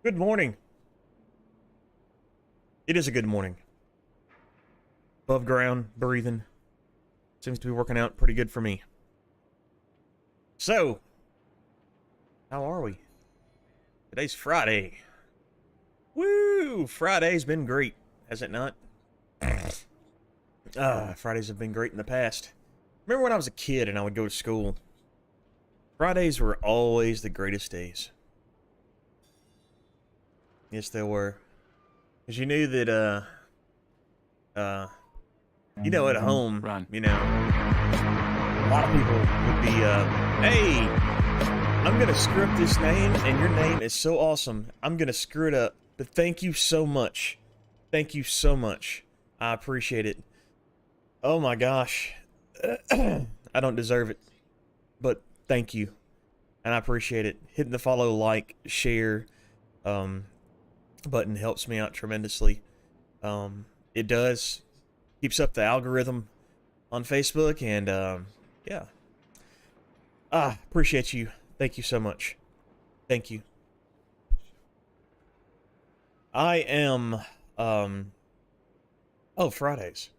Good morning. It is a good morning. Above ground, breathing. Seems to be working out pretty good for me. So, how are we? Today's Friday. Woo! Friday's been great, has it not? Fridays have been great in the past. Remember when I was a kid and I would go to school? Fridays were always the greatest days. Yes, they were. Because you knew that, at home, Run. a lot of people would be, hey, I'm going to screw up this name, and your name is so awesome. I'm going to screw it up, but thank you so much. Thank you so much. I appreciate it. Oh my gosh. I don't deserve it, but thank you. And I appreciate it. Hitting the follow, like, share, button helps me out tremendously. It does. Keeps up the algorithm on Facebook, and, yeah. Appreciate you. Thank you so much. Thank you. I am, Fridays.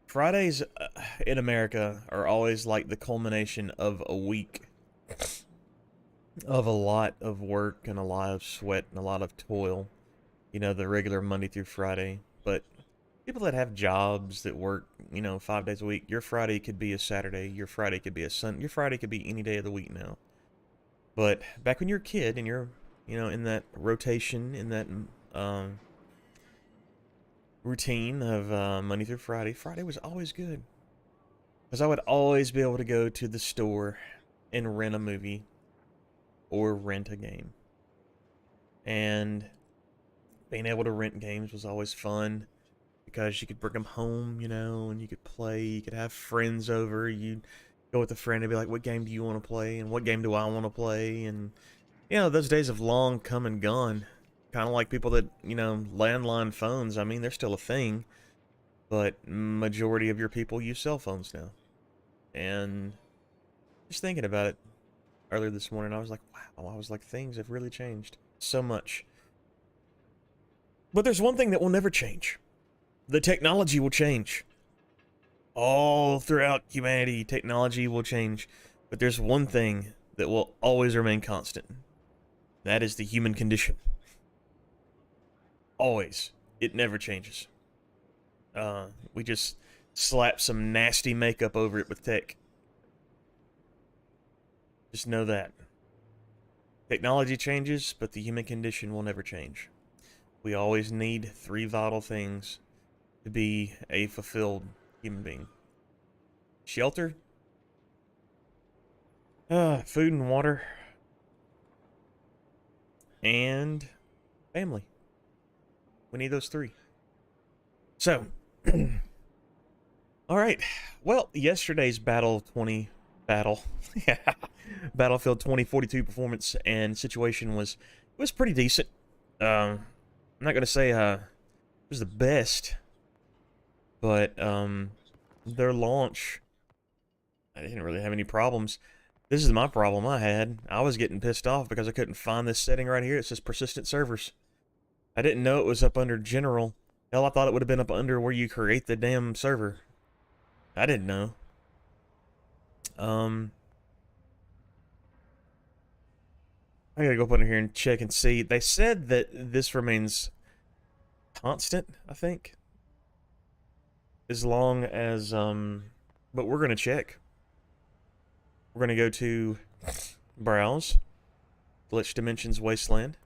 Fridays in America are always like the culmination of a week of a lot of work and a lot of sweat and a lot of toil. The regular Monday through Friday. But people that have jobs that work, 5 days a week, your Friday could be a Saturday, your Friday could be a Sunday, your Friday could be any day of the week now. But back when you're a kid and you're, in that rotation, in that routine of Monday through Friday, Friday was always good. Because I would always be able to go to the store and rent a movie or rent a game. And being able to rent games was always fun because you could bring them home, and you could play. You could have friends over. You'd go with a friend and be like, what game do you want to play? And what game do I want to play? And, those days have long come and gone. Kind of like people that, landline phones. I mean, they're still a thing. But majority of your people use cell phones now. And just thinking about it earlier this morning, I was like, wow. I was like, things have really changed so much. But there's one thing that will never change. The technology will change. All throughout humanity, technology will change. But there's one thing that will always remain constant. That is the human condition. Always. It never changes. We just slap some nasty makeup over it with tech. Just know that. Technology changes, but the human condition will never change. We always need 3 vital things to be a fulfilled human being. Shelter, food and water, and family. We need those 3. So, alright. Well, yesterday's Battlefield 2042 performance and situation was pretty decent. I'm not gonna say it was the best, but their launch, I didn't really have any problems. This is my problem I had. I was getting pissed off because I couldn't find this setting right here. It says persistent servers. I didn't know it was up under general. Hell, I thought it would have been up under where you create the damn server. I didn't know. I gotta go up under here and check and see. They said that this remains constant, I think. As long as, but we're gonna check. We're gonna go to Browse, Glitch Dimensions Wasteland,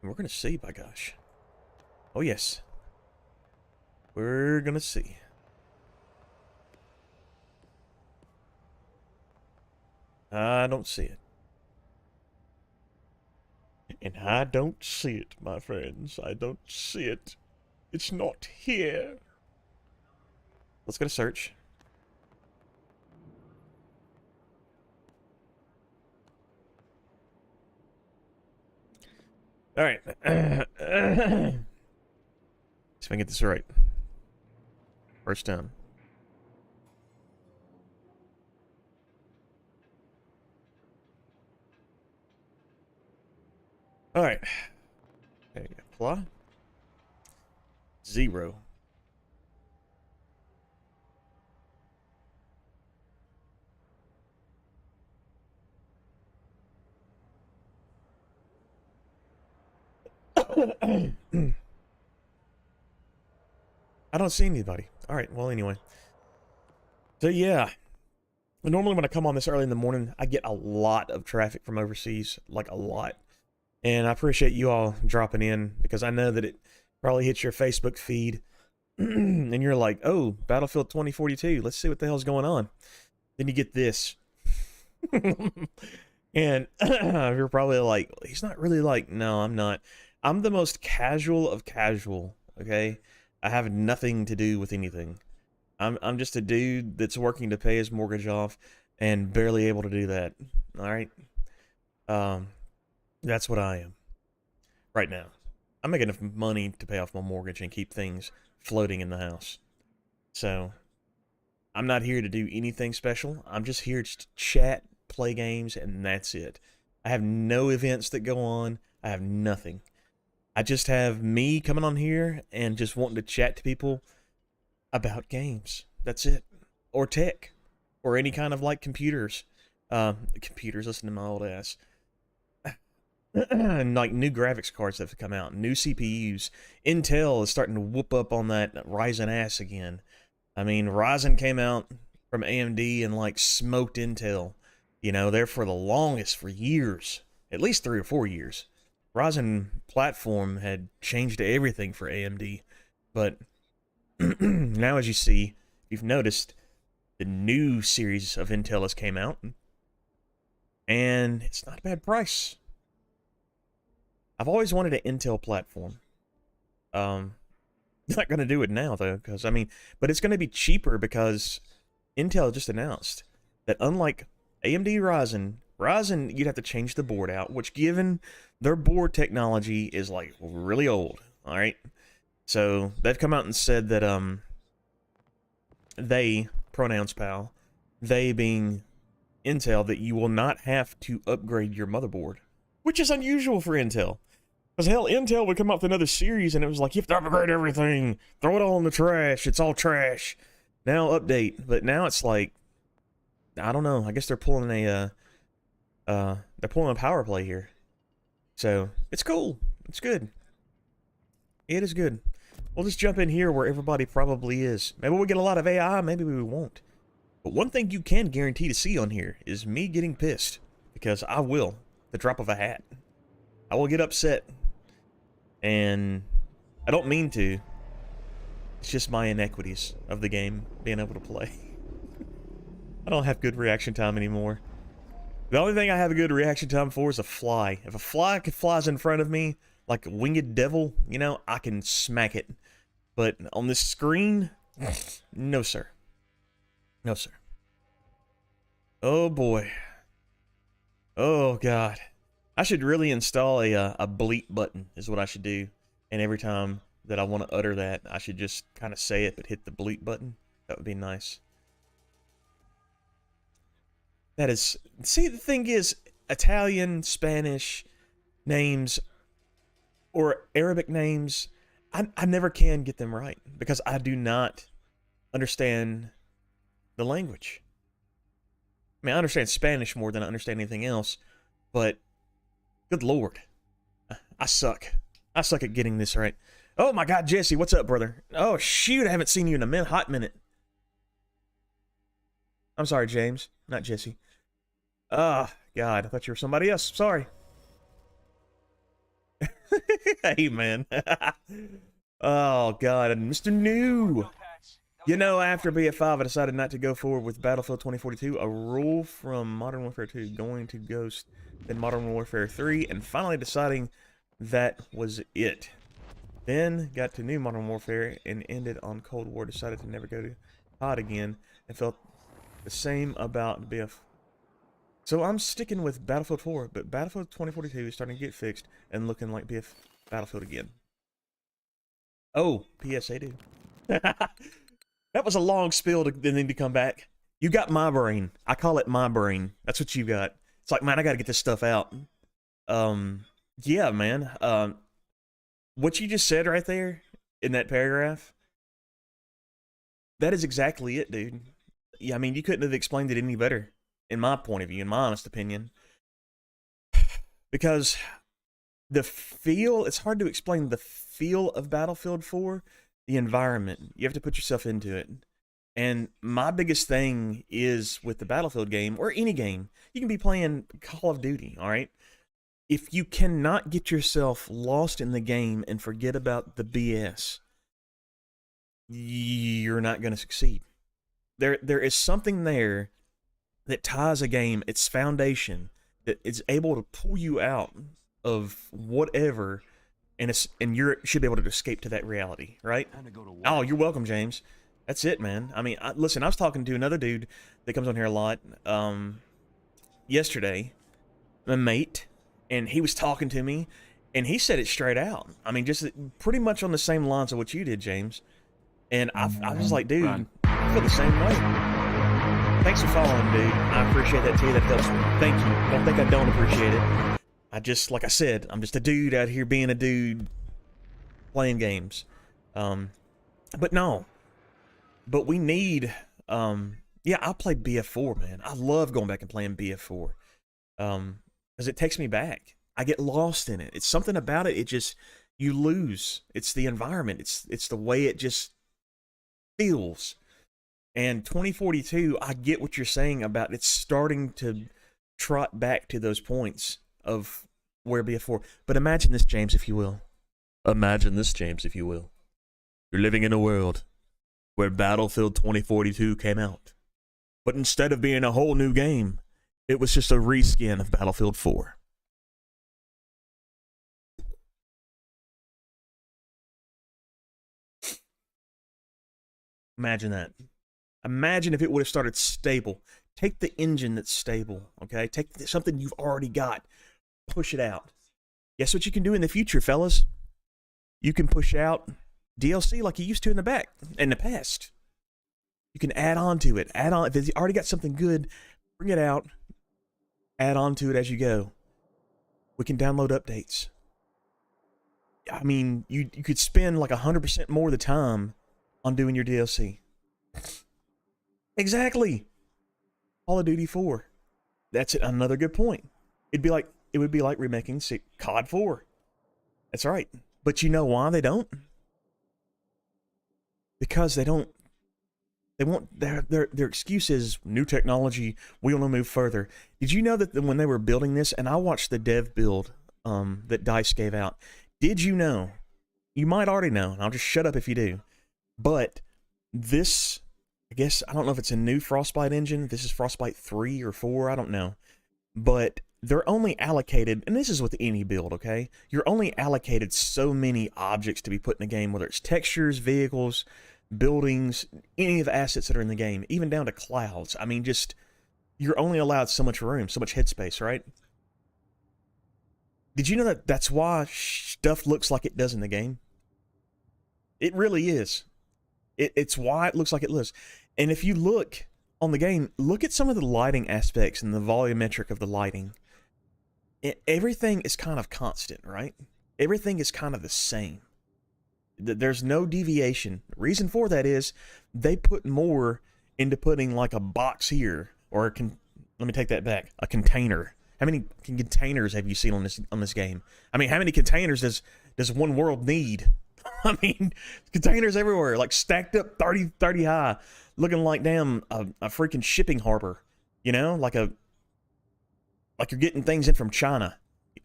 and we're gonna see, by gosh. Oh, yes. We're gonna see. I don't see it. And I don't see it, my friends. I don't see it. It's not here. Let's go to search. Alright. See if I can get this right. First time. All right. Okay, apply. 0. I don't see anybody. All right, well, anyway. So, yeah. Normally when I come on this early in the morning, I get a lot of traffic from overseas. Like, a lot. And I appreciate you all dropping in, because I know that it probably hits your Facebook feed. And you're like, oh, Battlefield 2042. Let's see what the hell's going on. Then you get this. And you're probably like, he's not really like, no, I'm not. I'm the most casual of casual, okay? I have nothing to do with anything. I'm just a dude that's working to pay his mortgage off and barely able to do that. All right? That's what I am right now. I make enough money to pay off my mortgage and keep things floating in the house. So, I'm not here to do anything special. I'm just here to chat, play games, and that's it. I have no events that go on. I have nothing. I just have me coming on here and just wanting to chat to people about games. That's it. Or tech. Or any kind of, like, computers. Computers, listen to my old ass. And, like, new graphics cards that have come out. New CPUs. Intel is starting to whoop up on that Ryzen ass again. I mean, Ryzen came out from AMD and, like, smoked Intel. You know, there for the longest, for years. At least 3 or 4 years. Ryzen platform had changed everything for AMD. But now, as you see, you've noticed the new series of Intel has came out. And it's not a bad price. I've always wanted an Intel platform. Not going to do it now, though, because, I mean, but it's going to be cheaper because Intel just announced that unlike AMD Ryzen, you'd have to change the board out, which, given their board technology, is, like, really old, all right? So, they've come out and said that, they, pronouns pal, they being Intel, that you will not have to upgrade your motherboard, which is unusual for Intel. Because, hell, Intel would come up with another series, and it was like, you have to upgrade everything. Throw it all in the trash. It's all trash. Now, update. But now it's like, I don't know. I guess they're pulling a power play here. So, it's cool. It's good. It is good. We'll just jump in here where everybody probably is. Maybe we'll get a lot of AI. Maybe we won't. But one thing you can guarantee to see on here is me getting pissed. Because I will. The drop of a hat. I will get upset. And I don't mean to. It's just my inequities of the game being able to play. I don't have good reaction time anymore. The only thing I have a good reaction time for is a fly. If a fly flies in front of me, like a winged devil, you know, I can smack it. But on this screen, no sir. No sir. Oh boy. Oh god. I should really install a bleep button, is what I should do. And every time that I want to utter that, I should just kind of say it, but hit the bleep button. That would be nice. That is... See, the thing is, Italian, Spanish names, or Arabic names, I never can get them right. Because I do not understand the language. I mean, I understand Spanish more than I understand anything else, but... Good lord. I suck. I suck at getting this right. Oh my god, Jesse, what's up, brother? Oh, shoot, I haven't seen you in a hot minute. I'm sorry, James. Not Jesse. Ah, god, I thought you were somebody else. Sorry. Hey, man. Oh, god, and Mr. New. You know, after BF5, I decided not to go forward with Battlefield 2042, a rule from Modern Warfare 2, going to Ghost, then Modern Warfare 3, and finally deciding that was it. Then got to new Modern Warfare and ended on Cold War, decided to never go to COD again, and felt the same about BF. So I'm sticking with Battlefield 4, but Battlefield 2042 is starting to get fixed and looking like BF Battlefield again. Oh, PSA dude. That was a long spiel to then to come back. You got my brain. I call it my brain. That's what you got. It's like, man, I gotta get this stuff out. Yeah, man. What you just said right there in that paragraph, that is exactly it, dude. Yeah, I mean, you couldn't have explained it any better, in my point of view, in my honest opinion. Because the feel, it's hard to explain the feel of Battlefield 4, the environment. You have to put yourself into it. And my biggest thing is with the Battlefield game, or any game, you can be playing Call of Duty, all right? If you cannot get yourself lost in the game and forget about the BS, you're not going to succeed. There is something there that ties a game, its foundation, that is able to pull you out of whatever, and you should be able to escape to that reality, right? Oh, you're welcome, James. That's it, man. I mean, listen, I was talking to another dude that comes on here a lot yesterday, a mate, and he was talking to me, and he said it straight out. I mean, just pretty much on the same lines of what you did, James. And I was like, dude, I feel the same way. Thanks for following, dude. I appreciate that too. That helps me. Thank you. Don't think I don't appreciate it. I just, like I said, I'm just a dude out here being a dude playing games. But no. But we need, yeah, I played BF4, man. I love going back and playing BF4. Because it takes me back. I get lost in it. It's something about it. It just, you lose. It's the environment. It's the way it just feels. And 2042, I get what you're saying about it's starting to trot back to those points of where BF4. But imagine this, James, if you will. Imagine this, James, if you will. You're living in a world where Battlefield 2042 came out. But instead of being a whole new game, it was just a reskin of Battlefield 4. Imagine that. Imagine if it would have started stable. Take the engine that's stable, okay? Take something you've already got. Push it out. Guess what you can do in the future, fellas? You can push out DLC like you used to in the past. You can add on to it. Add on. If it's already got something good, bring it out. Add on to it as you go. We can download updates. I mean, you could spend like 100% more of the time on doing your DLC. Exactly. Call of Duty 4. That's another good point. It would be like remaking COD 4. That's right. But you know why they don't? Because they want their excuse is new technology, we want to move further. Did you know that when they were building this, and I watched the dev build that DICE gave out, did you know, you might already know, and I'll just shut up if you do, but this, I guess, I don't know if it's a new Frostbite engine, this is Frostbite 3 or 4, I don't know, but they're only allocated, and this is with any build, okay? You're only allocated so many objects to be put in the game, whether it's textures, vehicles, buildings, any of the assets that are in the game, even down to clouds. I mean, just, you're only allowed so much room, so much headspace, right? Did you know that that's why stuff looks like it does in the game? It really is. It's why it looks like it looks. And if you look on the game, look at some of the lighting aspects and the volumetric of the lighting. Everything is kind of constant, right? Everything is kind of the same. There's no deviation. The reason for that is they put more into putting like a box here, or let me take that back, a container. How many containers have you seen on this game? I mean, how many containers does one world need? I mean, containers everywhere, like stacked up 30 high, looking like damn a freaking shipping harbor, you know, like you're getting things in from China,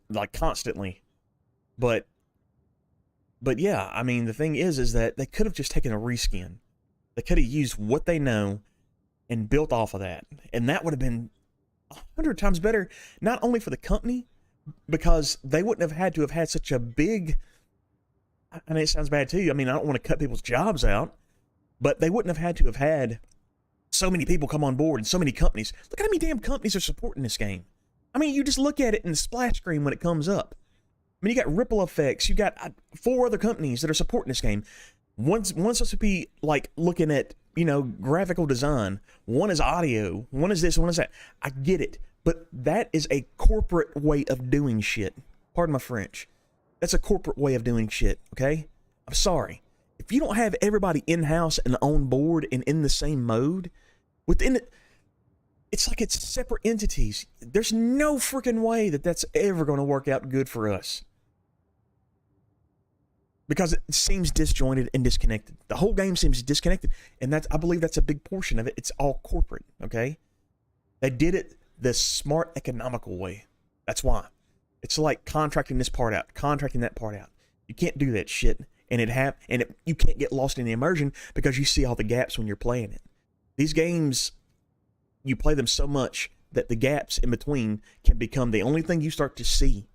like constantly. But yeah, I mean, the thing is that they could have just taken a reskin. They could have used what they know and built off of that, and that would have been 100 times better, not only for the company, because they wouldn't have had to have had such a big, I mean, it sounds bad too, I mean, I don't want to cut people's jobs out, but they wouldn't have had to have had so many people come on board and so many companies. Look at how many damn companies are supporting this game. I mean, you just look at it in the splash screen when it comes up. I mean, you got Ripple Effects, you got 4 other companies that are supporting this game. One's supposed to be like looking at, you know, graphical design. One is audio. One is this, one is that. I get it. But that is a corporate way of doing shit. Pardon my French. That's a corporate way of doing shit, okay? I'm sorry. If you don't have everybody in-house and on board and in the same mode, within it, it's like it's separate entities. There's no freaking way that that's ever going to work out good for us. Because it seems disjointed and disconnected. The whole game seems disconnected. And I believe that's a big portion of it. It's all corporate, okay? They did it the smart, economical way. That's why. It's like contracting this part out, contracting that part out. You can't do that shit. And you can't get lost in the immersion because you see all the gaps when you're playing it. These games, you play them so much that the gaps in between can become the only thing you start to see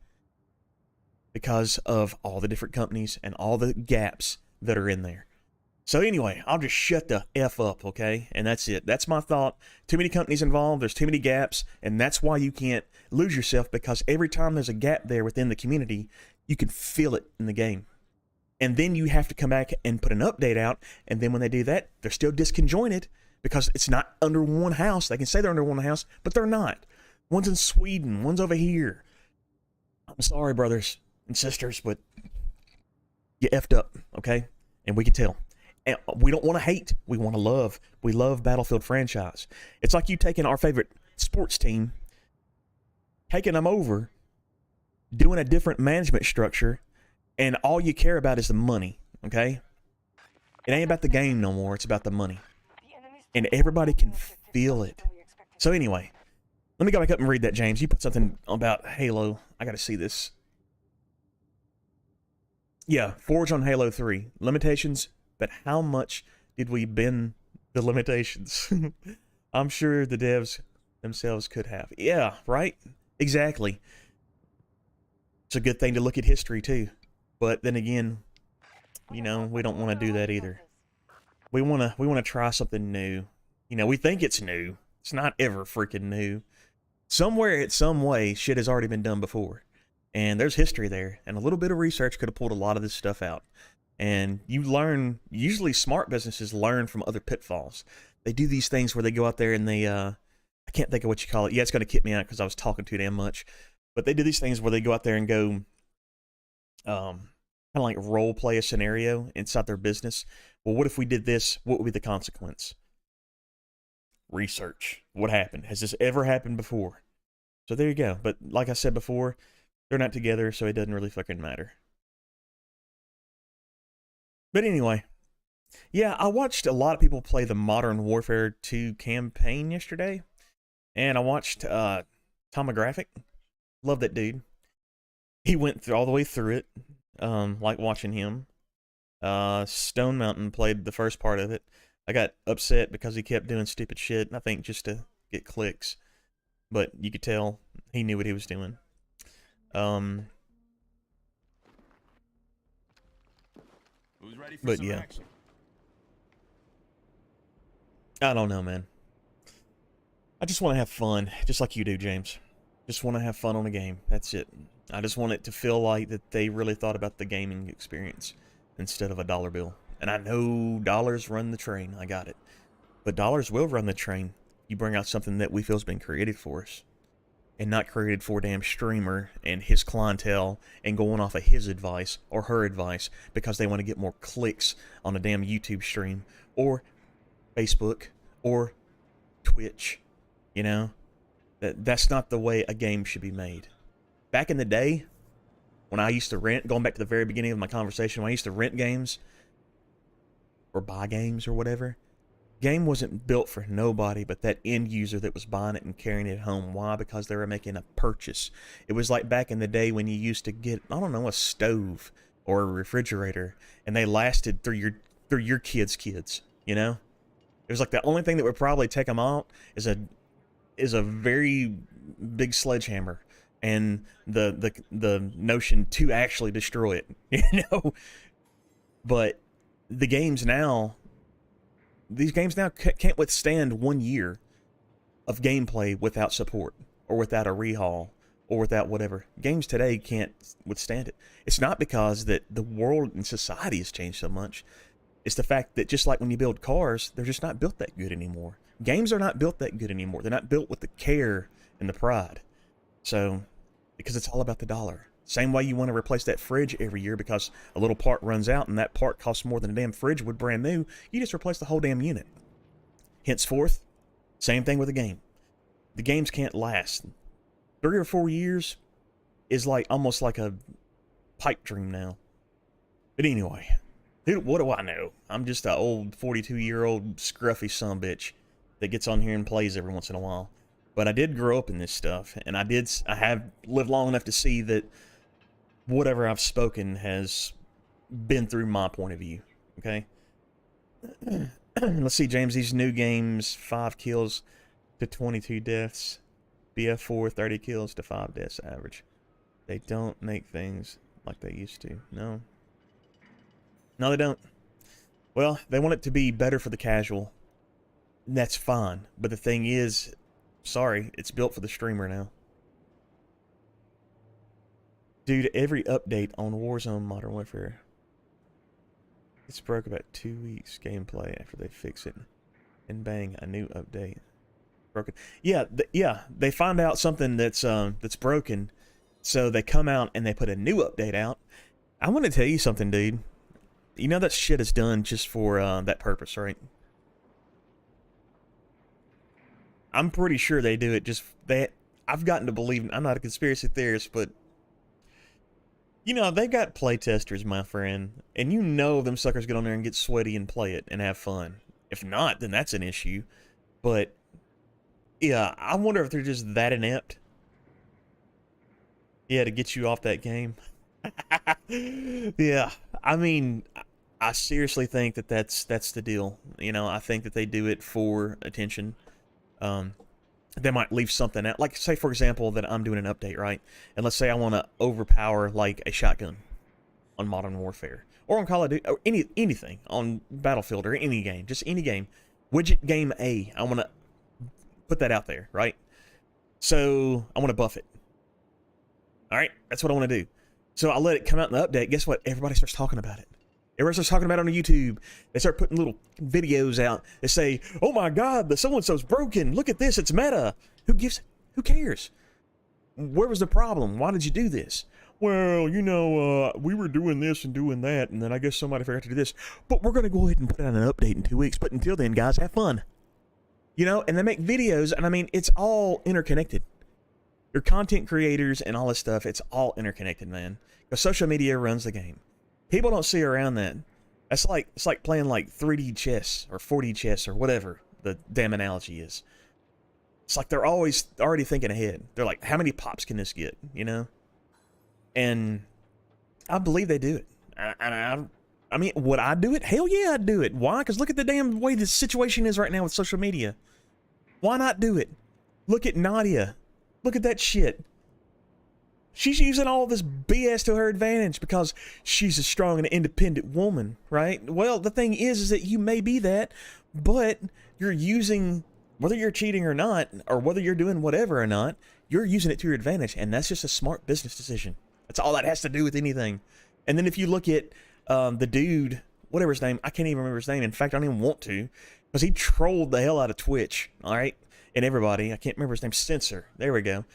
because of all the different companies and all the gaps that are in there. So anyway, I'll just shut the F up, okay? And that's it. That's my thought. Too many companies involved. There's too many gaps. And that's why you can't lose yourself, because every time there's a gap there within the community, you can feel it in the game. And then you have to come back and put an update out. And then when they do that, they're still disconjointed because it's not under one house. They can say they're under one house, but they're not. One's in Sweden. One's over here. I'm sorry, brothers and sisters, but you effed up, okay? And we can tell. And we don't want to hate. We want to love. We love Battlefield franchise. It's like you taking our favorite sports team, taking them over, doing a different management structure, and all you care about is the money, okay? It ain't about the game no more. It's about the money. And everybody can feel it. So anyway, let me go back up and read that, James. You put something about Halo. I got to see this. Yeah, Forge on Halo 3. Limitations, but how much did we bend the limitations? I'm sure the devs themselves could have. Yeah, right? Exactly. It's a good thing to look at history, too. But then again, you know, we don't want to do that either. We want to try something new. You know, we think it's new. It's not ever freaking new. Somewhere, in some way, shit has already been done before. And there's history there. And a little bit of research could have pulled a lot of this stuff out. And you learn, usually smart businesses learn from other pitfalls. They do these things where they go out there and they, I can't think of what you call it. Yeah, it's going to kick me out because I was talking too damn much. But they do these things where they go out there and go, kind of like role play a scenario inside their business. Well, what if we did this? What would be the consequence? Research. What happened? Has this ever happened before? So there you go. But like I said before, they're not together, so it doesn't really fucking matter. But anyway, yeah, I watched a lot of people play the Modern Warfare 2 campaign yesterday. And I watched Tomographic. Love that dude. He went through all the way through it. Like watching him. Stone Mountain played the first part of it. I got upset because he kept doing stupid shit, I think just to get clicks. But you could tell he knew what he was doing. But yeah. Action? I don't know, man. I just want to have fun, just like you do, James. Just want to have fun on a game. That's it. I just want it to feel like that they really thought about the gaming experience instead of a dollar bill. And I know dollars run the train. I got it. But dollars will run the train. You bring out something that we feel has been created for us. And not created for a damn streamer and his clientele and going off of his advice or her advice because they want to get more clicks on a damn YouTube stream or Facebook or Twitch. You know? That's not the way a game should be made. Back in the day, when I used to rent, going back to the very beginning of my conversation, when I used to rent games or buy games or whatever, game wasn't built for nobody but that end user that was buying it and carrying it home. Why? Because they were making a purchase. It was like back in the day when you used to get, I don't know, a stove or a refrigerator, and they lasted through your kids' kids, you know? It was like the only thing that would probably take them out is a very big sledgehammer and the notion to actually destroy it, you know? But the games now, these games now can't withstand 1 year of gameplay without support or without a rehaul or without whatever. Games today can't withstand it. It's not because that the world and society has changed so much. It's the fact that just like when you build cars, they're just not built that good anymore. Games are not built that good anymore. They're not built with the care and the pride. So, because it's all about the dollar. Same way you want to replace that fridge every year because a little part runs out and that part costs more than a damn fridge would brand new. You just replace the whole damn unit. Henceforth, same thing with a game. The games can't last. 3 or 4 years is like almost like a pipe dream now. But anyway, what do I know? I'm just an old 42-year-old scruffy sumbitch that gets on here and plays every once in a while. But I did grow up in this stuff, and I have lived long enough to see that whatever I've spoken has been through my point of view. Okay? Let's see, James, these new games, 5 kills to 22 deaths. BF4, 30 kills to 5 deaths average. They don't make things like they used to. No. No, they don't. Well, they want it to be better for the casual. That's fine. But the thing is, sorry, it's built for the streamer now. Dude, every update on Warzone Modern Warfare, it's broke about 2 weeks gameplay after they fix it. And bang, a new update. Broken. Yeah, they find out something that's broken, so they come out and they put a new update out. I want to tell you something, dude. You know that shit is done just for that purpose, right? I'm pretty sure they do it just I've gotten to believe, I'm not a conspiracy theorist, but you know, they've got playtesters, my friend, and you know them suckers get on there and get sweaty and play it and have fun. If not, then that's an issue. But yeah, I wonder if they're just that inept. Yeah, to get you off that game. Yeah, I mean, I seriously think that that's the deal. You know, I think that they do it for attention. They might leave something out. Like, say, for example, that I'm doing an update, right? And let's say I want to overpower, like, a shotgun on Modern Warfare. Or on Call of Duty, or anything. On Battlefield, or any game. Just any game. Widget game A. I want to put that out there, right? So, I want to buff it. Alright? That's what I want to do. So, I let it come out in the update. Guess what? Everybody starts talking about it. Everybody starts talking about it on YouTube. They start putting little videos out. They say, oh my god, the so-and-so's broken. Look at this, it's meta. Who cares? Where was the problem? Why did you do this? Well, you know, we were doing this and doing that, and then I guess somebody forgot to do this. But we're going to go ahead and put out an update in 2 weeks. But until then, guys, have fun. You know, and they make videos, and I mean, it's all interconnected. Your content creators and all this stuff, it's all interconnected, man. Because social media runs the game. People don't see around that. It's like playing like 3D chess or 4D chess or whatever the damn analogy is. It's like they're always already thinking ahead. They're like, how many pops can this get, you know? And I believe they do it. I mean, would I do it? Hell yeah, I'd do it. Why? Because look at the damn way the situation is right now with social media. Why not do it? Look at Nadia. Look at that shit. She's using all this BS to her advantage because she's a strong and independent woman, right? Well, the thing is that you may be that, but you're using, whether you're cheating or not, or whether you're doing whatever or not, you're using it to your advantage, and that's just a smart business decision. That's all that has to do with anything. And then if you look at the dude, whatever his name, I can't even remember his name. In fact, I don't even want to, because he trolled the hell out of Twitch, all right? And everybody, I can't remember his name, Censor. There we go.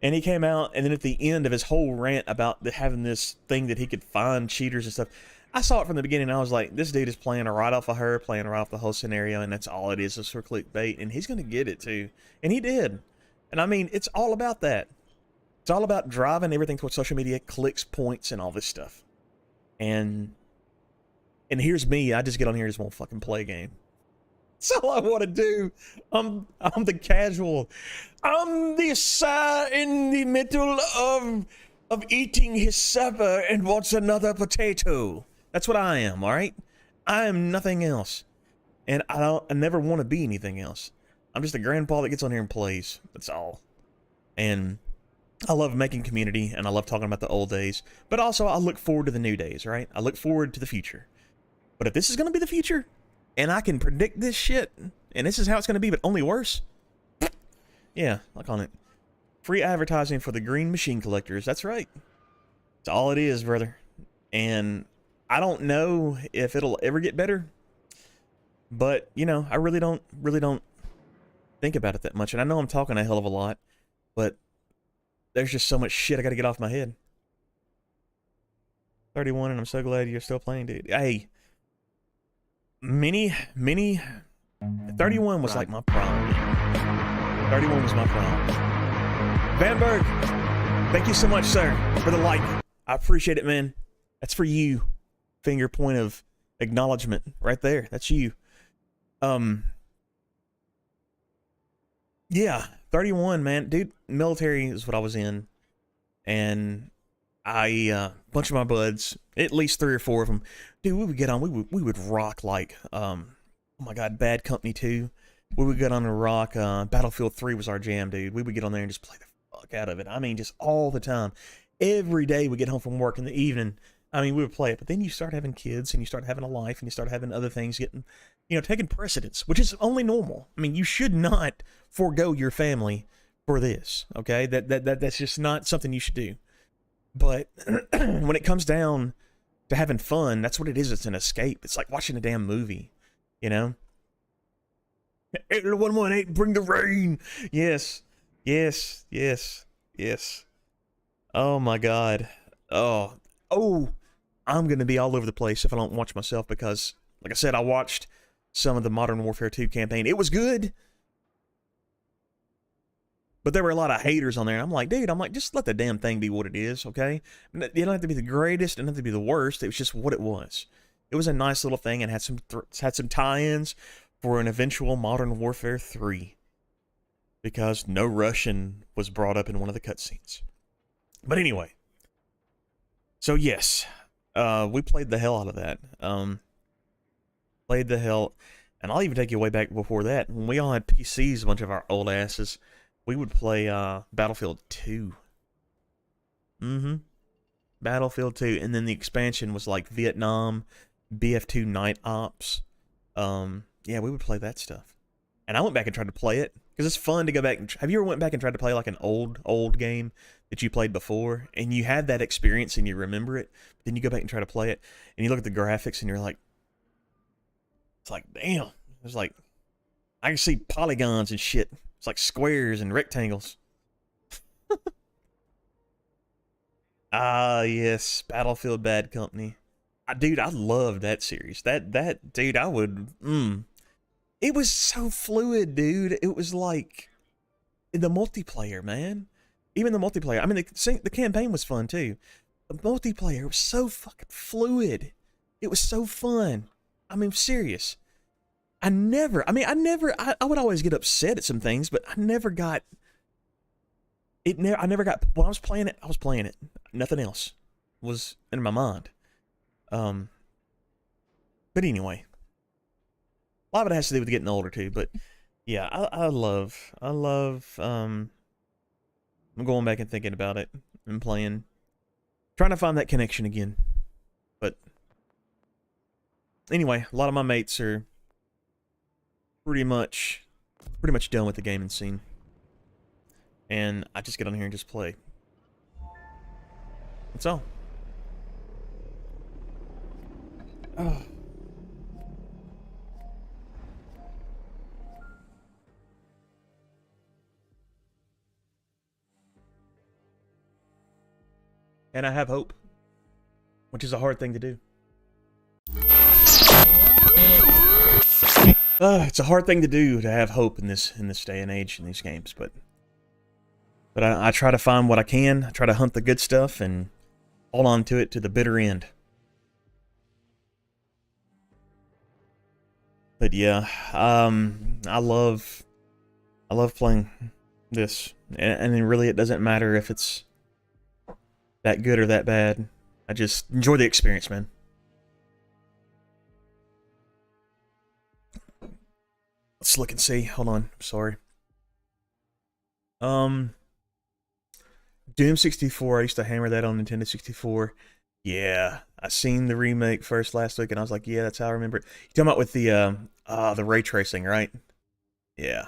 And he came out, and then at the end of his whole rant about having this thing that he could find cheaters and stuff, I saw it from the beginning, and I was like, this dude is playing right off of her, playing right off the whole scenario, and that's all it is for clickbait, and he's going to get it, too. And he did. And I mean, it's all about that. It's all about driving everything towards social media, clicks, points, and all this stuff. And here's me, I just get on here and just won't fucking play a game. That's all I want to do. I'm the casual. I'm the in the middle of eating his supper and wants another potato. That's what I am, all right? I am nothing else. And I never want to be anything else. I'm just a grandpa that gets on here and plays. That's all. And I love making community, and I love talking about the old days. But also, I look forward to the new days, right? I look forward to the future. But if this is going to be the future, and I can predict this shit, and this is how it's going to be, but only worse. Yeah, look on it. Free advertising for the green machine collectors. That's right. That's all it is, brother. And I don't know if it'll ever get better. But, you know, I really don't think about it that much. And I know I'm talking a hell of a lot, but there's just so much shit I got to get off my head. 31, and I'm so glad you're still playing, dude. Hey, many 31 was like my prom. 31 was my prom. Vanberg, thank you so much, sir, for the like. I appreciate it, man. That's for you. Finger point of acknowledgement right there. That's you. Yeah, 31, man. Dude, military is what I was in. And a bunch of my buds, at least 3 or 4 of them, dude, we would get on, we would rock like, oh my God, Bad Company 2. We would get on and rock, Battlefield 3 was our jam, dude. We would get on there and just play the fuck out of it. I mean, just all the time. Every day we get home from work in the evening, I mean, we would play it. But then you start having kids, and you start having a life, and you start having other things getting, taking precedence, which is only normal. I mean, you should not forego your family for this, okay? That's just not something you should do. But when it comes down to having fun, that's what it is. It's an escape. It's like watching a damn movie, you know? 118, bring the rain. Yes. Yes. Yes. Yes. Oh my God. Oh. I'm going to be all over the place if I don't watch myself because, like I said, I watched some of the Modern Warfare 2 campaign. It was good. But there were a lot of haters on there. And I'm like, dude, just let the damn thing be what it is, okay? You don't have to be the greatest. It doesn't have to be the worst. It was just what it was. It was a nice little thing and had some tie-ins for an eventual Modern Warfare 3. Because no Russian was brought up in one of the cutscenes. But anyway. So yes, we played the hell out of that. Played the hell, and I'll even take you way back before that. When we all had PCs, a bunch of our old asses, we would play Battlefield 2. Battlefield 2, and then the expansion was like Vietnam, BF2 Night Ops. Yeah, we would play that stuff. And I went back and tried to play it, because it's fun to go back and... Have you ever went back and tried to play like an old game that you played before, and you had that experience and you remember it, but then you go back and try to play it, and you look at the graphics and you're like... It's like, damn. It's like... I can see polygons and shit. It's like squares and rectangles. Ah, yes. Battlefield Bad Company. Dude, I loved that series. Dude, I would... It was so fluid, dude. It was like... The multiplayer, man. Even the multiplayer. I mean, the campaign was fun, too. The multiplayer was so fucking fluid. It was so fun. I mean, serious. I would always get upset at some things, but I never got... When I was playing it, I was playing it. Nothing else was in my mind. But anyway. A lot of it has to do with getting older, too, but... Yeah, I love, I'm going back and thinking about it and playing, trying to find that connection again. But anyway, a lot of my mates are pretty much done with the gaming scene. And I just get on here and just play. That's all. Oh. And I have hope, which is a hard thing to do. It's a hard thing to do, to have hope in this day and age in these games, but I try to find what I can. I try to hunt the good stuff and hold on to it to the bitter end. But yeah, I love playing this, and really it doesn't matter if it's that good or that bad. I just enjoy the experience, man. Let's look and see. Hold on. Sorry. Doom 64. I used to hammer that on Nintendo 64. Yeah, I seen the remake first last week, and I was like, yeah, that's how I remember it. You talking about with the ray tracing, right? Yeah,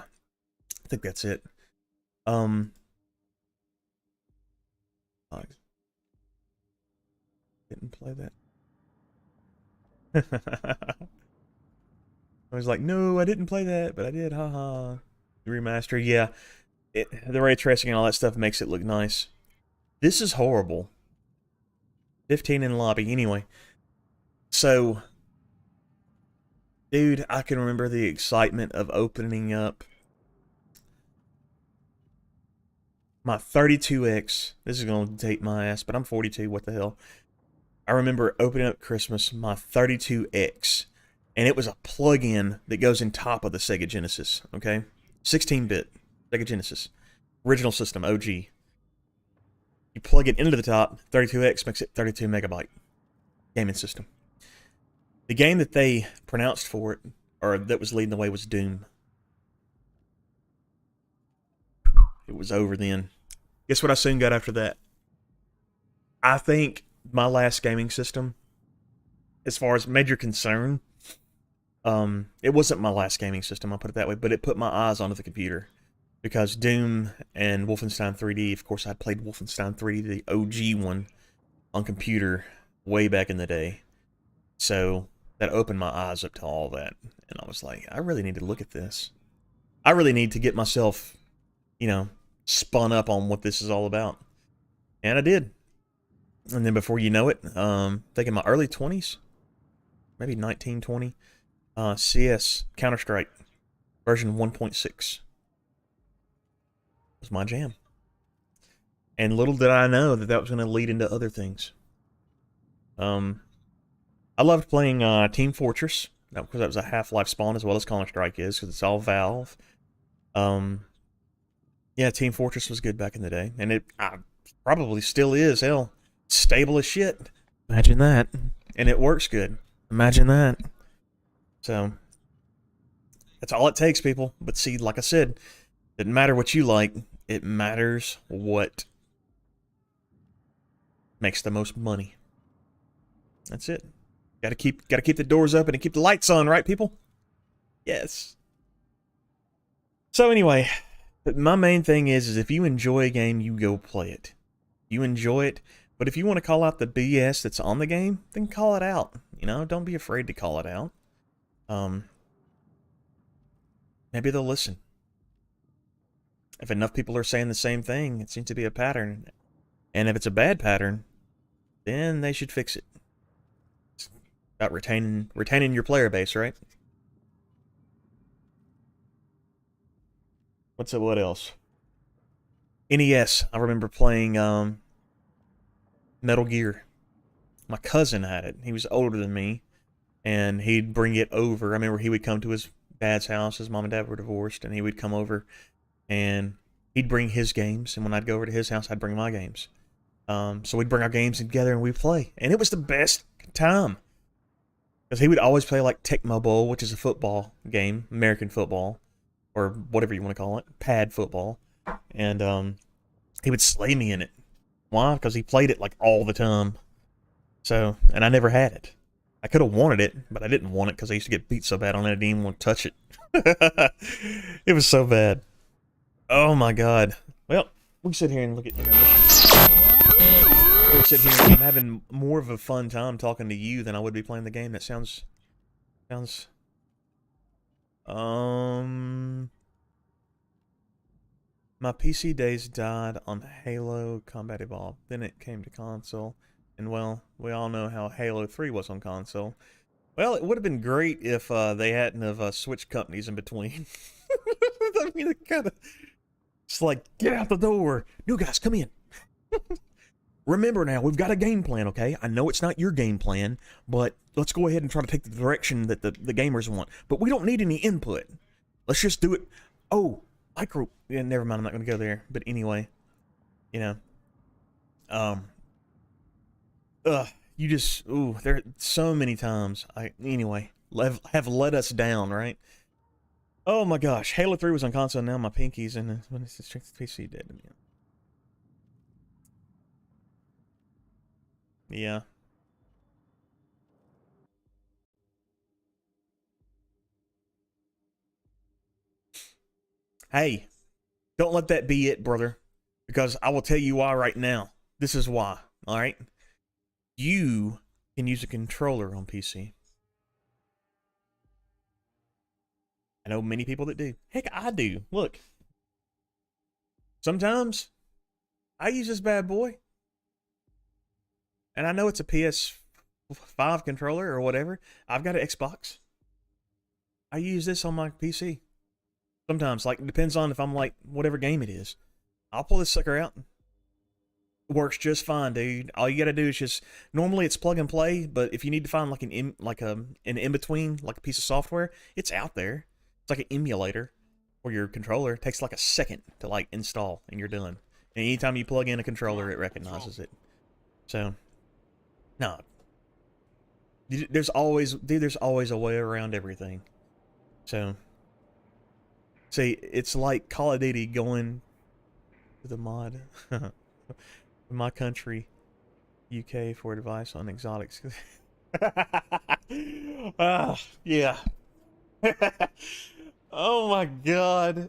I think that's it. Didn't play that. I was like, no, I didn't play that, but I did, haha. Remaster, yeah. The ray tracing and all that stuff makes it look nice. This is horrible. 15 in lobby. Anyway, so, dude, I can remember the excitement of opening up my 32X. This is going to date my ass, but I'm 42. What the hell? I remember opening up Christmas my 32X, and it was a plug-in that goes in top of the Sega Genesis, okay? 16-bit Sega Genesis. Original system, OG. You plug it into the top, 32X makes it 32 megabyte gaming system. The game that they pronounced for it, or that was leading the way, was Doom. It was over then. Guess what I soon got after that? I think my last gaming system, as far as major concern, it wasn't my last gaming system, I'll put it that way, but it put my eyes onto the computer. Because Doom and Wolfenstein 3D, of course, I'd played Wolfenstein 3D, the OG one, on computer way back in the day. So that opened my eyes up to all that. And I was like, I really need to look at this. I really need to get myself, spun up on what this is all about. And I did. And then before you know it, I think in my early 20s, maybe 19, 20, CS, Counter-Strike, version 1.6 was my jam. And little did I know that was going to lead into other things. I loved playing Team Fortress, because that was a Half-Life spawn as well as Counter-Strike is, because it's all Valve. Yeah, Team Fortress was good back in the day, and it probably still is. Hell, stable as shit. Imagine that. And it works good. Imagine that. So, that's all it takes, people. But see, like I said, it doesn't matter what you like. It matters what makes the most money. That's it. Gotta keep the doors open and keep the lights on, right, people? Yes. So anyway, my main thing is if you enjoy a game, you go play it. You enjoy it, but if you want to call out the BS that's on the game, then call it out. Don't be afraid to call it out. Maybe they'll listen. If enough people are saying the same thing, it seems to be a pattern. And if it's a bad pattern, then they should fix it. It's about retaining your player base, right? What else? NES. I remember playing Metal Gear. My cousin had it. He was older than me, and he'd bring it over. I remember he would come to his dad's house. His mom and dad were divorced, and he would come over, and he'd bring his games, and when I'd go over to his house, I'd bring my games. So we'd bring our games together, and we'd play. And it was the best time. Because he would always play like Tecmo Bowl, which is a football game, American football, or whatever you want to call it, pad football. And he would slay me in it. Why? Because he played it like all the time. So, and I never had it. I could have wanted it, but I didn't want it because I used to get beat so bad on it I didn't even want to touch it. It was so bad. Oh my god. Well, we can sit here and look at intermission. We'll sit here and I'm having more of a fun time talking to you than I would be playing the game. That sounds my PC days died on Halo Combat Evolved. Then it came to console. And well, we all know how Halo 3 was on console. Well, it would have been great if they hadn't have switched companies in between. I mean, it kind of... It's like, get out the door. New guys, come in. Remember now, we've got a game plan, okay? I know it's not your game plan, but let's go ahead and try to take the direction that the gamers want. But we don't need any input. Let's just do it. Oh, micro... Yeah, never mind, I'm not going to go there. But anyway, you just... Ooh, there are so many times. Anyway, have let us down, right? Oh my gosh, Halo 3 was on console, now my pinky's in when is the strength PC dead to me? Yeah. Hey, don't let that be it, brother. Because I will tell you why right now. This is why, alright? You can use a controller on PC. I know many people that do. Heck, I do. Look. Sometimes I use this bad boy. And I know it's a PS5 controller or whatever. I've got an Xbox. I use this on my PC. Sometimes, like, it depends on if I'm like whatever game it is. I'll pull this sucker out. Works just fine, dude. All you gotta do is just normally it's plug and play, but if you need to find like an in between, like a piece of software, it's out there. It's like an emulator for your controller. It takes like a second to like install, and you're done. And anytime you plug in a controller, it recognizes it. So, no, there's always a way around everything. So, see, it's like Call of Duty going to the mod. My country, UK, for advice on exotics. Yeah. Oh my god.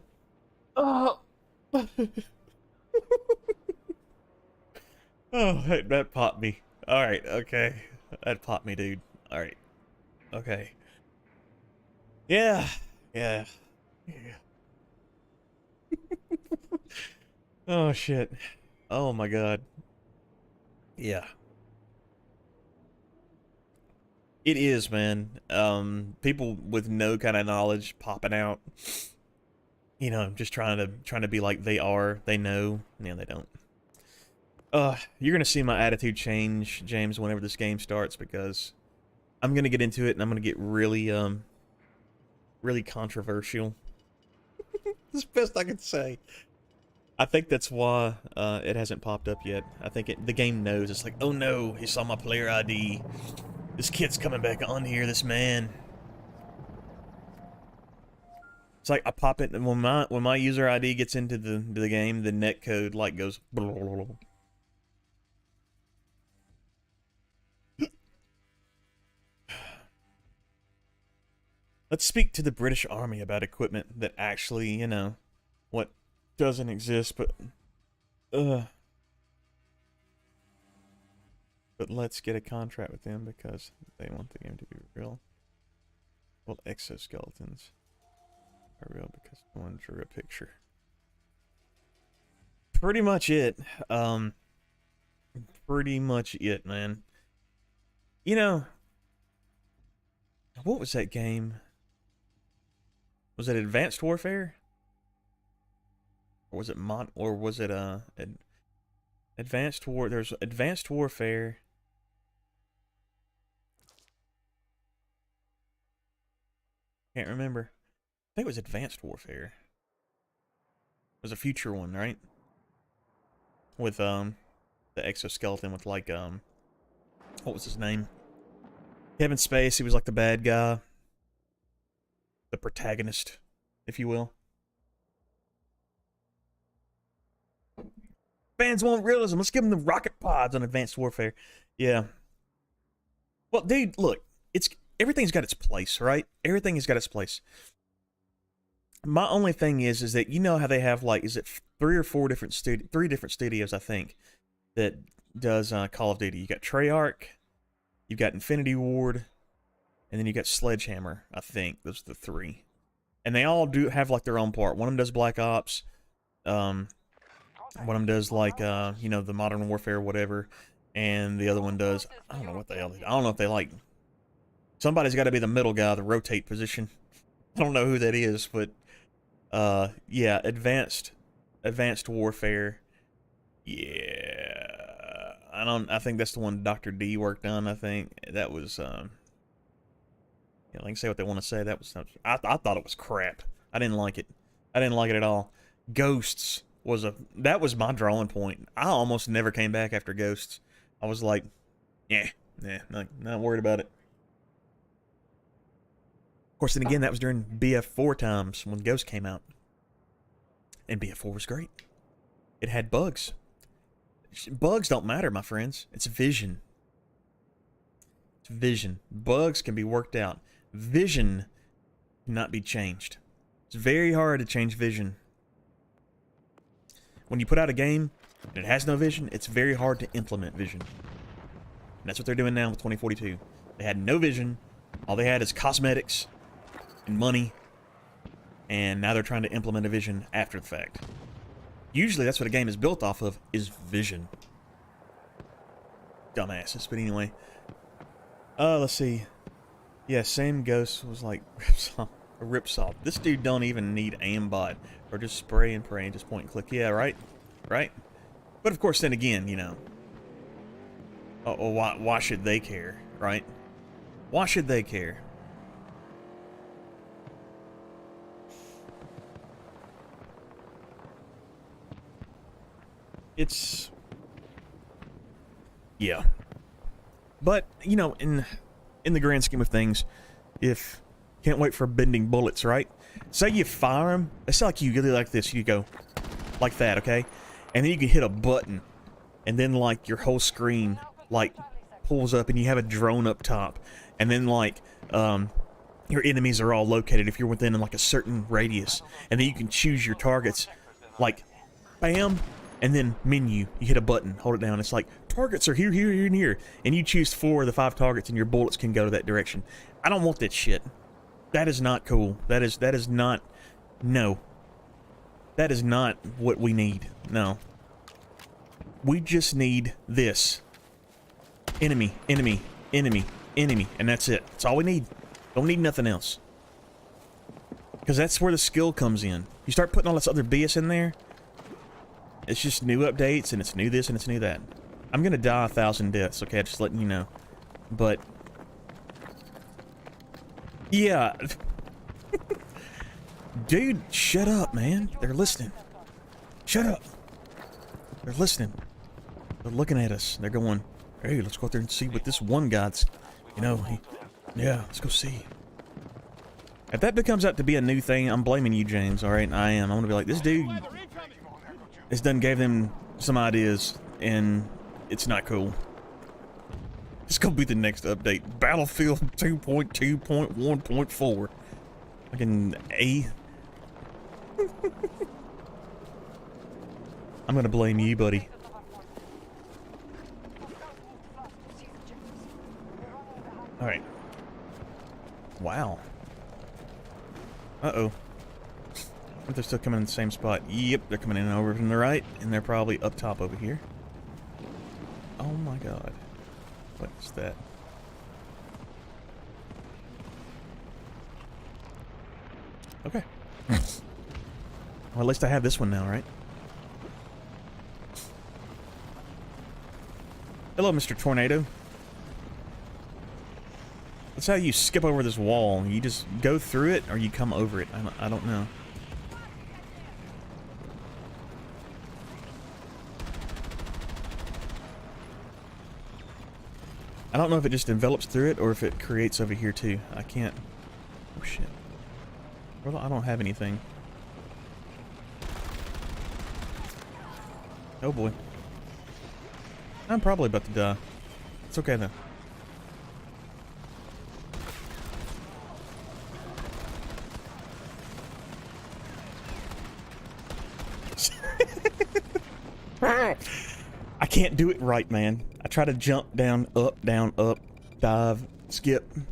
Oh. Oh, that popped me. Alright, okay. That popped me, dude. Alright. Okay. Yeah. Yeah. Yeah. Oh shit. Oh my god. Yeah. It is, man. People with no kind of knowledge popping out. You know, just trying to be like they know. Yeah, they don't. You're gonna see my attitude change, James, whenever this game starts, because I'm gonna get into it and I'm gonna get really really controversial. That's the best I can say. I think that's why it hasn't popped up yet. I think the game knows. It's like, oh no, he saw my player ID. This kid's coming back on here, this man. It's like I pop it, and when my user ID gets into the game, the net code like goes. Blah, blah, blah, blah. Let's speak to the British Army about equipment that actually, you know, what doesn't exist, but let's get a contract with them because they want the game to be real. Well, exoskeletons are real because someone drew a picture. Pretty much it. Pretty much it, man. You know, what was that game? Was it Advanced Warfare? Or was it Advanced War? There's Advanced Warfare. Can't remember. I think it was Advanced Warfare. It was a future one, right? With the exoskeleton with like what was his name? Kevin Spacey was like the bad guy. The protagonist, if you will. Fans want realism. Let's give them the rocket pods on Advanced Warfare. Yeah. Well, dude, look, everything's got its place, right? Everything has got its place. My only thing is that you know how they have like, is it three different studios, I think, that does Call of Duty. You got Treyarch, you've got Infinity Ward, and then you got Sledgehammer. I think those are the three, and they all do have like their own part. One of them does Black Ops. One of them does like you know, the Modern Warfare, whatever, and the other one does, I don't know what the hell. I don't know if they like. Somebody's got to be the middle guy, the rotate position. I don't know who that is, but yeah, Advanced Warfare. Yeah, I think that's the one Dr. D worked on. I think that was yeah, they can say what they want to say. That was I thought it was crap. I didn't like it. I didn't like it at all. Ghosts that was my drawing point. I almost never came back after Ghosts. I was like, yeah, not worried about it. Of course, then again, that was during BF4 times when Ghost came out. And BF4 was great. It had bugs. Bugs don't matter, my friends. It's vision. It's vision. Bugs can be worked out. Vision cannot be changed. It's very hard to change vision. When you put out a game and it has no vision, it's very hard to implement vision. And that's what they're doing now with 2042. They had no vision. All they had is cosmetics and money. And now they're trying to implement a vision after the fact. Usually that's what a game is built off of, is vision. dumbasses. But anyway. Let's see. Yeah, same ghost was like rips off. This dude don't even need aimbot. Or just spray and pray and just point and click. Yeah, right? Right? But of course, then again, you know. Why should they care, right? Why should they care? It's... yeah. But, you know, in the grand scheme of things, if... can't wait for bending bullets, right? Say you fire them. It's like you really like this. You go like that, okay? And then you can hit a button. And then, like, your whole screen, like, pulls up and you have a drone up top. And then, like, your enemies are all located if you're within, like, a certain radius. And then you can choose your targets. Like, bam, and then menu. You hit a button, hold it down. It's like, targets are here, here, here, and here. And you choose 4 of the 5 targets and your bullets can go to that direction. I don't want that shit. That is not cool. That is not... no. That is not what we need. No. We just need this. Enemy, enemy, enemy, enemy. And that's it. That's all we need. Don't need nothing else. Because that's where the skill comes in. You start putting all this other BS in there, it's just new updates, and it's new this, and it's new that. I'm gonna die 1,000 deaths, okay? Just letting you know. But... yeah. Dude, shut up, man. They're listening. Shut up. They're listening. They're looking at us. They're going, hey, let's go out there and see what this one guy's, you know, yeah, let's go see. If that becomes out to be a new thing, I'm blaming you, James, alright? I am. I'm gonna be like, this dude has done gave them some ideas, and it's not cool. It's gonna be the next update. Battlefield 2.2.1.4. Fucking A. I'm gonna blame you, buddy. Alright. Wow. Uh-oh. But they're still coming in the same spot. Yep, they're coming in over from the right, and they're probably up top over here. Oh my god. What's that? Okay. Well, at least I have this one now, right? Hello, Mr. Tornado. That's how you skip over this wall. You just go through it, or you come over it. I don't know. I don't know if it just envelops through it, or if it creates over here, too. I can't... oh, shit. Well, I don't have anything. Oh, boy. I'm probably about to die. It's okay, though. I can't do it right, man. I try to jump down, up, dive, skip. And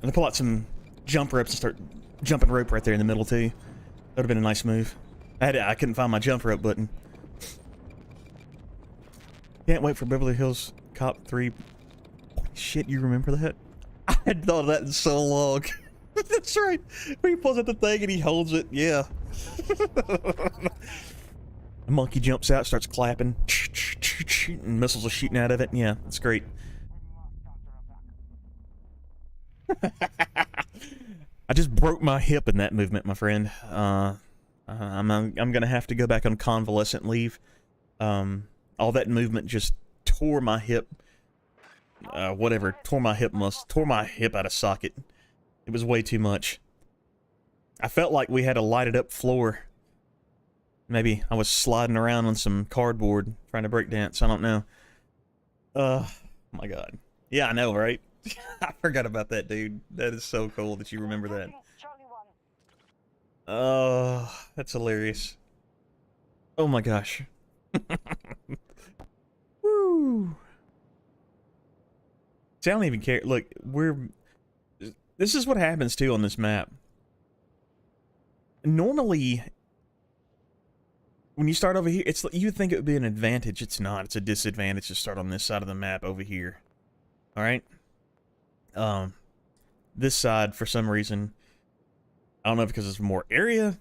I pull out some jump ropes and start jumping rope right there in the middle, too. That would have been a nice move. I couldn't find my jump rope button. Can't wait for Beverly Hills Cop 3. Holy shit, you remember that? I hadn't thought of that in so long. That's right. When he pulls out the thing and he holds it, yeah. A monkey jumps out, starts clapping, and missiles are shooting out of it. Yeah, it's great. I just broke my hip in that movement, my friend. I'm gonna have to go back on convalescent leave. All that movement just tore my hip. Whatever, tore my hip out of socket. It was way too much. I felt like we had a lighted up floor. Maybe I was sliding around on some cardboard trying to break dance. I don't know. Oh my god. Yeah, I know, right? I forgot about that, dude. That is so cool that you remember that. Oh, that's hilarious. Oh my gosh. Woo. See, I don't even care. Look, this is what happens too on this map. Normally, when you start over here, it's you would think it would be an advantage. It's not. It's a disadvantage to start on this side of the map over here. All right. This side for some reason, I don't know, because it's more area.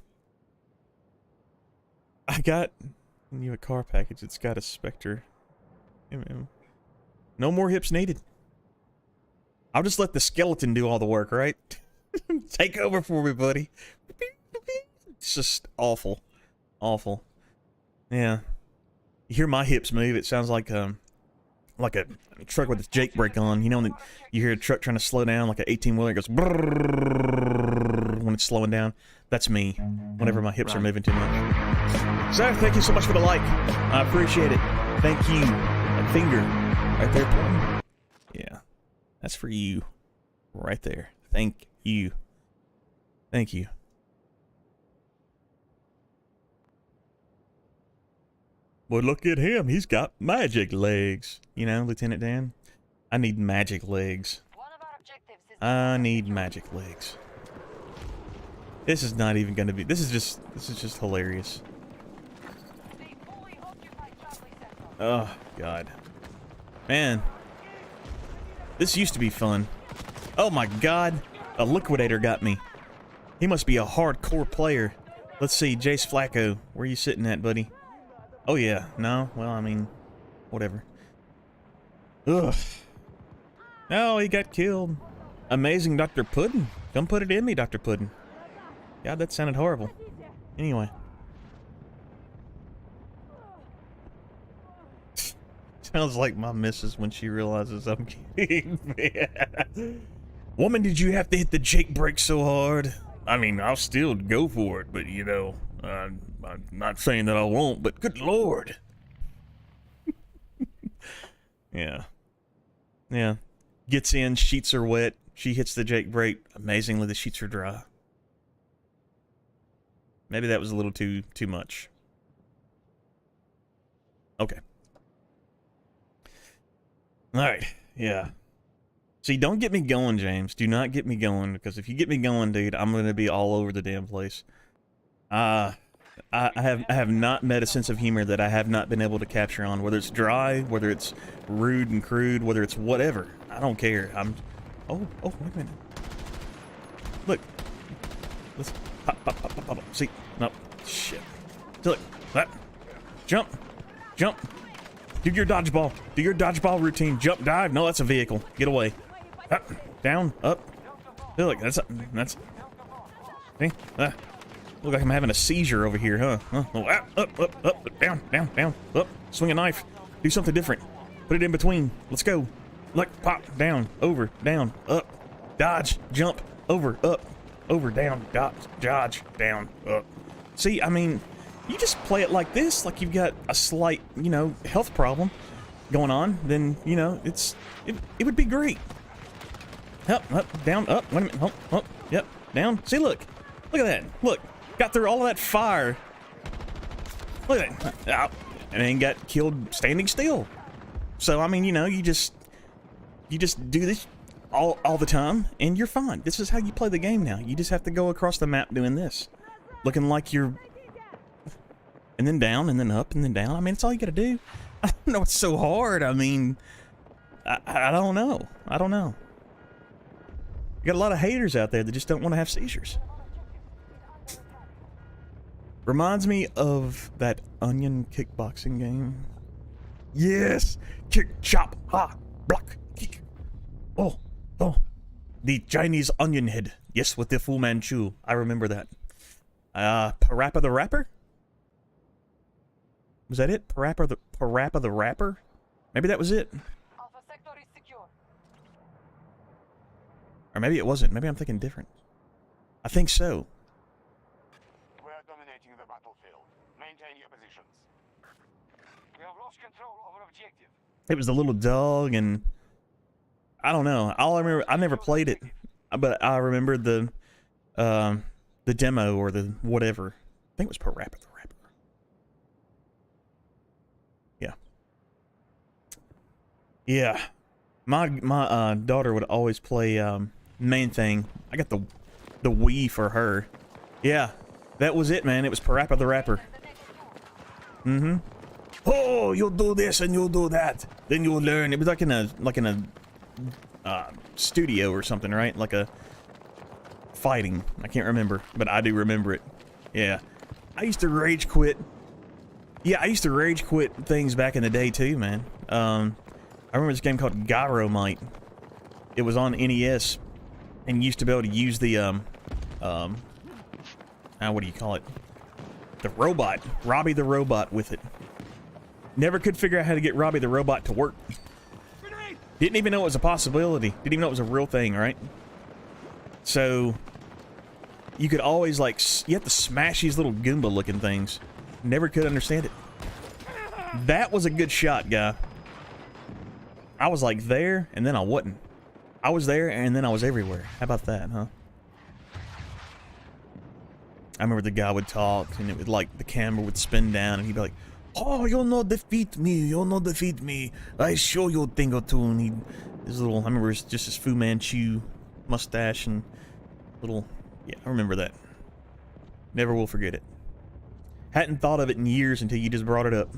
I got a car package. It's got a Spectre. No more hips needed. I'll just let the skeleton do all the work, right? Take over for me, buddy. It's just awful. Awful. Yeah. You hear my hips move, it sounds like a truck with its Jake brake on. You know when you hear a truck trying to slow down, like an 18-wheeler, it goes brrrr when it's slowing down? That's me, whenever my hips are moving too much. So, thank you so much for the like. I appreciate it. Thank you. That finger right there, pointing. Yeah. That's for you. Right there. Thank you. Thank you. Well, look at him. He's got magic legs. You know, Lieutenant Dan? I need magic legs. I need magic legs. This is not even gonna be... This is just hilarious. Oh, God. Man. This used to be fun. Oh, my God. A liquidator got me. He must be a hardcore player. Let's see, Jace Flacco. Where you sitting at, buddy? Oh, yeah. No? Well, I mean, whatever. Ugh. Oh, he got killed. Amazing Dr. Puddin'. Come put it in me, Dr. Puddin'. God, that sounded horrible. Anyway. Sounds like my missus when she realizes I'm kidding. Woman, did you have to hit the Jake brake so hard? I mean, I'll still go for it, but you know... I'm not saying that I won't, but good Lord. Yeah. Yeah. Gets in, sheets are wet. She hits the Jake brake. Amazingly, the sheets are dry. Maybe that was a little too much. Okay. Alright. Yeah. See, don't get me going, James. Do not get me going, because if you get me going, dude, I'm going to be all over the damn place. I have not met a sense of humor that I have not been able to capture on, whether it's dry, whether it's rude and crude, whether it's whatever. I don't care. Oh, wait a minute. Look. Let's pop. See? No. Shit. See, look. That. Jump. Do your dodgeball. Do your dodgeball routine. Jump, dive. No, that's a vehicle. Get away. Up, down, up. See, look, that's... See? Look like I'm having a seizure over here, huh? Oh, up, down, up. Swing a knife. Do something different. Put it in between. Let's go. Look, pop, down, over, down, up. Dodge, jump, over, down, dodge, down, up. See, I mean, you just play it like this, like you've got a slight, you know, health problem going on, then, you know, it would be great. Up, down, up. Wait a minute. Up, yep, down. See, look at that. Look. Got through all of that fire. Look at that. And then got killed standing still. So, I mean, you know, you just do this all the time, and you're fine. This is how you play the game now. You just have to go across the map doing this. Looking like you're... And then down, and then up, and then down. I mean, it's all you gotta do. I don't know it's so hard. I mean... I don't know. I don't know. You got a lot of haters out there that just don't want to have seizures. Reminds me of that Onion kickboxing game. Yes! Kick, chop, ha, block, kick. Oh. The Chinese onion head. Yes, with the Fu Manchu. I remember that. Parappa the Rapper? Was that it? Parappa the Rapper? Maybe that was it. Or maybe it wasn't. Maybe I'm thinking different. I think so. It was the little dog, and I don't know. All I remember, I never played it, but I remember the demo or the whatever. I think it was Parappa the Rapper. Yeah. My daughter would always play main thing. I got the Wii for her. Yeah, that was it, man. It was Parappa the Rapper. Mm-hmm. Oh, you'll do this and you'll do that. Then you'll learn. It was like in a studio or something, right? Like a fighting. I can't remember, but I do remember it. Yeah. I used to rage quit. Yeah, I used to rage quit things back in the day too, man. I remember this game called Gyromite. It was on NES, and you used to be able to use the what do you call it? The robot, Robbie the Robot, with it. Never could figure out how to get Robbie the Robot to work. Didn't even know it was a possibility. Didn't even know it was a real thing, right? So you could always, like, you have to smash these little Goomba-looking things. Never could understand it. That was a good shot, guy. I was like there, and then I wasn't. I was there, and then I was everywhere. How about that, huh? I remember the guy would talk, and it would, like, the camera would spin down, and he'd be like, "Oh, you'll not defeat me. You'll not defeat me. I show you a thing or two." And his little, I remember just his Fu Manchu mustache and little, yeah, I remember that. Never will forget it. Hadn't thought of it in years until you just brought it up.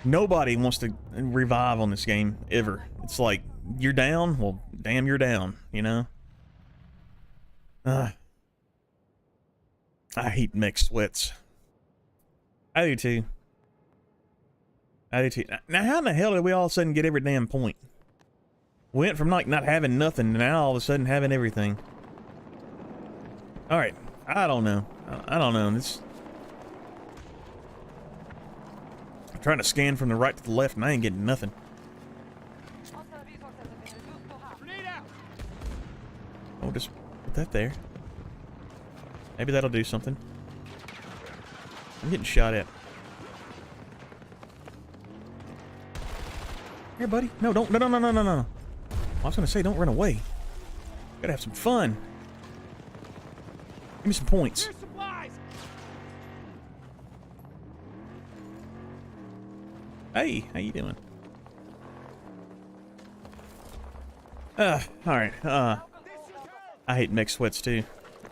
Nobody wants to revive on this game, ever. It's like, you're down? Well, damn, you're down, you know? I hate mech sweats. I do too. I do too. Now, how in the hell did we all of a sudden get every damn point? We went from, like, not having nothing to now all of a sudden having everything. Alright. I don't know. I don't know. This... I'm trying to scan from the right to the left, and I ain't getting nothing. Oh, just put that there. Maybe that'll do something. I'm getting shot at. Here, buddy. No, don't. No. I was gonna say, don't run away. Gotta have some fun. Give me some points. Hey, how you doing? Alright. I hate mech sweats too.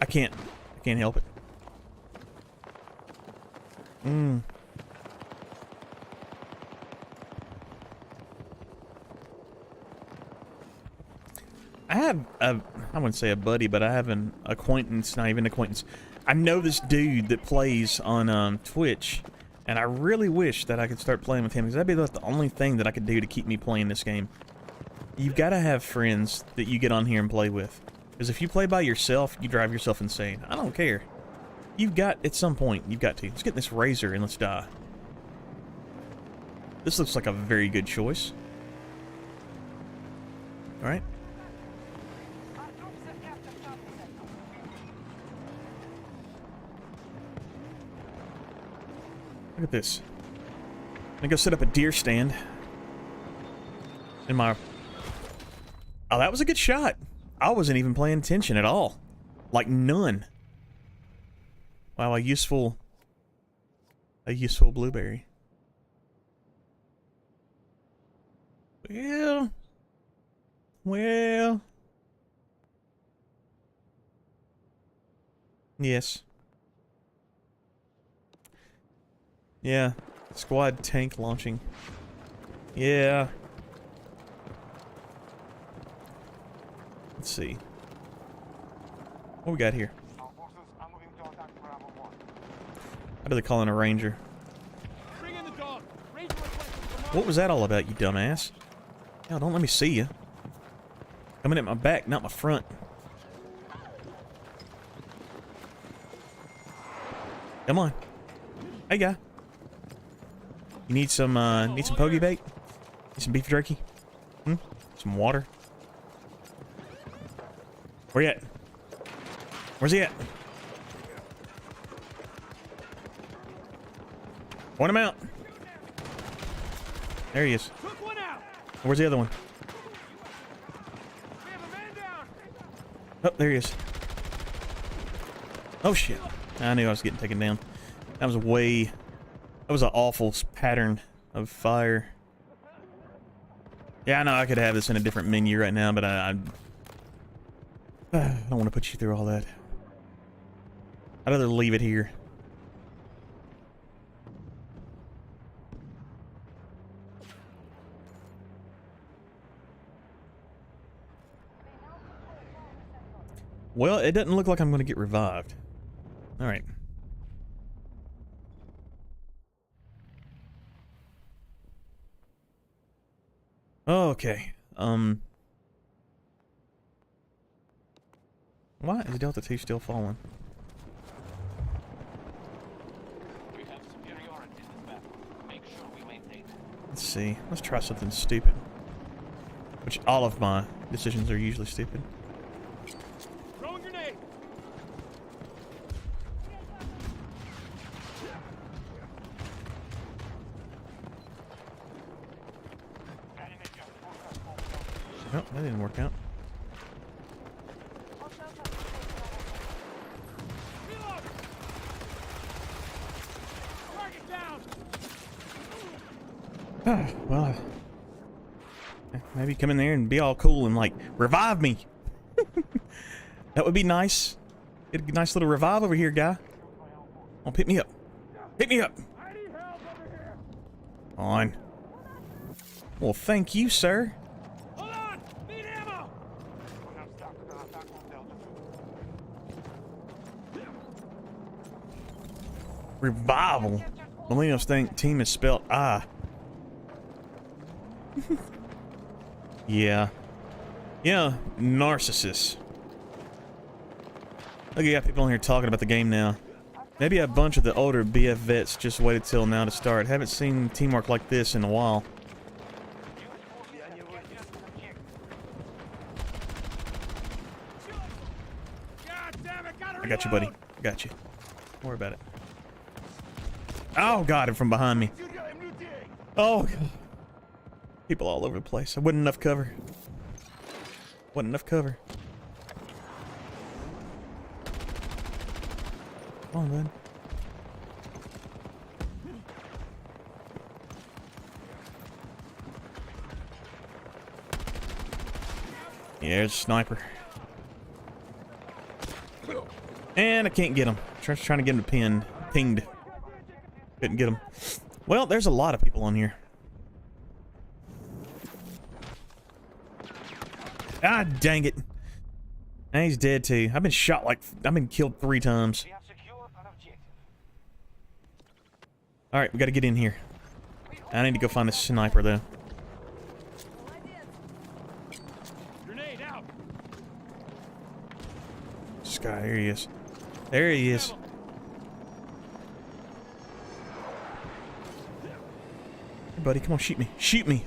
I can't help it. I have I wouldn't say a buddy, but I have an acquaintance, not even acquaintance. I know this dude that plays on Twitch, and I really wish that I could start playing with him, because that'd be the only thing that I could do to keep me playing this game. You've got to have friends that you get on here and play with. Because if you play by yourself, you drive yourself insane. I don't care. You've got, at some point, you've got to. Let's get this razor and let's die. This looks like a very good choice. Alright. Look at this. I'm gonna go set up a deer stand. In my... Oh, that was a good shot. I wasn't even paying attention at all. Like, none. Wow, a useful blueberry. Well. Yes. Yeah. Squad tank launching. Yeah. Let's see. What we got here? How do they call in a ranger? What was that all about, you dumbass? Hell, don't let me see you. Coming at my back, not my front. Come on. Hey, guy. You need some pokey bait? Need some beef jerky? Some water? Where you at? Where's he at? Point him out. There he is. Where's the other one? Oh, there he is. Oh shit. I knew I was getting taken down. That was an awful pattern of fire. Yeah, I know I could have this in a different menu right now, but I don't want to put you through all that. I'd rather leave it here. Well, it doesn't look like I'm going to get revived. Alright. Okay. Why is Delta 2 still falling? We have superiority in this battle. Make sure we maintain it. Let's see. Let's try something stupid. Which all of my decisions are usually stupid. Throwing grenade. Oh, that didn't work out. Reload. Target down. Well, maybe come in there and be all cool and like revive me. That would be nice. Get a nice little revive over here, guy. Oh, pick me up. Pick me up. I need help over here. On. Well, thank you, sir. Hold on. Need ammo. Revival. Millennials think team is spelled I. Yeah. Yeah, narcissists. Look, you got people in here talking about the game now. Maybe a bunch of the older BF vets just waited till now to start. Haven't seen teamwork like this in a while. God damn it. Gotta I got you, buddy. I got you. Don't worry about it. Oh, God, from behind me. Oh, God. People all over the place. I wasn't enough cover. Wasn't enough cover. Come on, bud. Yeah, there's a sniper. And I can't get him. Trying to get him pinged. Couldn't get him. Well, there's a lot of people on here. Ah, dang it. And he's dead too. I've been killed 3 times. We have secured an objective. Alright, we gotta get in here. I need to go find a sniper though. Grenade out. This guy, there he is. There he is. Hey, buddy, come on, shoot me. Shoot me.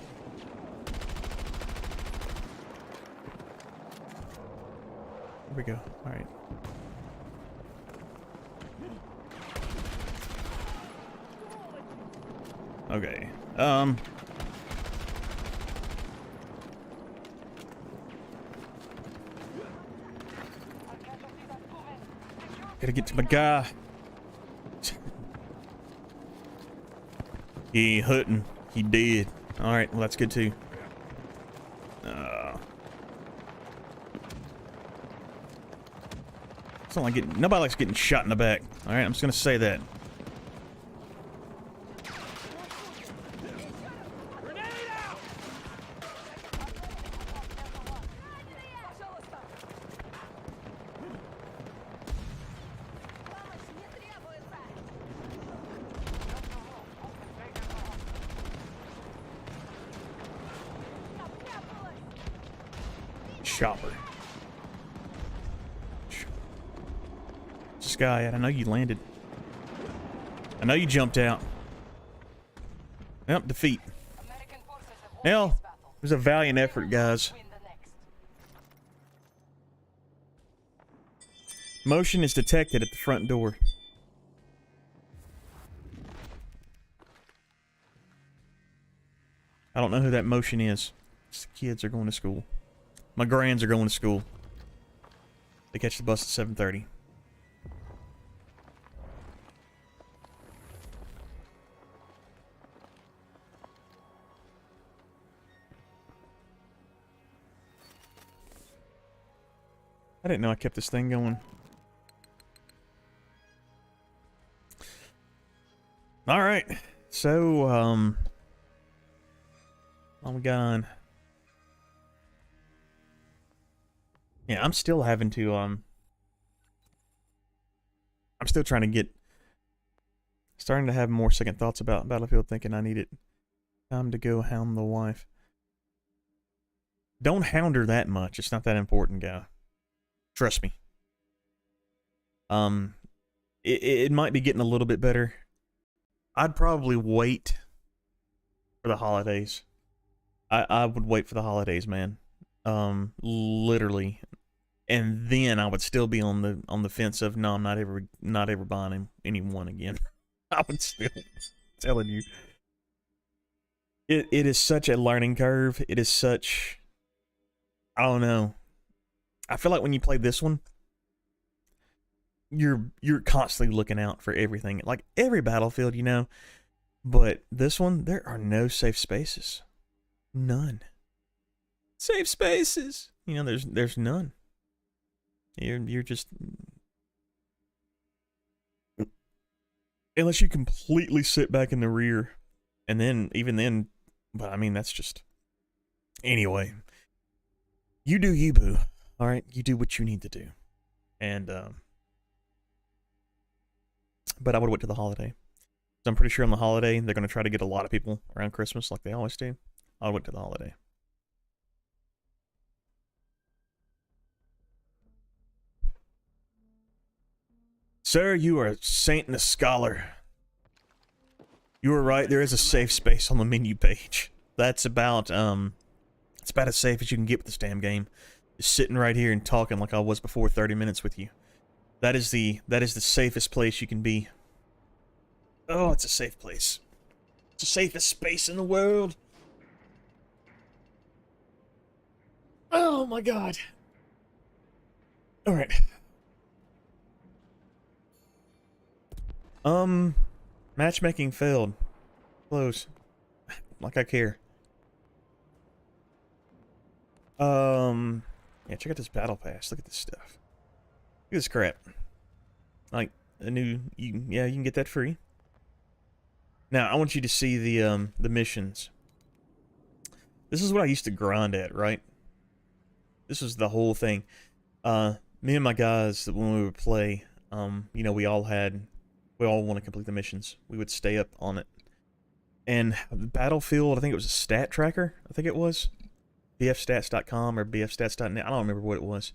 There we go. Alright. Okay. Gotta get to my guy. He ain't hurting. He dead. Alright, well that's good too. It's not like nobody likes getting shot in the back. Alright, I'm just gonna say that. Grenade out. Chopper. This guy, I know you landed. I know you jumped out. Yep, defeat. Well, it was a valiant effort, guys. Motion is detected at the front door. I don't know who that motion is. It's the kids are going to school. My grands are going to school. They catch the bus at 7:30. I didn't know I kept this thing going. Alright. So, what we got on? Yeah, I'm still having to, I'm still trying to get, starting to have more second thoughts about Battlefield, thinking I need it. Time to go hound the wife. Don't hound her that much. It's not that important, guy. Trust me. It might be getting a little bit better. I'd probably wait for the holidays. I would wait for the holidays, man. Literally, and then I would still be on the fence of no, I'm not ever buying anyone again. I would still telling you. It is such a learning curve. It is such, I don't know. I feel like when you play this one, you're constantly looking out for everything. Like every Battlefield, you know. But this one, there are no safe spaces. None. Safe spaces. You know, there's none. You're just, unless you completely sit back in the rear, and then even then, but I mean that's just, anyway. You do you, boo. All right, you do what you need to do, and but I would wait till the holiday. So I'm pretty sure on the holiday they're going to try to get a lot of people around Christmas, like they always do. I'll wait till the holiday. Sir, you are a saint and a scholar. You were right. There is a safe space on the menu page. That's about it's about as safe as you can get with this damn game. Just sitting right here and talking like I was before 30 minutes with you. That is the safest place you can be. Oh, it's a safe place. It's the safest space in the world. Oh my god. All right. Matchmaking failed. Close. Like I care. Yeah, check out this battle pass. Look at this stuff. Look at this crap. Like a new, yeah, you can get that free. Now I want you to see the missions. This is what I used to grind at, right? This was the whole thing. Me and my guys, when we would play, you know, we all want to complete the missions. We would stay up on it. And Battlefield, I think it was a stat tracker. I think it was bfstats.com or bfstats.net. I don't remember what it was,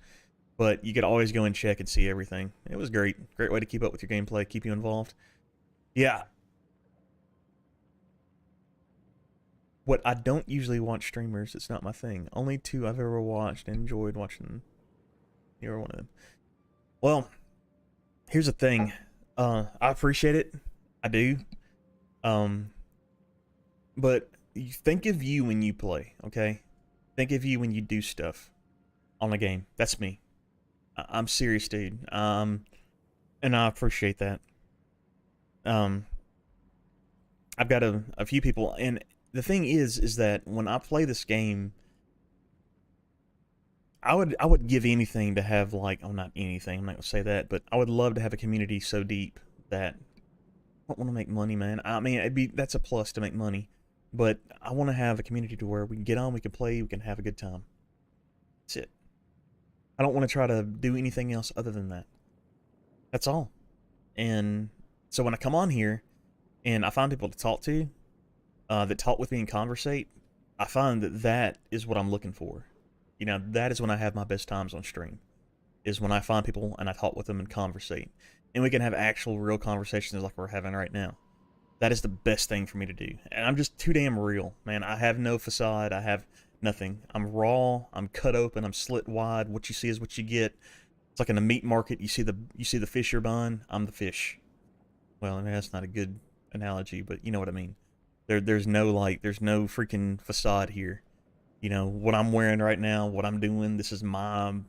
but you could always go and check and see everything. It was great. Great way to keep up with your gameplay, keep you involved. Yeah. What I don't usually watch streamers, it's not my thing. Only two I've ever watched and enjoyed watching. You're one of them. Well, here's the thing. I appreciate it. I do. But you think of you when you play, okay? Think of you when you do stuff on a game. That's me. I'm serious, dude. And I appreciate that. I've got a few people, and the thing is that when I play this game, I would give anything to have, like, oh, not anything, I'm not gonna say that, but I would love to have a community so deep that I don't want to make money, man. I mean, that's a plus to make money, but I want to have a community to where we can get on, we can play, we can have a good time. That's it. I don't want to try to do anything else other than that. That's all. And so when I come on here and I find people to talk to, that talk with me and conversate, I find that is what I'm looking for. You know, that is when I have my best times on stream, is when I find people and I talk with them and conversate. And we can have actual real conversations like we're having right now. That is the best thing for me to do. And I'm just too damn real, man. I have no facade. I have nothing. I'm raw. I'm cut open. I'm slit wide. What you see is what you get. It's like in a meat market. You see the fish you're buying. I'm the fish. Well, I mean, that's not a good analogy, but you know what I mean. There's no freaking facade here. You know, what I'm wearing right now, what I'm doing, this is the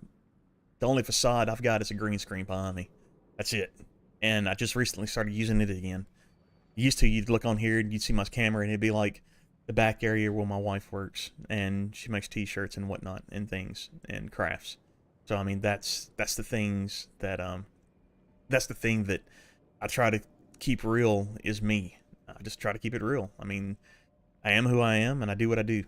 only facade I've got is a green screen behind me. That's it. And I just recently started using it again. Used to, you'd look on here and you'd see my camera and it'd be like the back area where my wife works and she makes t-shirts and whatnot and things and crafts. So I mean, that's the things that that's the thing that I try to keep real is me. I just try to keep it real. I mean, I am who I am and I do what I do.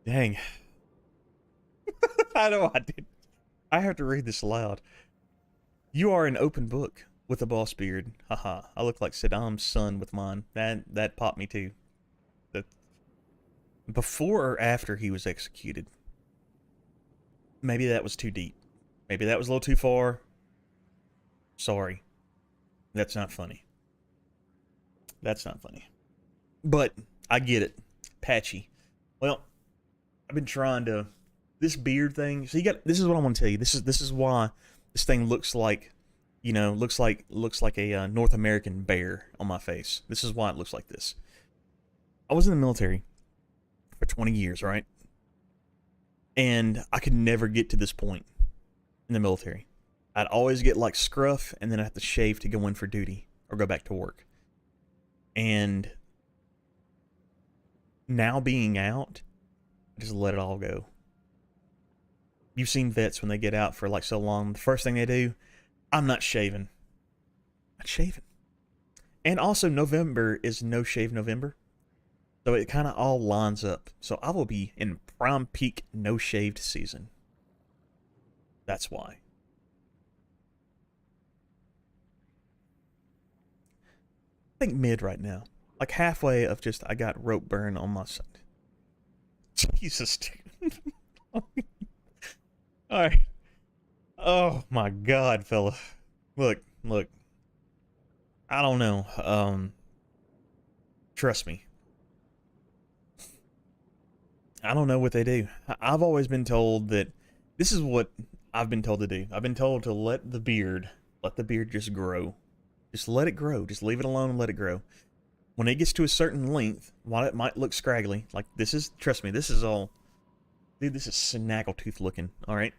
Dang. I know I did. I have to read this aloud. You are an open book with a boss beard. Haha. I look like Saddam's son with mine. That popped me too. That before or after he was executed. Maybe that was too deep. Maybe that was a little too far. Sorry. That's not funny. That's not funny. But I get it. Patchy. Well, I've been trying to this beard thing. So you got this is what I want to tell you. This is why this thing looks like, you know, looks like a North American bear on my face. This is why it looks like this. I was in the military for 20 years, right? And I could never get to this point in the military. I'd always get like scruff, and then I have to shave to go in for duty or go back to work. And now being out, I just let it all go. You've seen vets when they get out for like so long, the first thing they do, I'm not shaving. Not shaving. And also November is no shave November. So it kind of all lines up. So I will be in prime peak no shaved season. That's why. I think mid right now. Like halfway of just I got rope burn on my side. Jesus, dude. Alright. Oh my god, fella. Look. I don't know. Trust me. I don't know what they do. I've always been told that this is what I've been told to do. I've been told to let the beard just grow. Just let it grow. Just leave it alone and let it grow. When it gets to a certain length, while it might look scraggly, like this is, trust me, this is all, dude, this is snaggletooth looking, all right?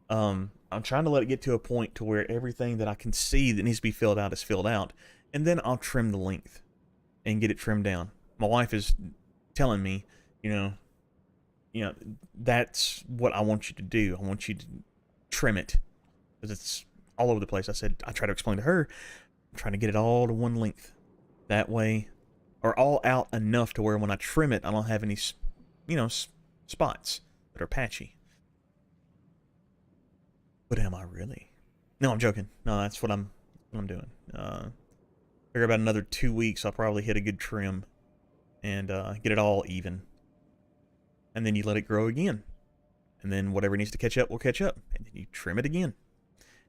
I'm trying to let it get to a point to where everything that I can see that needs to be filled out is filled out, and then I'll trim the length and get it trimmed down. My wife is telling me, you know, that's what I want you to do. I want you to trim it because it's all over the place. I try to explain to her, I'm trying to get it all to one length. That way, or all out enough to where when I trim it, I don't have any, you know, spots that are patchy. But am I really? No, I'm joking. No, that's what I'm doing. Figure about another 2 weeks, I'll probably hit a good trim and get it all even. And then you let it grow again. And then whatever needs to catch up will catch up. And then you trim it again.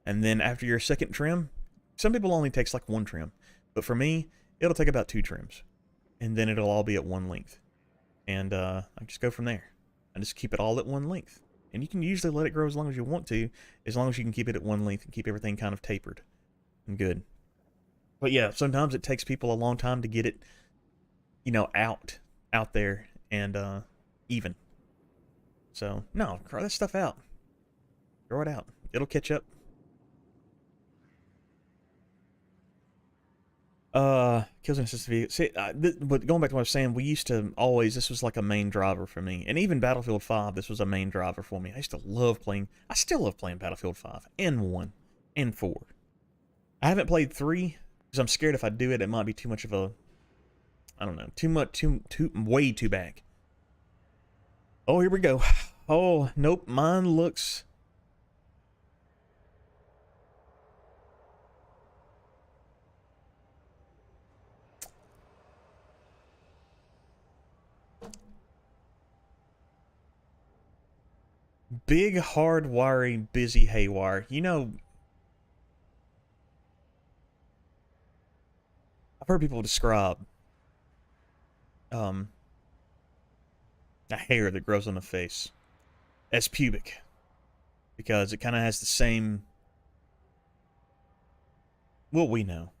And then after your second trim, some people only takes like one trim. But for me, it'll take about 2 trims. And then it'll all be at one length. And I just go from there. I just keep it all at one length. And you can usually let it grow as long as you want to, as long as you can keep it at one length and keep everything kind of tapered and good. But yeah, sometimes it takes people a long time to get it, you know, out there and even. So, no, grow that stuff out. Grow it out. It'll catch up. Kills necessity. See, but going back to what I was saying, we used to always, this was like a main driver for me. And even Battlefield 5, this was a main driver for me. I used to love playing, I still love playing Battlefield 5 and 1 and 4. I haven't played 3 because I'm scared if I do it, it might be too much of a, I don't know, way too back. Oh, here we go. Oh, nope, mine looks... Big, hard, wiry, busy haywire. You know, I've heard people describe a hair that grows on the face as pubic because it kind of has the same. Well, we know.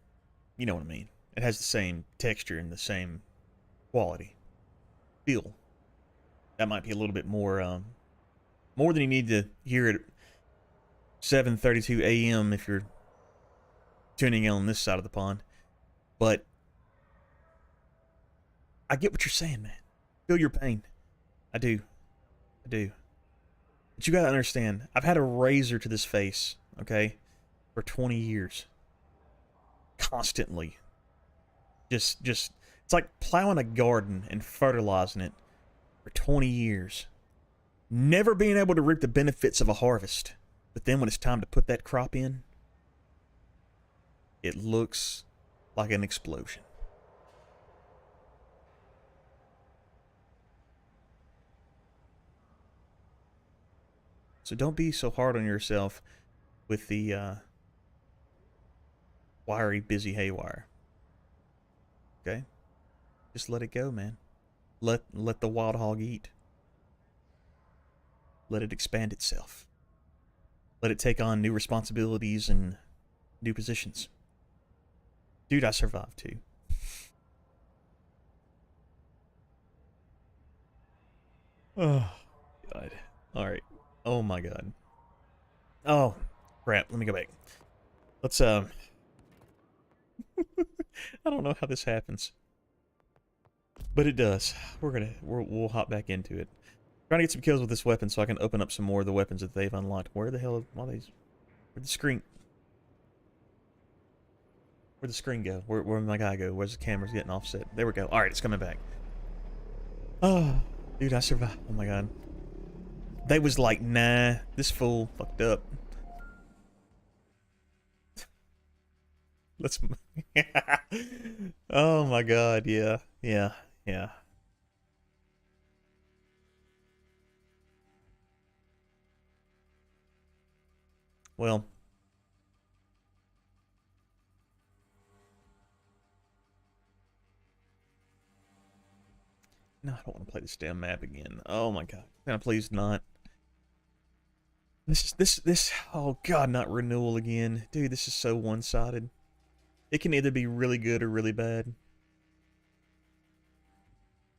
You know what I mean. It has the same texture and the same quality. Feel. That might be a little bit more than you need to hear at 7:32 a.m. if you're tuning in on this side of the pond. But I get what you're saying, man. Feel your pain. I do. But you gotta understand, I've had a razor to this face, okay, for 20 years. Constantly. Just it's like plowing a garden and fertilizing it for 20 years. never being able to reap the benefits of a harvest. But then when it's time to put that crop in, it looks like an explosion. So don't be so hard on yourself with the wiry, busy haywire. Okay? Just let it go, man. Let the wild hog eat. Let it expand itself. Let it take on new responsibilities and new positions. Dude, I survived too. Oh, God. All right. Oh, my God. Oh, crap. Let me go back. Let's, I don't know how this happens. But it does. We'll hop back into it. Trying to get some kills with this weapon so I can open up some more of the weapons that they've unlocked. Where the hell are these? Where'd the screen? Where'd the screen go? Where'd my guy go? Where's the camera's getting offset? There we go. Alright, it's coming back. Oh, dude, I survived. Oh my god. They was like, nah, this fool fucked up. Let's... Oh my god, yeah. Yeah, yeah. Well... No, I don't want to play this damn map again. Oh my god. Can I please not? This oh god, not renewal again. Dude, this is so one-sided. It can either be really good or really bad.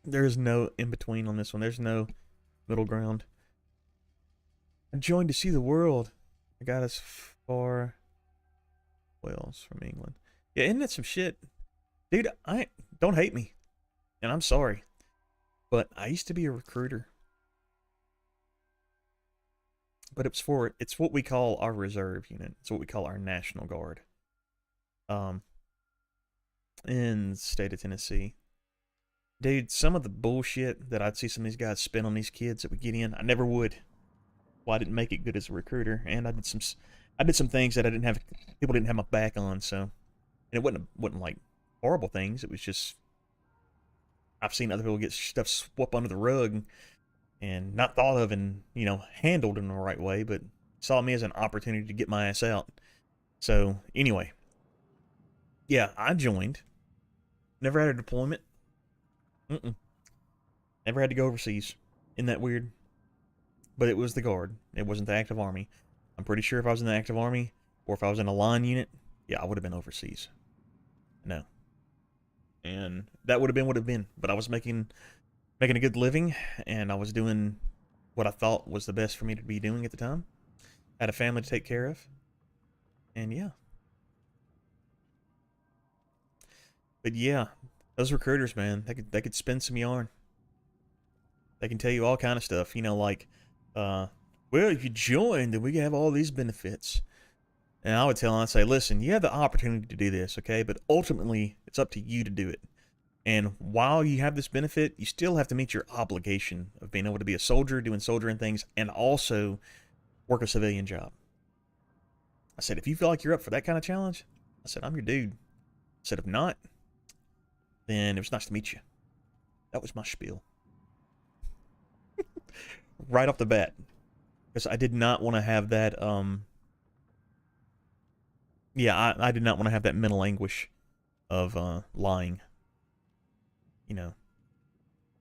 There's no in-between on this one. There's no middle ground. I joined to see the world. I got as far Wales from England. Yeah, isn't that some shit? Dude, don't hate me. And I'm sorry. But I used to be a recruiter. But it's what we call our reserve unit. It's what we call our National Guard. In the state of Tennessee. Dude, some of the bullshit that I'd see some of these guys spin on these kids that would get in, I never would. Well, I didn't make it good as a recruiter, and I did some things that people didn't have my back on, so. And it wasn't like horrible things, it was just, I've seen other people get stuff swept under the rug and not thought of and, handled in the right way, but saw me as an opportunity to get my ass out. So, anyway. Yeah, I joined. Never had a deployment. Never had to go overseas. Isn't that weird? But it was the Guard. It wasn't the active army. I'm pretty sure if I was in the active army, or if I was in a line unit, yeah, I would have been overseas. No. And that would have been what it would have been. But I was making a good living, and I was doing what I thought was the best for me to be doing at the time. I had a family to take care of. And yeah. But yeah, those recruiters, man, they could spin some yarn. They can tell you all kind of stuff, like, well, if you join, then we can have all these benefits. And I would tell them, I'd say, listen, you have the opportunity to do this, okay? But ultimately, it's up to you to do it. And while you have this benefit, you still have to meet your obligation of being able to be a soldier, doing soldiering things, and also work a civilian job. I said, if you feel like you're up for that kind of challenge, I said, I'm your dude. I said, if not, then it was nice to meet you. That was my spiel. Right off the bat. Because I did not want to have that, yeah, I did not want to have that mental anguish of, lying.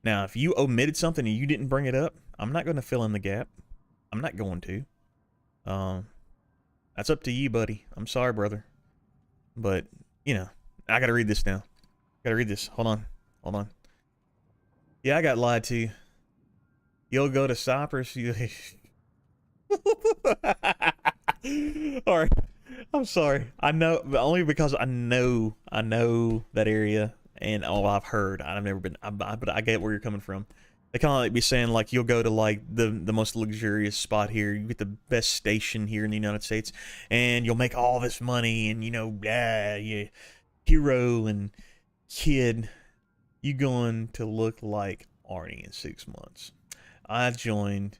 Now, if you omitted something and you didn't bring it up, I'm not going to fill in the gap. I'm not going to. That's up to you, buddy. I'm sorry, brother. But, I gotta read this now. Gotta read this. Hold on. Yeah, I got lied to. You'll go to Cyprus. Alright. I'm sorry. I know, but only because I know that area, and I've heard. I've never been, but I get where you're coming from. They kind of like be saying like you'll go to like the most luxurious spot here, you get the best station here in the United States, and you'll make all this money, and you hero and kid, you going to look like Arnie in 6 months. I joined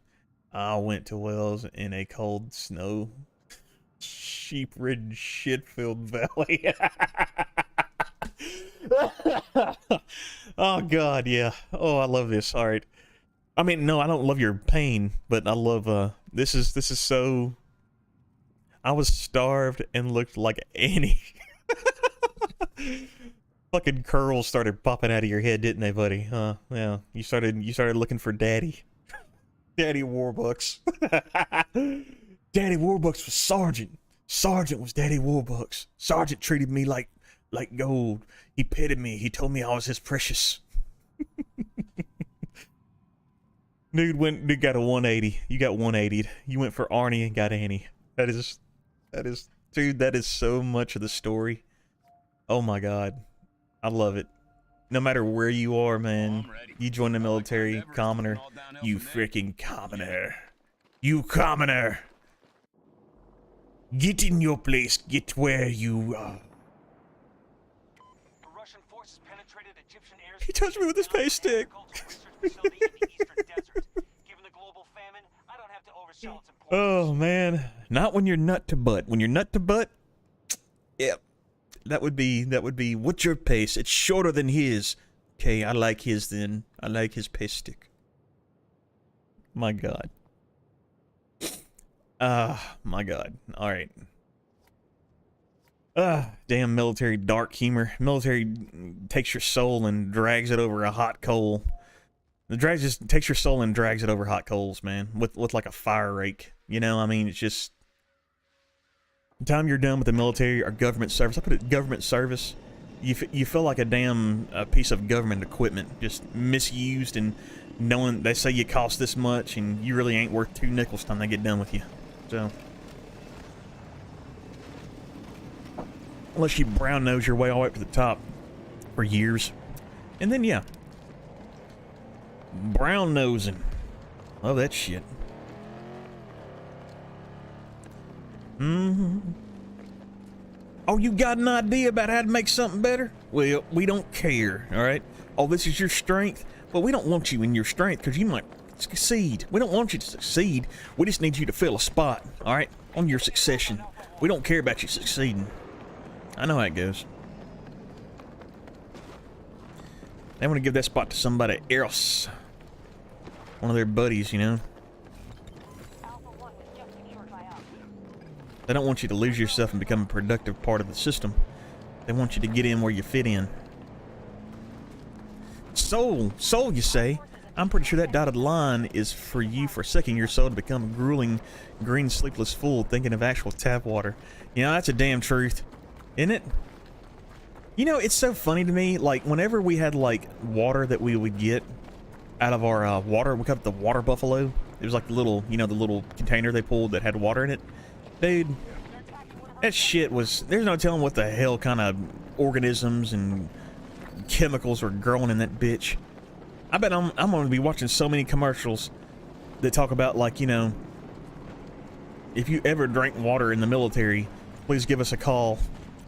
I went to Wells in a cold snow, sheep-ridden, shit-filled valley. Oh God, yeah. Oh, I love this. All right. I mean, no, I don't love your pain, but I love. This is so. I was starved and looked like Annie. Fucking curls started popping out of your head, didn't they, buddy? Huh? Yeah. You started looking for Daddy. Daddy Warbucks. Daddy Warbucks was Sergeant. Sergeant was Daddy Warbucks. Sergeant treated me like gold. He petted me. He told me I was his precious. Dude got a 180. You got 180'd. You went for Arnie and got Annie. That is, dude, that is so much of the story. Oh my God. I love it. No matter where you are, man, you join the military, commoner, you freaking commoner. You commoner. Get in your place. Get where you are. Russian forces penetrated Egyptian airspace. He touched me with his pay stick. Oh man, not when you're nut to butt. When you're nut to butt, yep. That would be what's your pace? It's shorter than his. Okay, I like his then. I like his pace stick. My God. My God. Alright. Damn military dark humor. Military takes your soul and drags it over a hot coal. The drag just takes your soul and drags it over hot coals, man. With like a fire rake. You know, I mean, it's just... the time you're done with the military or government service, I put it government service, you feel like a damn piece of government equipment, just misused, and knowing they say you cost this much and you really ain't worth 2 nickels time they get done with you. So, unless you brown nose your way all the way up to the top for years, and then yeah, brown nosing, love that shit. Oh, you got an idea about how to make something better? Well, we don't care, alright? Oh, this is your strength? Well, we don't want you in your strength because you might succeed. We don't want you to succeed. We just need you to fill a spot, alright? On your succession. We don't care about you succeeding. I know how it goes. They want to give that spot to somebody else. One of their buddies, you know? They don't want you to lose yourself and become a productive part of the system. They want you to get in where you fit in. Soul, you say? I'm pretty sure that dotted line is for you forsaking your soul to become a grueling, green, sleepless fool thinking of actual tap water. You know, that's a damn truth. Isn't it? You know, it's so funny to me, like, whenever we had, like, water that we would get out of our water, we called it the water buffalo. It was like the little, you know, the little container they pulled that had water in it. Dude, that shit was... there's no telling what the hell kind of organisms and chemicals were growing in that bitch. I bet I'm going to be watching so many commercials that talk about, like, you know, if you ever drank water in the military, please give us a call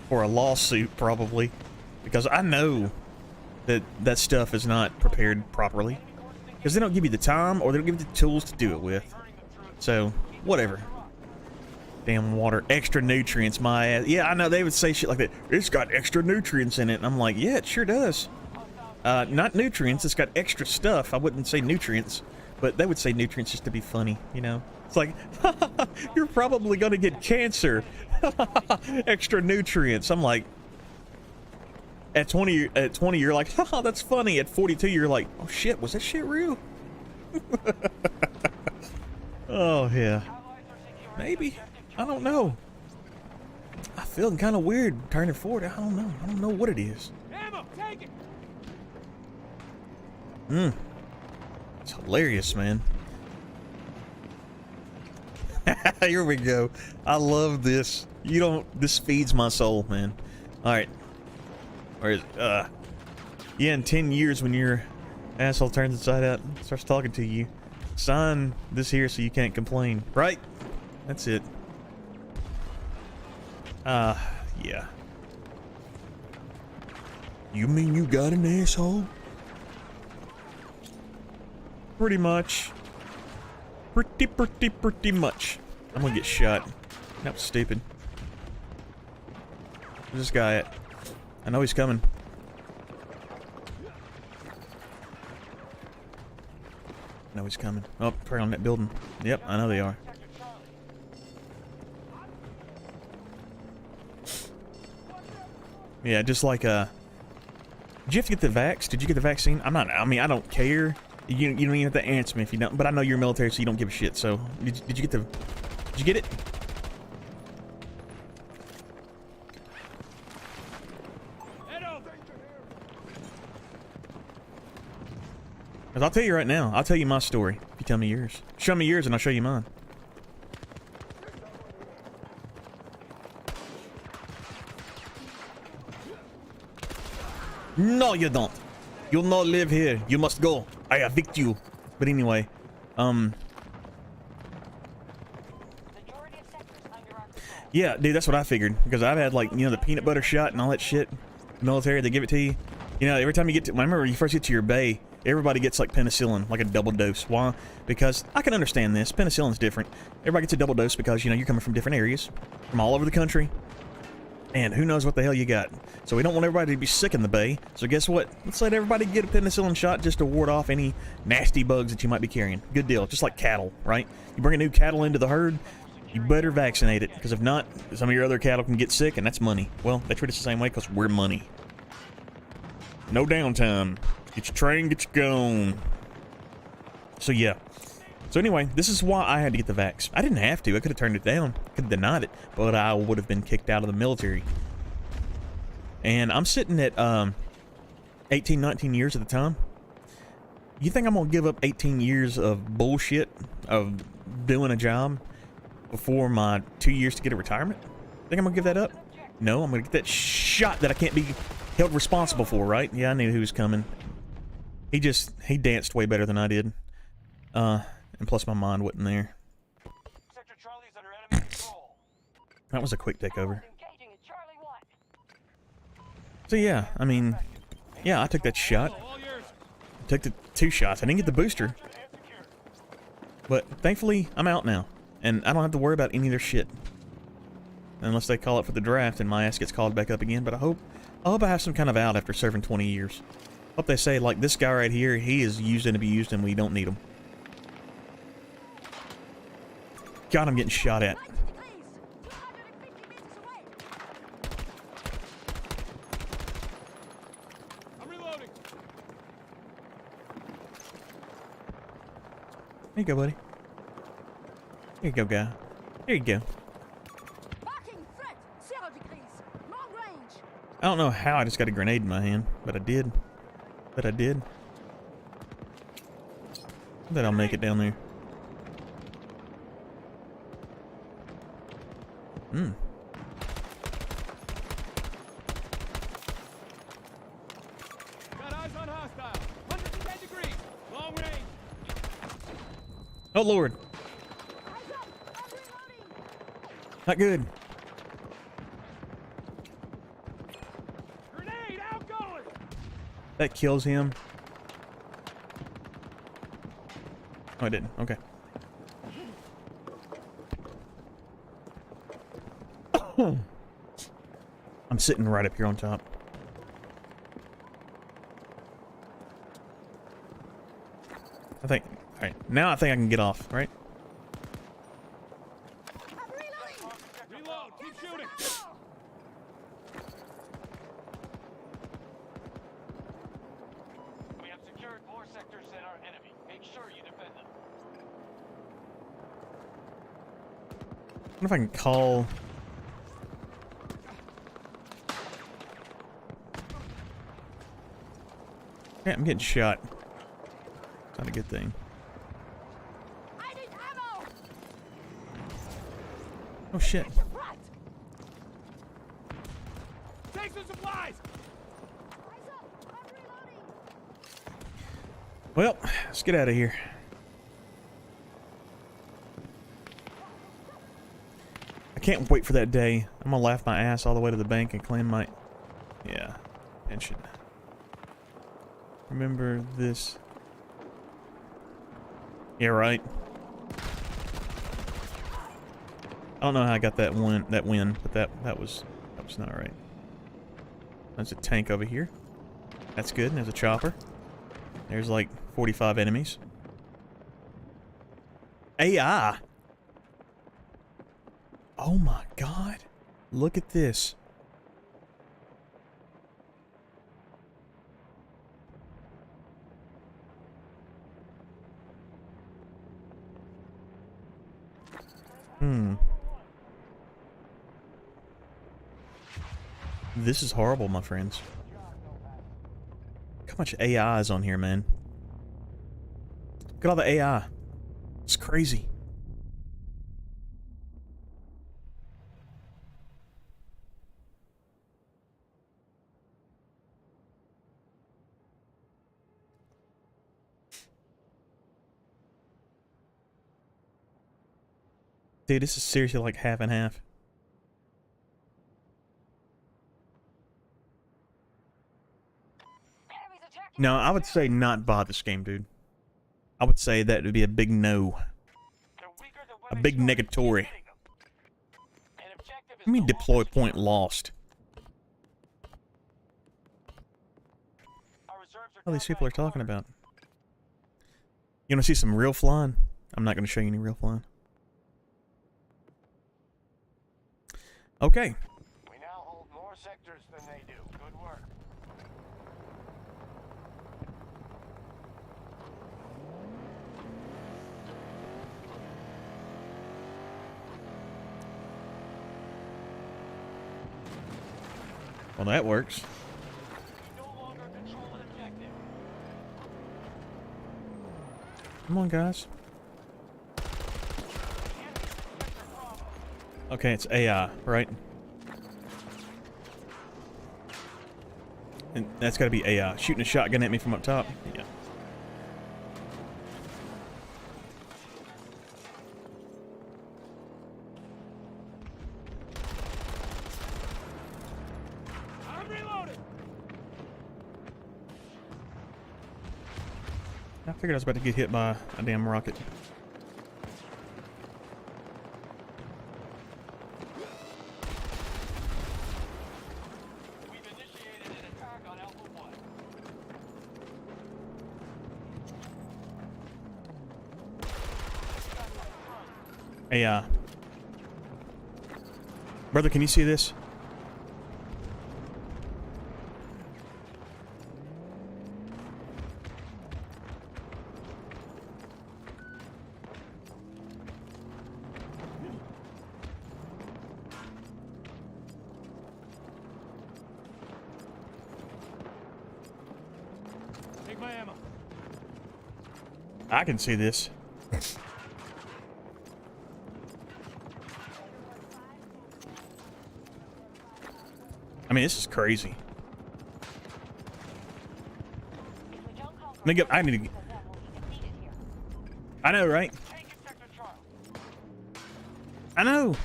for a lawsuit, probably. Because I know that that stuff is not prepared properly. Because they don't give you the time, or they don't give you the tools to do it with. So, whatever. Damn water, extra nutrients, my ass. Yeah, I know, they would say shit like that. It's got extra nutrients in it. And I'm like, yeah, it sure does. Not nutrients, it's got extra stuff. I wouldn't say nutrients, but they would say nutrients just to be funny, you know? It's like, you're probably gonna get cancer. Extra nutrients. I'm like, at 20, you're like, haha, that's funny. At 42, you're like, oh shit, was that shit real? Oh, yeah. Maybe. I don't know. I feel kind of weird turning 40. I don't know. I don't know what it is. It's hilarious, man. Here we go. I love this. You don't... this feeds my soul, man. Alright. Where is it? Yeah, in 10 years when your asshole turns inside out and starts talking to you, sign this here so you can't complain. Right? That's it. Yeah. You mean you got an asshole? Pretty much. Pretty much. I'm gonna get shot. That was stupid. Where's this guy at? I know he's coming. I know he's coming. Oh, probably on that building. Yep, I know they are. Yeah, just like, did you have to get the vax? Did you get the vaccine? I mean, I don't care. You don't even have to answer me if you don't, but I know you're military, so you don't give a shit, so, did you get the, did you get it? Because I'll tell you right now, I'll tell you my story, if you tell me yours. Show me yours and I'll show you mine. No, you don't. You'll not live here. You must go. I evict you. But anyway, yeah, dude, that's what I figured. Because I've had, like, you know, the peanut butter shot and all that shit. Military, they give it to you. You know, every time you get to, I remember when you first get to your bay, everybody gets, like, penicillin, like a double dose. Why? Because, I can understand this. Penicillin's different. Everybody gets a double dose because, you know, you're coming from different areas. From all over the country. And who knows what the hell you got. So we don't want everybody to be sick in the bay. So guess what? Let's let everybody get a penicillin shot just to ward off any nasty bugs that you might be carrying. Good deal. Just like cattle, right? You bring a new cattle into the herd, you better vaccinate it. Because if not, some of your other cattle can get sick, and that's money. Well, they treat us the same way because we're money. No downtime. Get your train, get your gone. So yeah. So anyway, this is why I had to get the vax. I didn't have to. I could have turned it down. Could have denied it. But I would have been kicked out of the military. And I'm sitting at 18, 19 years at the time. You think I'm going to give up 18 years of bullshit of doing a job before my 2 years to get a retirement? Think I'm going to give that up? No, I'm going to get that shot that I can't be held responsible for, right? Yeah, I knew who was coming. He danced way better than I did. And plus my mind wasn't there. Sector Charlie's under enemy control. That was a quick takeover. So yeah, I mean, yeah, I took that shot. I took the 2 shots. I didn't get the booster. But thankfully, I'm out now. And I don't have to worry about any of their shit. Unless they call it for the draft and my ass gets called back up again. But I hope I have some kind of out after serving 20 years. Hope they say, like, this guy right here, he is used and abused and we don't need him. God, I'm getting shot at. I'm reloading. There you go, buddy. Here you go, guy. Here you go. I don't know how I just got a grenade in my hand, but I did. But I did. I bet I'll make it down there. Hmm. Got eyes on hostile. 110 degrees. Long range. Oh, Lord. Not good. Grenade outgoing. That kills him. Oh, it didn't. Okay. I'm sitting right up here on top. I think. Alright, now I think I can get off, right? Reload. Keep shooting. We have secured more sectors than our enemy. Make sure you defend them. I wonder if I can call. Yeah, I'm getting shot. It's not a good thing. I need ammo. Oh shit. Take some supplies. Well, let's get out of here. I can't wait for that day. I'm gonna laugh my ass all the way to the bank and claim my... Yeah, pension. Remember this. Yeah, right. don't know how I got that win, but that was not right. There's a tank over here. That's good. And there's a chopper. There's like 45 enemies. AI. Oh my god. Look at this. This is horrible, my friends. Look how much AI is on here, man. Look at all the AI. It's crazy. Dude, this is seriously like half and half. No, I would say not buy this game, dude. I would say that would be a big no. A big negatory. I mean, deploy point lost. What these people are talking about? You want to see some real flying? I'm not going to show you any real flying. Okay. We now hold more sectors than they do. Good work. Well, that works. We no longer control an objective. Come on, guys. Okay, it's AI, right? And that's gotta be AI. Shooting a shotgun at me from up top? Yeah. I'm reloading. I figured I was about to get hit by a damn rocket. We've initiated an attack on Alpha 1. AI. Brother, can you see this? Take my ammo. I can see this. I mean, this is crazy. I need to get... I know, right? Take it, Sector Charlie. I know.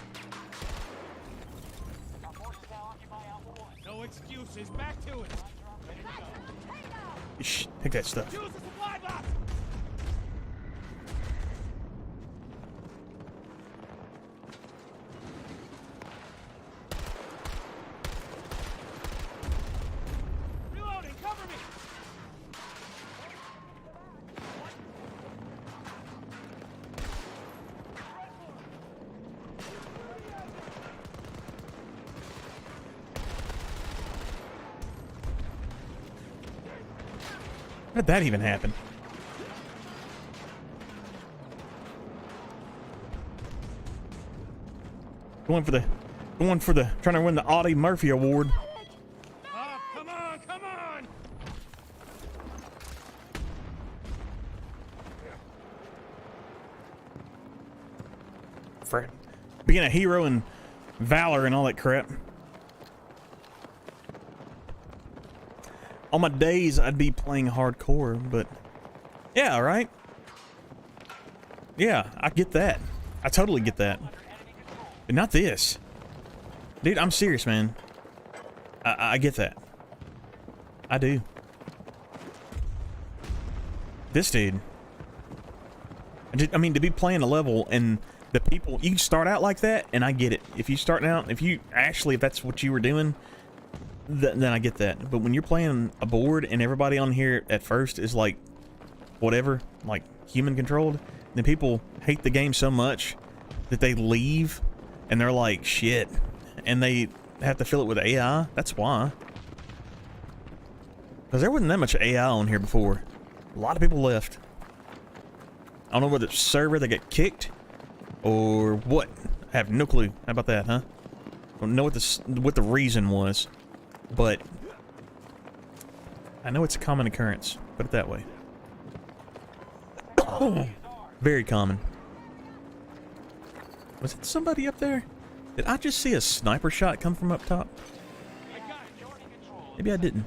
Our forces now occupy Alpha 1. No excuses. Back to it. Ready to go. Shh, take that stuff. Use the supply box. Reloading. Cover me. How did that even happen? Going for the, trying to win the Audie Murphy Award. Ah, come on, come on. For being a hero and valor and all that crap. On my days, I'd be playing hardcore, but yeah, right? Yeah, I get that. I totally get that. But not this. Dude, I'm serious, man. I get that. I do. This dude. I mean, to be playing a level and the people, you start out like that, and I get it. If you starting out, if that's what you were doing, then I get that. But when you're playing a board and everybody on here at first is like, whatever, like human controlled, then people hate the game so much that they leave, and they're like, shit, and they have to fill it with AI. That's why. Because there wasn't that much AI on here before. A lot of people left. I don't know whether it's server that got kicked or what. I have no clue. How about that, huh? Don't know what the reason was, but I know it's a common occurrence. Put it that way. Very common. Was it somebody up there? Did I just see a sniper shot come from up top? Maybe I didn't.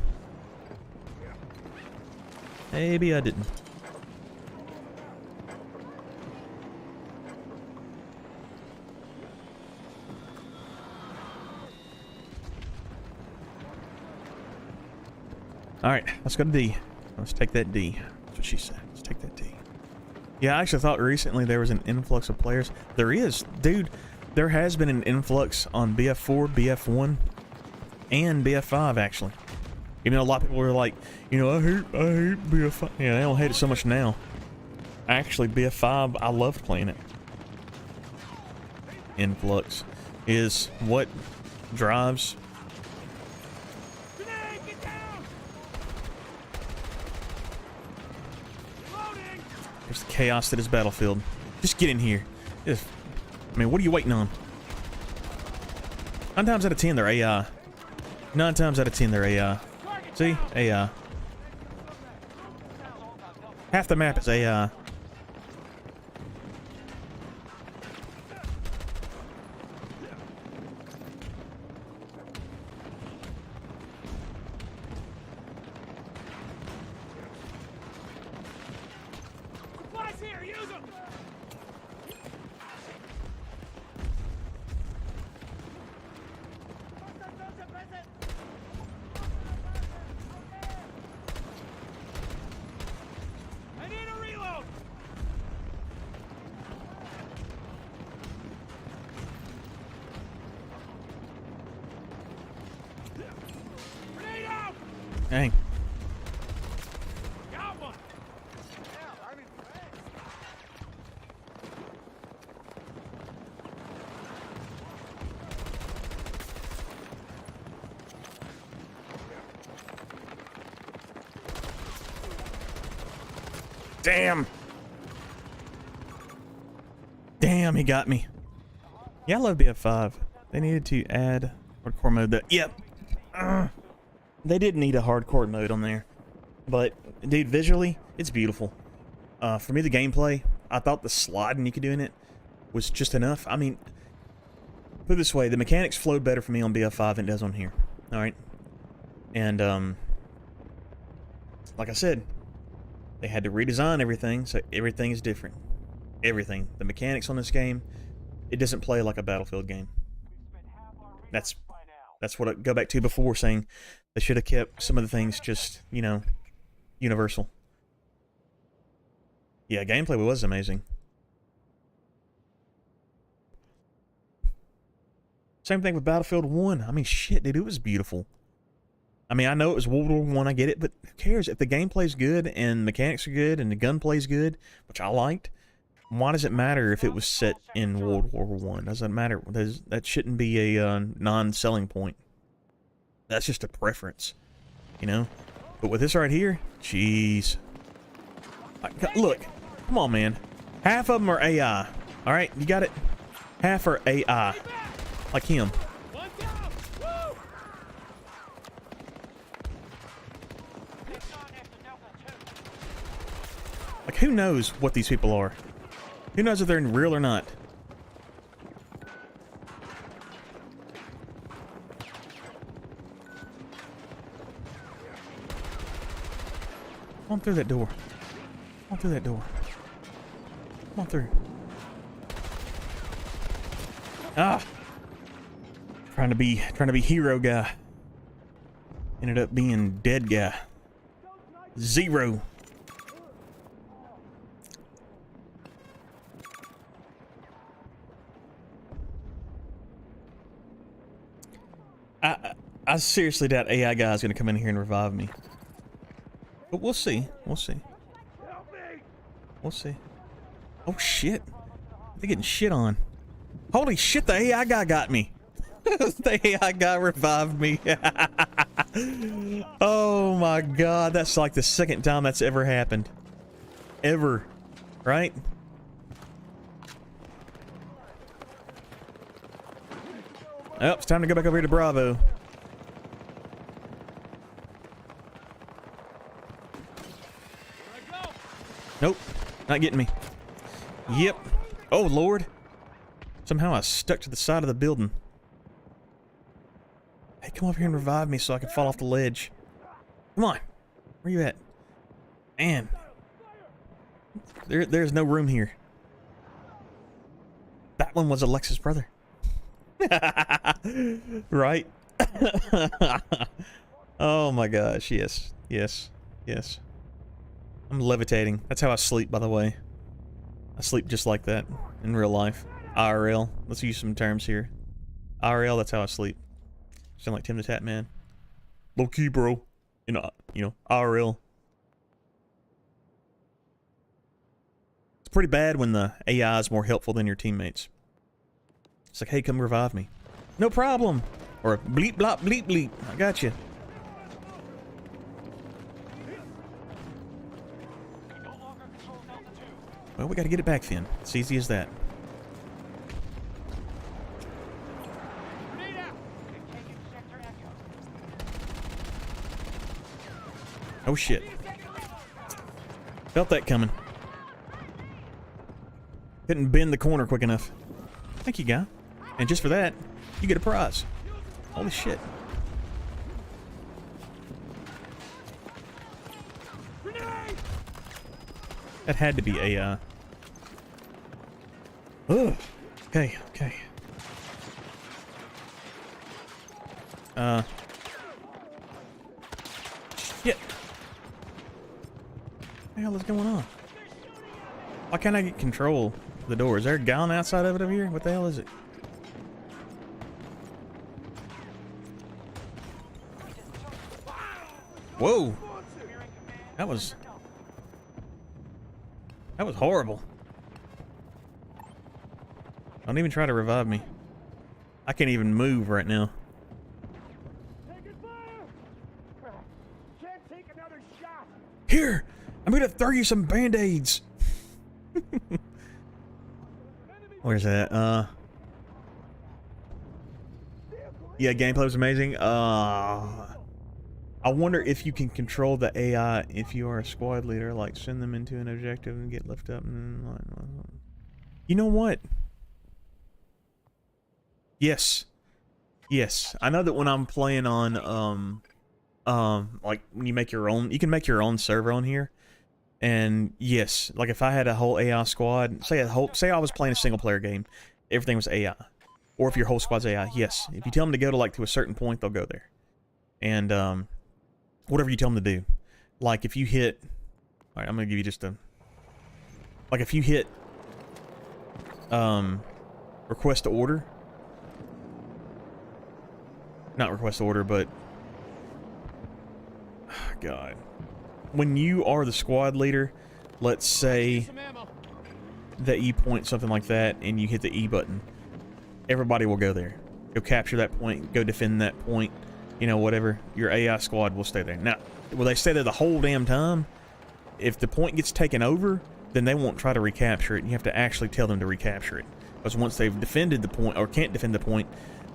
Maybe I didn't. Alright, let's go to D. Let's take that D. That's what she said. Let's take that D. Yeah, I actually thought recently there was an influx of players. There is. Dude, there has been an influx on BF4, BF1, and BF5, actually. Even though a lot of people were like, you know, I hate BF5. Yeah, they don't hate it so much now. Actually, BF5, I loved playing it. Influx is what drives... There's the chaos that is Battlefield. Just get in here. I mean, what are you waiting on? 9 times out of 10, they're AI. 9 times out of 10, they're AI. See? AI. Half the map is AI. Dang. Damn. Damn, he got me. Yeah, I love BF5. They needed to add hardcore mode. Yep. They did need a hardcore mode on there. But, dude, visually, it's beautiful. For me, the gameplay, I thought the sliding you could do in it was just enough. I mean, put it this way, the mechanics flowed better for me on BF5 than it does on here. Alright? And, like I said, they had to redesign everything, so everything is different. Everything. The mechanics on this game, it doesn't play like a Battlefield game. That's what I go back to before, saying they should have kept some of the things just, you know, universal. Yeah, gameplay was amazing. Same thing with Battlefield 1. I mean, shit, dude, it was beautiful. I mean, I know it was World War 1, I get it, but who cares? If the gameplay's good and mechanics are good and the gunplay's good, which I liked, why does it matter if it was set in World War 1? Doesn't matter. That shouldn't be a non-selling point. That's just a preference, you know? But with this right here, jeez. Look, come on, man. Half of them are AI. All right, you got it? Half are AI. Like him. Like, who knows what these people are? Who knows if they're real or not? Come on through that door. Come on through that door. Come on through. Ah! Trying to be hero guy. Ended up being dead guy. Zero. I seriously doubt AI guy's gonna come in here and revive me. But we'll see. We'll see. We'll see. Oh shit. They're getting shit on. Holy shit, the AI guy got me. The AI guy revived me. Oh my god, that's like the second time that's ever happened. Ever. Right? Oh, it's time to go back over here to Bravo. Nope, not getting me. Yep. Oh, Lord. Somehow I stuck to the side of the building. Hey, come over here and revive me so I can fall off the ledge. Come on. Where you at? Man. There's no room here. That one was Alexa's brother. Right? Oh my gosh, yes. Yes. Yes. I'm levitating. That's how I sleep, by the way. I sleep just like that in real life. IRL. Let's use some terms here. IRL, that's how I sleep. Sound like Tim the Tap Man. Low key, bro. You know, IRL. It's pretty bad when the AI is more helpful than your teammates. It's like, hey, come revive me. No problem. Or bleep, blop, bleep, bleep. I got you. Well, we gotta get it back then. It's easy as that. Oh shit. Felt that coming. Couldn't bend the corner quick enough. Thank you, guy. And just for that, you get a prize. Holy shit. That had to be AI. Ugh. Okay, okay. Shit. What the hell is going on? Why can't I get control of the door? Is there a guy on the outside of it over here? What the hell is it? Whoa! That was horrible. Don't even try to revive me. I can't even move right now. Here! I'm gonna throw you some band-aids! Where's that? Yeah, gameplay was amazing. I wonder if you can control the AI if you are a squad leader, like send them into an objective and get lifted up and you know what? Yes. Yes. I know that when I'm playing on like when you make your own, you can make your own server on here. And yes, like if I had a whole AI squad, say I was playing a single player game, everything was AI. Or if your whole squad's AI, yes. If you tell them to go to like to a certain point, they'll go there. And whatever you tell them to do. Like if you hit, alright, I'm gonna give you just a, like if you hit request to order, not request to order, but God, when you are the squad leader, let's say that you point something like that and you hit the E button, everybody will go there. Go capture that point, go defend that point. You know, whatever, your AI squad will stay there. Now, will they stay there the whole damn time? If the point gets taken over, then they won't try to recapture it, and you have to actually tell them to recapture it. Because once they've defended the point, or can't defend the point,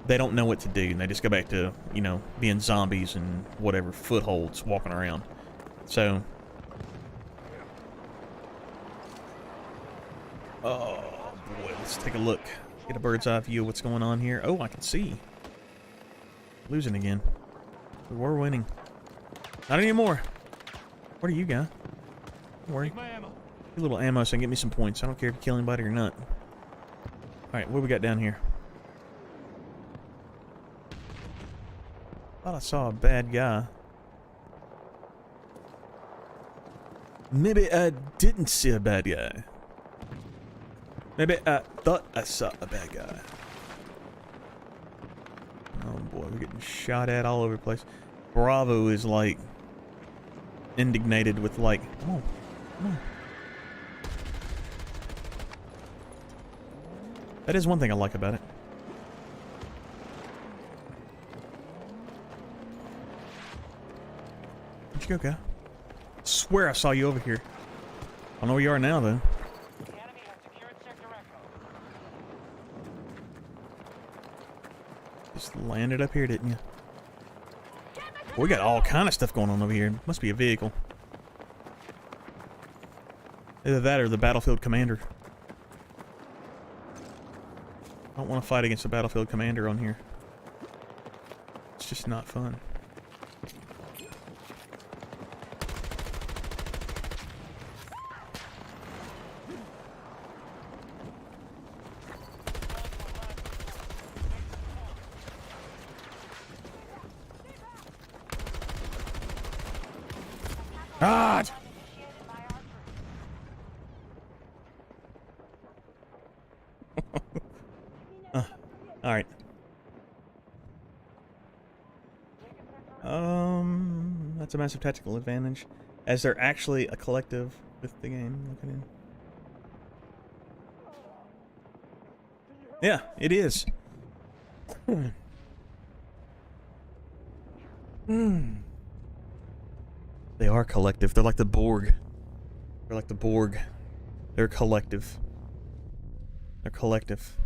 they don't know what to do, and they just go back to, you know, being zombies and whatever, footholds, walking around. So... oh, boy, let's take a look. Get a bird's eye view of what's going on here. Oh, I can see. Losing again. We're winning. Not anymore. What are you, guy? Don't worry. A little ammo so I can get me some points. I don't care if you kill anybody or not. Alright, what we got down here? Thought I saw a bad guy. Maybe I didn't see a bad guy. Maybe I thought I saw a bad guy. Oh boy, we're getting shot at all over the place. Bravo is like indignated with like, come on, come on. That is one thing I like about it. Where'd you go, guy? I swear I saw you over here. I don't know where you are now, though. The enemy has secured Sector Echo. Just landed up here, didn't you? Boy, we got all kind of stuff going on over here. Must be a vehicle. Either that or the battlefield commander. I don't want to fight against the battlefield commander on here. It's just not fun. God! Alright. That's a massive tactical advantage, as they're actually a collective with the game. Looking in. Yeah, it is. They are collective. They're like the Borg. They're like the Borg. They're collective. They're collective.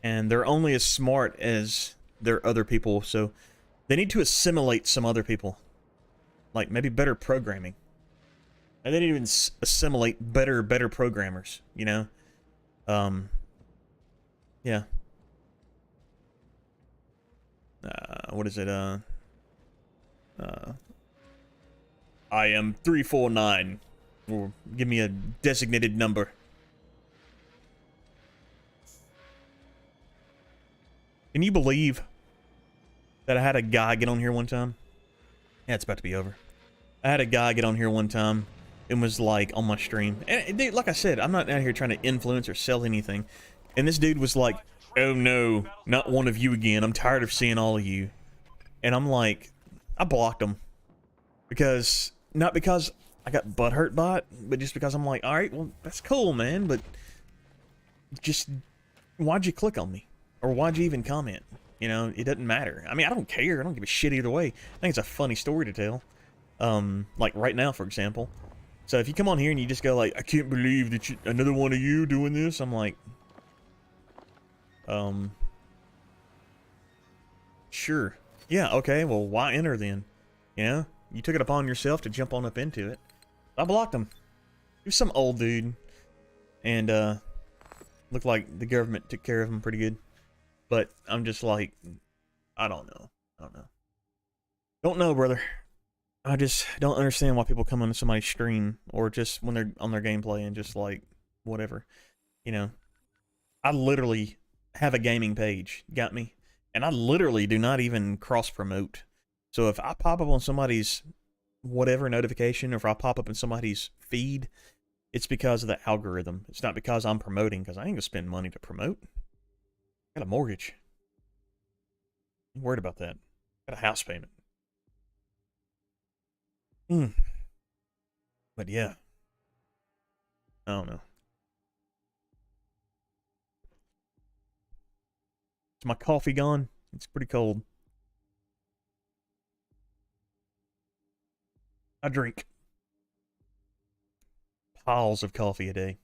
And they're only as smart as their other people, so they need to assimilate some other people. Like, maybe better programming. And they need to even assimilate better programmers, you know? Yeah. What is it, I am 349. Or give me a designated number. Can you believe that I had a guy get on here one time? Yeah, it's about to be over. I had a guy get on here one time and was like on my stream. And dude, like I said, I'm not out here trying to influence or sell anything. And this dude was like, "Oh no, not one of you again. I'm tired of seeing all of you." And I'm like, I blocked him. Because, not because I got butthurt by it, but just because I'm like, alright, well, that's cool, man, but just, why'd you click on me? Or why'd you even comment? You know, it doesn't matter. I mean, I don't care. I don't give a shit either way. I think it's a funny story to tell. Like right now, for example. So if you come on here and you just go like, "I can't believe that another one of you doing this," I'm like, sure. Yeah, okay, well, why enter then? You know? You took it upon yourself to jump on up into it. I blocked him. He was some old dude. And, looked like the government took care of him pretty good. But I'm just like, I don't know. Don't know, brother. I just don't understand why people come onto somebody's stream or just when they're on their gameplay and just like, whatever. You know? I literally have a gaming page. Got me? And I literally do not even cross-promote. So if I pop up on somebody's whatever notification, or if I pop up in somebody's feed, it's because of the algorithm. It's not because I'm promoting, because I ain't gonna spend money to promote. I got a mortgage. I'm worried about that. Got a house payment. But yeah. I don't know. Is my coffee gone? It's pretty cold. I drink piles of coffee a day.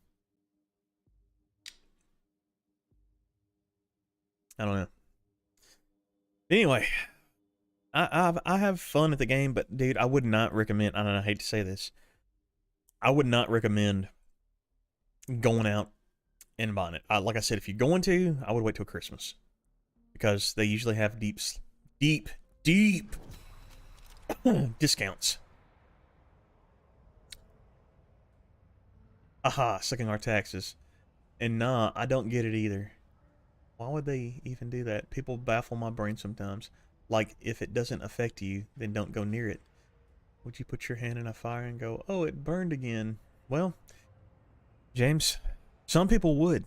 I don't know. Anyway, I have fun at the game, but dude, I would not recommend. I don't know, I hate to say this. I would not recommend going out and buying it. Like I said, if you're going to, I would wait till Christmas because they usually have deep discounts. Aha, sucking our taxes. And nah, I don't get it either. Why would they even do that? People baffle my brain sometimes. Like, if it doesn't affect you, then don't go near it. Would you put your hand in a fire and go, "Oh, it burned again"? Well, James, some people would.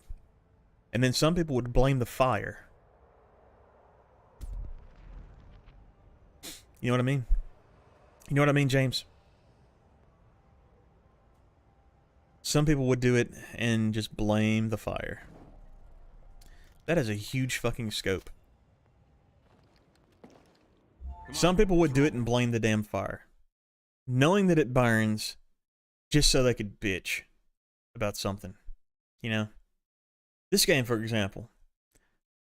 And then some people would blame the fire. You know what I mean? You know what I mean, James? Some people would do it and just blame the fire. That is a huge fucking scope. Some people would do it and blame the damn fire, knowing that it burns just so they could bitch about something. You know? This game, for example,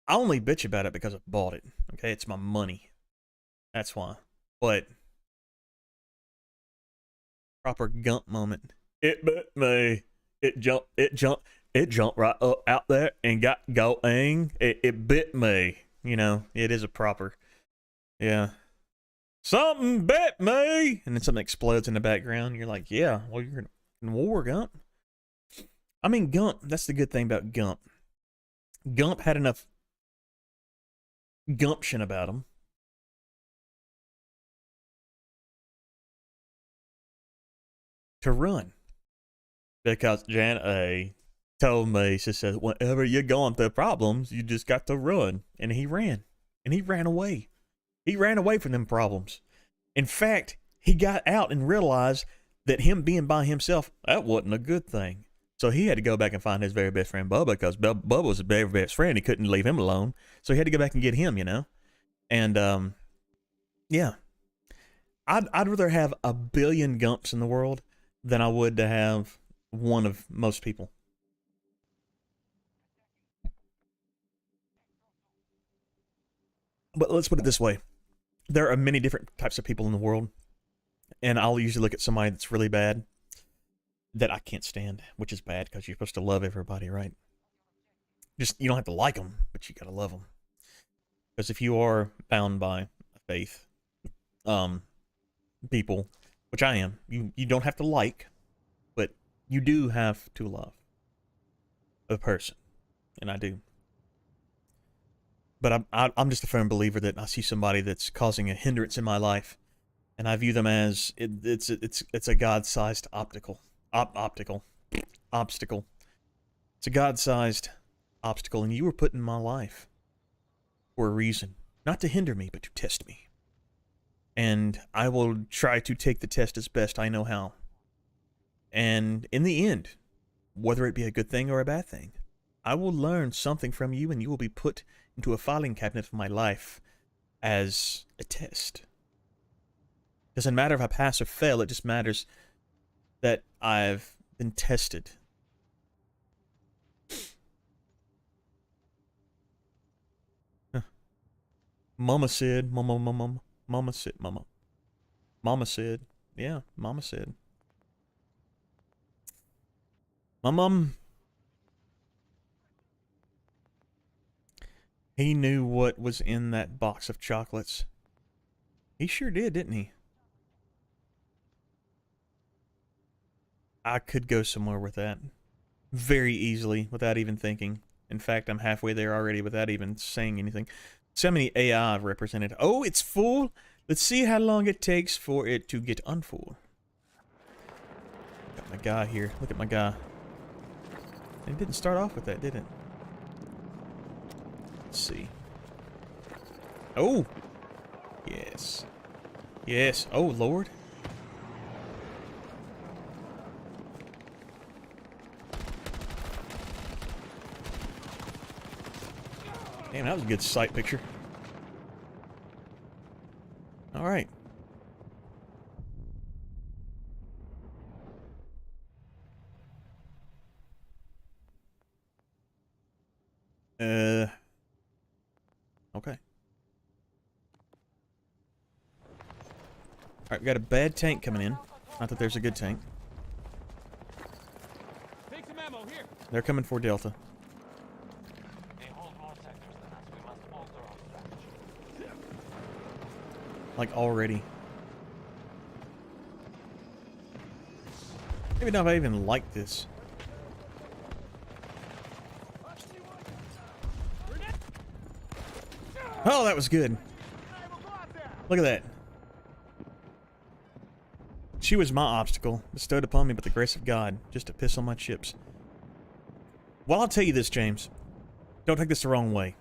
I only bitch about it because I bought it. Okay? It's my money. That's why. But proper Gump moment. It bit me. It jumped right up out there and got going. It bit me. You know, it is a proper. Yeah. Something bit me! And then something explodes in the background. You're like, yeah, well, you're in war, Gump. I mean, Gump, that's the good thing about Gump. Gump had enough gumption about him to run. Because Jan A told me, she said, whenever you're going through problems, you just got to run. And he ran. And he ran away. He ran away from them problems. In fact, he got out and realized that him being by himself, that wasn't a good thing. So he had to go back and find his very best friend, Bubba, because Bubba was his very best friend. He couldn't leave him alone. So he had to go back and get him, you know? And, yeah. I'd rather have a billion Gumps in the world than I would to have one of most people. But let's put it this way. There are many different types of people in the world. And I'll usually look at somebody that's really bad that I can't stand, which is bad because you're supposed to love everybody, right? Just, you don't have to like them, but you gotta love them. Because if you are bound by faith, people, which I am, you don't have to like, but you do have to love a person. And I do. But I'm just a firm believer that I see somebody that's causing a hindrance in my life, and I view them as it's a God-sized obstacle. It's a God-sized obstacle, and you were put in my life for a reason, not to hinder me, but to test me. And I will try to take the test as best I know how. And in the end, whether it be a good thing or a bad thing, I will learn something from you, and you will be put into a filing cabinet of my life as a test. Doesn't matter if I pass or fail, it just matters that I've been tested. Mama said, Mama said, Mama said, yeah, Mama said. My mom, he knew what was in that box of chocolates. He sure did, didn't he? I could go somewhere with that. Very easily, without even thinking. In fact, I'm halfway there already without even saying anything. So many AI I've represented. Oh, it's full? Let's see how long it takes for it to get unfull. Got my guy here. Look at my guy. It didn't start off with that, did it? Let's see. Oh! Yes. Yes. Oh, Lord. Damn, that was a good sight picture. Alright. Okay. Alright, we got a bad tank coming in. Not that there's a good tank. Take some ammo here. They're coming for Delta. They hold more sectors than us. We must alter our strategy. Like, already. Maybe not if I even like this. Oh, that was good. Look at that. She was my obstacle, bestowed upon me by the grace of God, just to piss on my chips. Well, I'll tell you this, James. Don't take this the wrong way.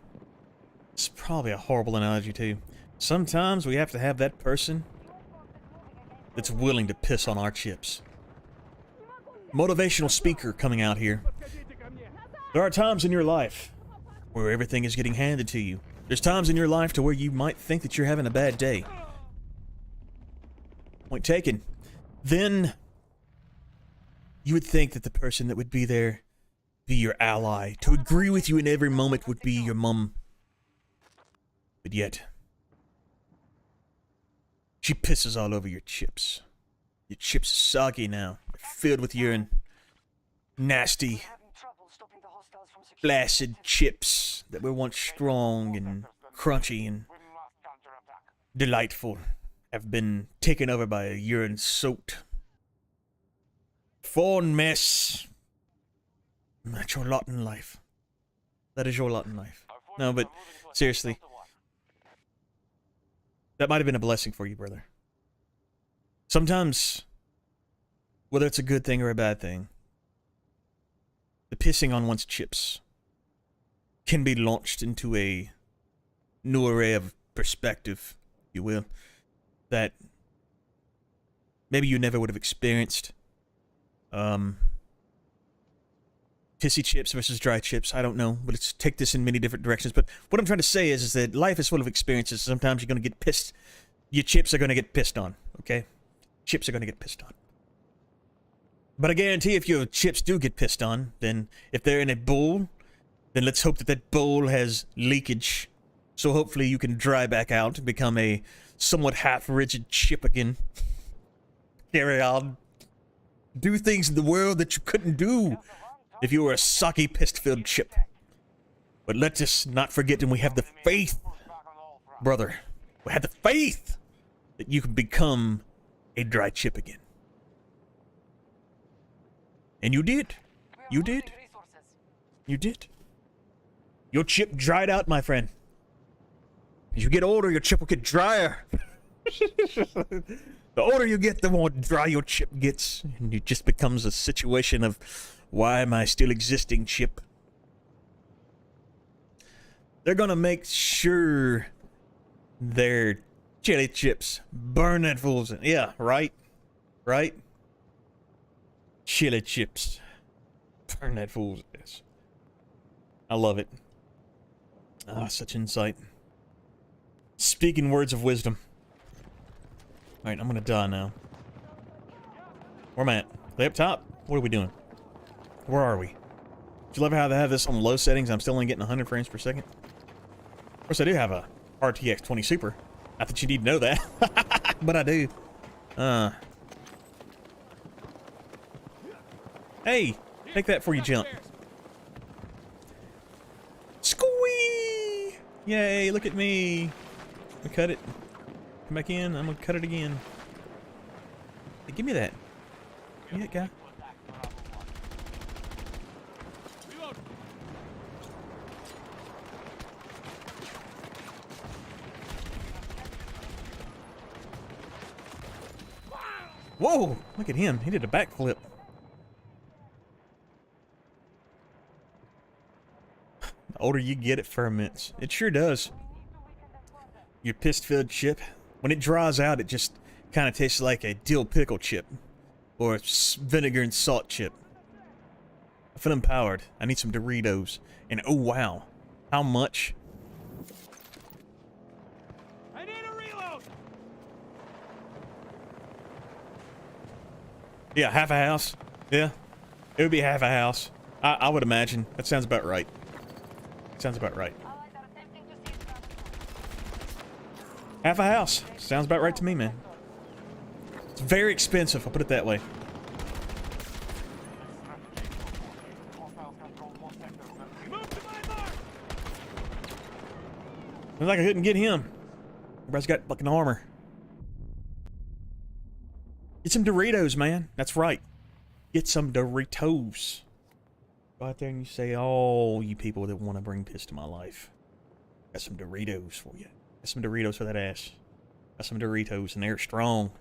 It's probably a horrible analogy, too. Sometimes we have to have that person that's willing to piss on our chips. Motivational speaker coming out here. Подходите ко мне. There are times in your life where everything is getting handed to you. There's times in your life to where you might think that you're having a bad day. Point taken. Then you would think that the person that would be there, be your ally, to agree with you in every moment would be your mum. But yet, she pisses all over your chips. Your chips are soggy now, filled with urine. Nasty, flaccid chips that were once strong and crunchy and We must counterattack. delightful have been taken over by a urine-soaked fawn mess. That's your lot in life. That is your lot in life. Our forces No, are but moving to attack seriously, Delta 1. that might have been a blessing for you, brother. Sometimes, whether it's a good thing or a bad thing, the pissing on one's chips can be launched into a new array of perspective, if you will, that maybe you never would have experienced. Pissy chips versus dry chips, I don't know, but let's take this in many different directions. But what I'm trying to say is that life is full of experiences. Sometimes you're going to get pissed. Your chips are going to get pissed on, okay? Chips are going to get pissed on. But I guarantee if your chips do get pissed on, then if they're in a bowl, then let's hope that that bowl has leakage. So hopefully you can dry back out and become a somewhat half-rigid chip again. Carry on. Do things in the world that you couldn't do if you were a soggy, piss-filled chip. But let us not forget, and we have the faith, brother. We have the faith that you can become a dry chip again. And you did. You did. You did. Your chip dried out, my friend. As you get older, your chip will get drier. The older you get, the more dry your chip gets. And it just becomes a situation of, why am I still existing, chip? They're gonna make sure their chili chips burn that fool's in. Yeah, right? Right? Chili chips. Burn that fool's ass. I love it. Ah, such insight. Speaking words of wisdom. Alright, I'm gonna die now. Where am I at? Are they up top? What are we doing? Where are we? Do you love how they have this on low settings? I'm still only getting 100 frames per second. Of course, I do have a RTX 20 Super. Not that you need to know that. But I do. Hey! Take that before you jump. Squee! Yay, look at me. I cut it. Come back in. I'm gonna cut it again. Hey, give me that. Give me that guy. Reload. Whoa! Look at him. He did a backflip. The older you get, it ferments. It sure does. Your piss-filled chip, when it dries out, it just kind of tastes like a dill pickle chip. Or a vinegar and salt chip. I feel empowered. I need some Doritos. And oh wow. How much? I need a reload. Yeah, half a house. Yeah. It would be half a house. I would imagine. That sounds about right. Sounds about right. Half a house. Sounds about right to me, man. It's very expensive, I'll put it that way. Move to my mark. Looks like I couldn't get him. Everybody's got fucking armor. Get some Doritos, man. That's right. Get some Doritos. Go out there and you say, oh, you people that want to bring piss to my life. Got some Doritos for you. Got some Doritos for that ass. Got some Doritos, and they're strong.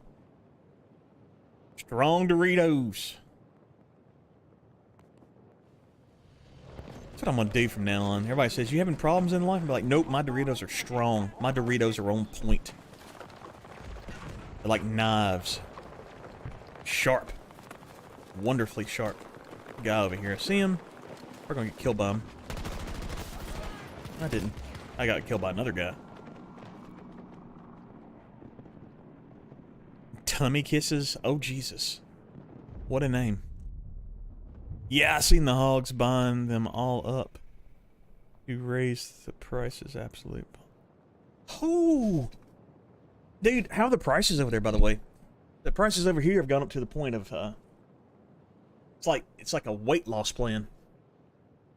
Strong Doritos. That's what I'm gonna do from now on. Everybody says, you having problems in life? I'm like, nope, my Doritos are strong. My Doritos are on point. They're like knives. Sharp. Wonderfully sharp. Guy over here. See him? We're gonna get killed by him. I didn't. I got killed by another guy. Tummy kisses? Oh, Jesus. What a name. Yeah, I seen the hogs buying them all up. You raised the prices, absolute. Oh! Dude, how are the prices over there, by the way? The prices over here have gone up to the point of, it's like a weight loss plan.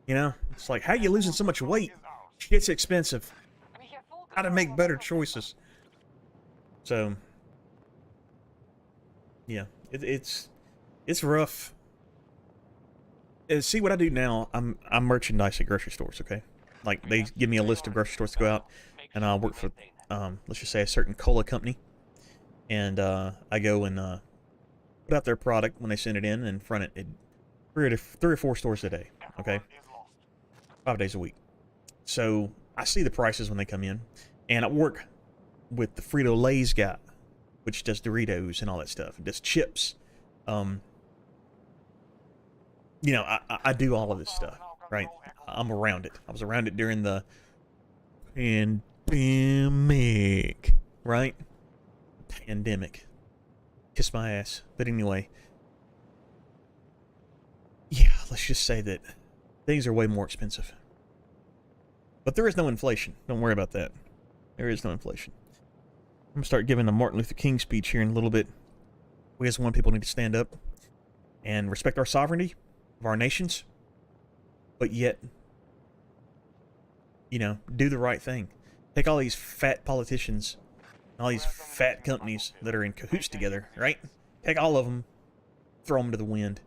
You know? It's like, how are you losing so much weight? Shit's expensive. How to make better choices. So, yeah, it's rough. See what I do now? I'm merchandise at grocery stores. Okay, like they give me a list of grocery stores to go out, and I work for let's just say a certain cola company, and I go and put out their product when they send it in and front it 3 or 4 stores a day. Okay, 5 days a week. So I see the prices when they come in, and I work with the Frito-Lay's guy, which does Doritos and all that stuff, and does chips. You know, I do all of this stuff, right? I'm around it. I was around it during the pandemic, right? Pandemic. Kiss my ass. But anyway, yeah, let's just say that things are way more expensive. But there is no inflation. Don't worry about that. There is no inflation. I'm going to start giving a Martin Luther King speech here in a little bit. We as one people need to stand up and respect our sovereignty of our nations, but yet, you know, do the right thing. Take all these fat politicians, all these fat companies that are in cahoots together, right? Take all of them, throw them to the wind.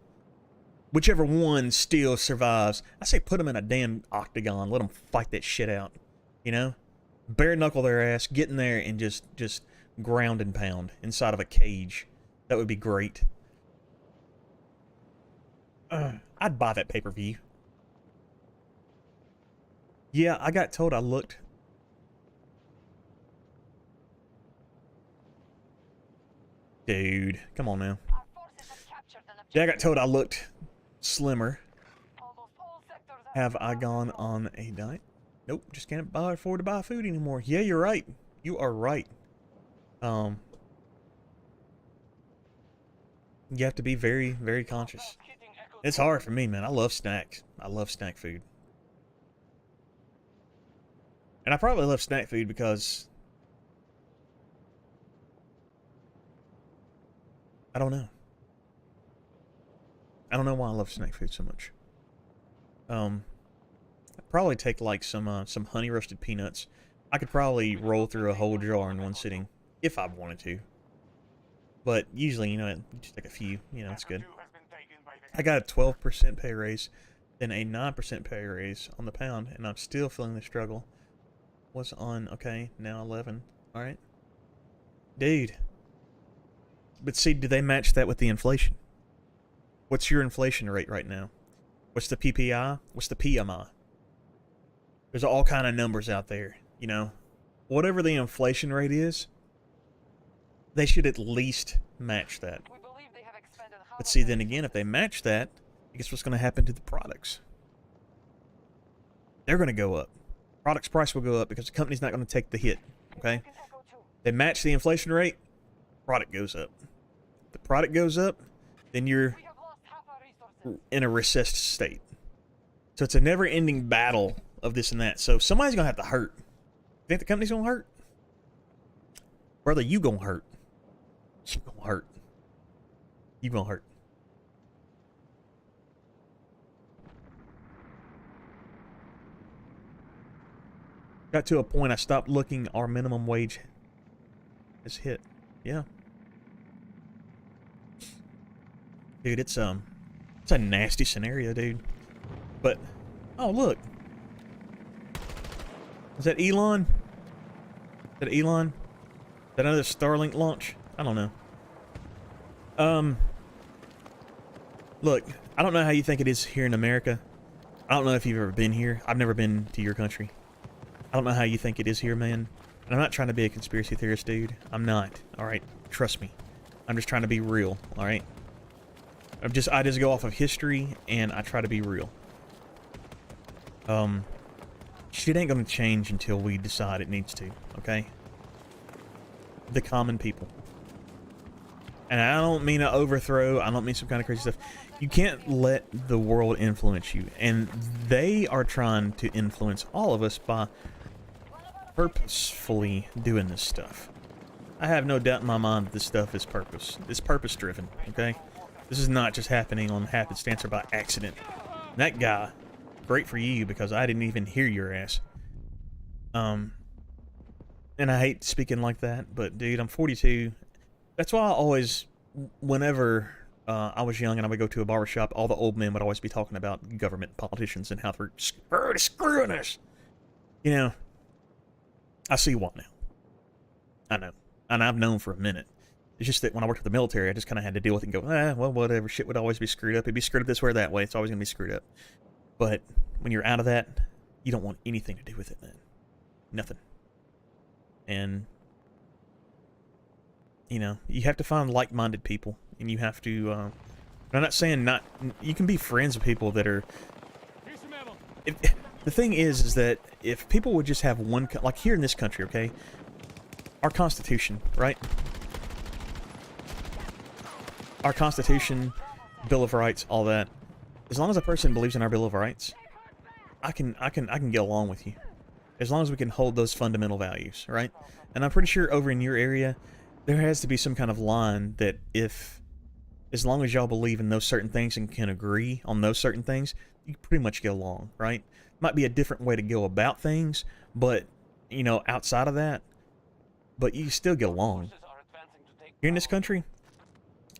Whichever one still survives, I say put them in a damn octagon. Let them fight that shit out. You know? Bare knuckle their ass, get in there and just ground and pound inside of a cage. That would be great. I'd buy that pay-per-view. Yeah, I got told I looked. Dude, come on now. Yeah, I got told I looked slimmer. Have I gone on a diet? Nope, just can't afford to buy food anymore. Yeah, you're right. You are right. You have to be very, very conscious. It's hard for me, man. I love snacks. I love snack food. And I probably love snack food because I don't know. I don't know why I love snack food so much. I'd probably take like some honey roasted peanuts. I could probably roll through a whole jar in one sitting if I wanted to. But usually, you know, you just take a few. You know, it's good. I got a 12% pay raise, then a 9% pay raise on the pound, and I'm still feeling the struggle. What's on? Okay, now 11. All right, dude. But see, do they match that with the inflation? What's your inflation rate right now? What's the PPI? What's the PMI? There's all kind of numbers out there, you know. Whatever the inflation rate is, they should at least match that. But see, then again, if they match that, guess what's going to happen to the products? They're going to go up. Product's price will go up because the company's not going to take the hit, okay? They match the inflation rate, product goes up. If the product goes up, then you're in a recessed state. So it's a never-ending battle of this and that. So somebody's going to have to hurt. You think the company's going to hurt? Brother, you going to hurt. You going to hurt. You going to hurt. Got to a point I stopped looking. Our minimum wage has hit. Yeah. Dude, it's a nasty scenario, dude. But oh look. Is that Elon? Is that Elon? Is that another Starlink launch? I don't know. Look, I don't know how you think it is here in America, I don't know if you've ever been here. I've never been to your country. I don't know how you think it is here, man. And I'm not trying to be a conspiracy theorist, dude. I'm not. All right, trust me. I'm just trying to be real. All right. I just go off of history and I try to be real. Shit ain't gonna change until we decide it needs to. Okay. The common people. And I don't mean an overthrow. I don't mean some kind of crazy stuff. You can't let the world influence you. And they are trying to influence all of us by purposefully doing this stuff. I have no doubt in my mind that this stuff is purpose-driven, okay? This is not just happening on happenstance or by accident. And that guy, great for you, because I didn't even hear your ass. And I hate speaking like that, but dude, I'm 42. That's why I always, whenever I was young and I would go to a barbershop, all the old men would always be talking about government, politicians, and how they're screwing us. You know, I see why now. I know. And I've known for a minute. It's just that when I worked with the military, I just kind of had to deal with it and go, well, whatever. Shit would always be screwed up. It'd be screwed up this way or that way. It's always going to be screwed up. But when you're out of that, you don't want anything to do with it, man. Nothing. And, you know, you have to find like-minded people. And you have to, I'm not saying not, you can be friends with people that are, the thing is that if people would just have one, like here in this country, okay, our Constitution, right? Our Constitution, Bill of Rights, all that. As long as a person believes in our Bill of Rights, I can get along with you. As long as we can hold those fundamental values, right? And I'm pretty sure over in your area, there has to be some kind of line that as long as y'all believe in those certain things and can agree on those certain things, you pretty much get along, right? Might be a different way to go about things, but, you know, outside of that, but you still get along. Here in this country,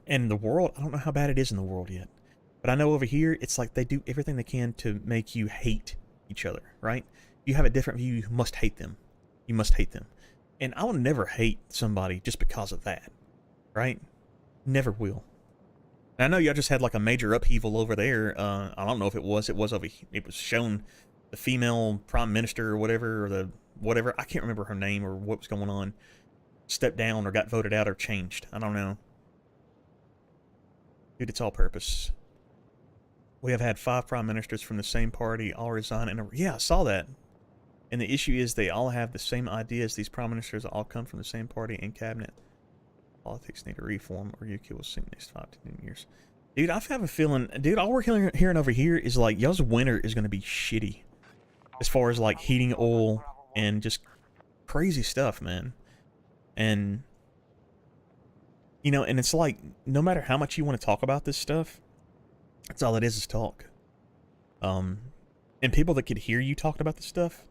and in the world, I don't know how bad it is in the world yet. But I know over here, it's like they do everything they can to make you hate each other, right? You have a different view, you must hate them. You must hate them. And I will never hate somebody just because of that, right? Never will. And I know y'all just had like a major upheaval over there. I don't know if it was shown the female prime minister or whatever, I can't remember her name or what was going on, stepped down or got voted out or changed. I don't know. Dude, it's all purpose. We have had 5 prime ministers from the same party all resign. And yeah, I saw that. And the issue is they all have the same ideas. These prime ministers all come from the same party and cabinet. Politics need a reform or UK will sink next 5 to 10 years. Dude, I have a feeling, dude, all we're hearing over here is like, y'all's winter is going to be shitty. As far as like heating oil and just crazy stuff, man. And, you know, and it's like, no matter how much you want to talk about this stuff, that's all it is talk. And people that could hear you talking about this stuff,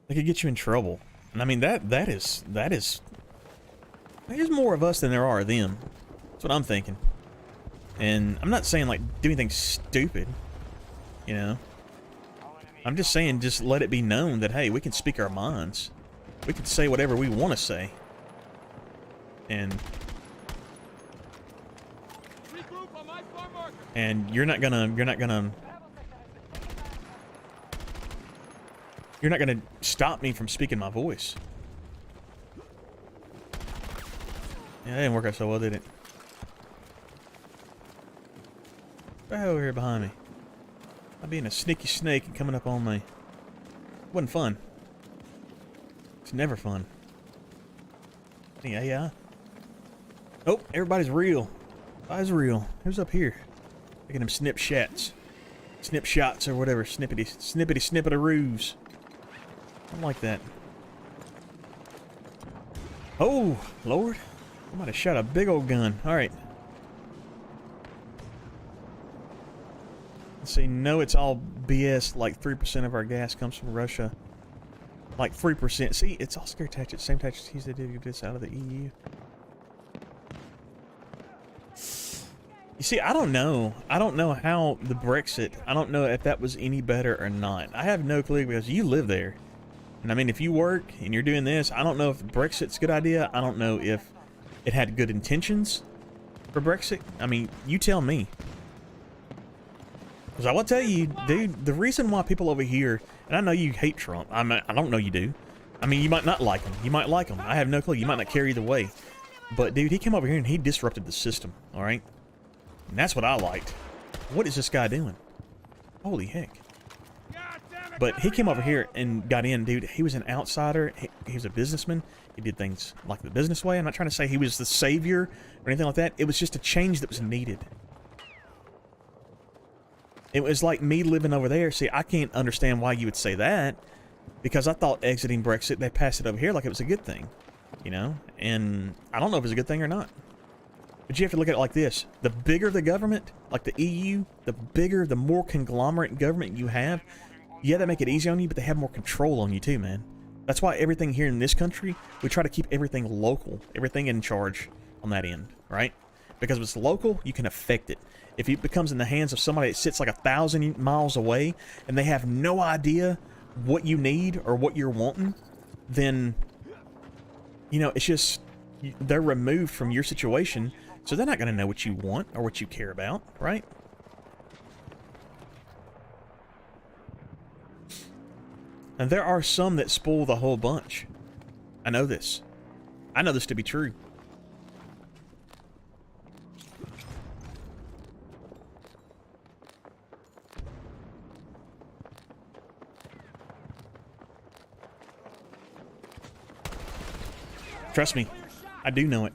they could get you in trouble. And I mean, there's more of us than there are of them. That's what I'm thinking. And I'm not saying like do anything stupid, you know. I'm just saying just let it be known that, hey, we can speak our minds. We can say whatever we want to say. And you're not gonna stop me from speaking my voice. Yeah, that didn't work out so well, did it? Right over here behind me. I'm being a sneaky snake and coming up on me. It wasn't fun. It's never fun. Any AI? Oh, everybody's real. Everybody's real. Who's up here? Making them snip-shots. Snip-shots or whatever. Snippity-snippityroos. I like that. Oh, Lord. I might have shot a big old gun. Alright. Let's see. No, it's all BS. Like 3% of our gas comes from Russia. Like 3%. See, it's all scare tactics. Same tactics used to do this out of the EU. You see, I don't know. I don't know how the Brexit, I don't know if that was any better or not. I have no clue because you live there. And I mean, if you work and you're doing this, I don't know if Brexit's a good idea. I don't know if it had good intentions for Brexit. I mean, you tell me. Because I will tell you, dude, the reason why people over here, and I know you hate Trump. I don't know you do. I mean, you might not like him. You might like him. I have no clue. You might not care either way. But, dude, he came over here and he disrupted the system, all right? And that's what I liked. What is this guy doing? Holy heck. But he came over here and got in, dude. He was an outsider. He was a businessman. He did things like the business way. I'm not trying to say he was the savior or anything like that. It was just a change that was needed. It was like me living over there. See, I can't understand why you would say that, because I thought exiting Brexit, they passed it over here like it was a good thing, you know? And I don't know if it's a good thing or not. But you have to look at it like this. The bigger the government, like the EU, the bigger, the more conglomerate government you have, yeah, they make it easy on you, but they have more control on you too, man. That's why everything here in this country, we try to keep everything local, everything in charge on that end, right? Because if it's local, you can affect it. If it becomes in the hands of somebody that sits like 1,000 miles away and they have no idea what you need or what you're wanting, then, you know, it's just, they're removed from your situation, so they're not going to know what you want or what you care about, right? And there are some that spoil the whole bunch. I know this. I know this to be true. Trust me, I do know it.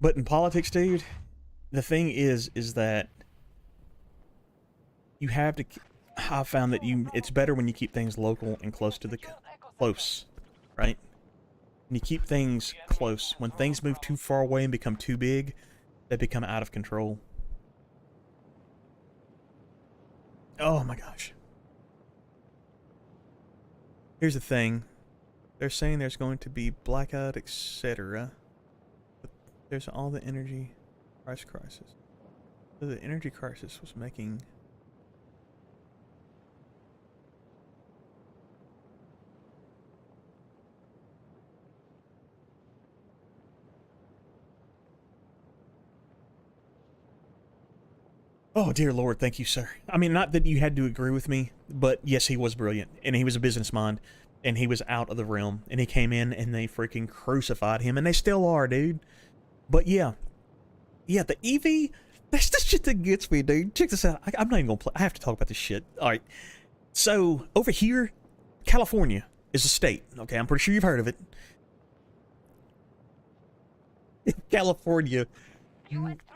But in politics, dude, the thing is that you have to. I found that it's better when you keep things local and close to the close, right? When you keep things close. When things move too far away and become too big, they become out of control. Oh my gosh. Here's the thing. They're saying there's going to be blackout, etc. But there's all the energy price crisis. So the energy crisis was making... Oh, dear Lord, thank you, sir. I mean, not that you had to agree with me, but yes, he was brilliant, and he was a business mind, and he was out of the realm, and he came in, and they freaking crucified him, and they still are, dude. But yeah, the EV, that's the shit that gets me, dude. Check this out. I'm not even gonna play. I have to talk about this shit. All right. So, over here, California is a state, okay? I'm pretty sure you've heard of it. California...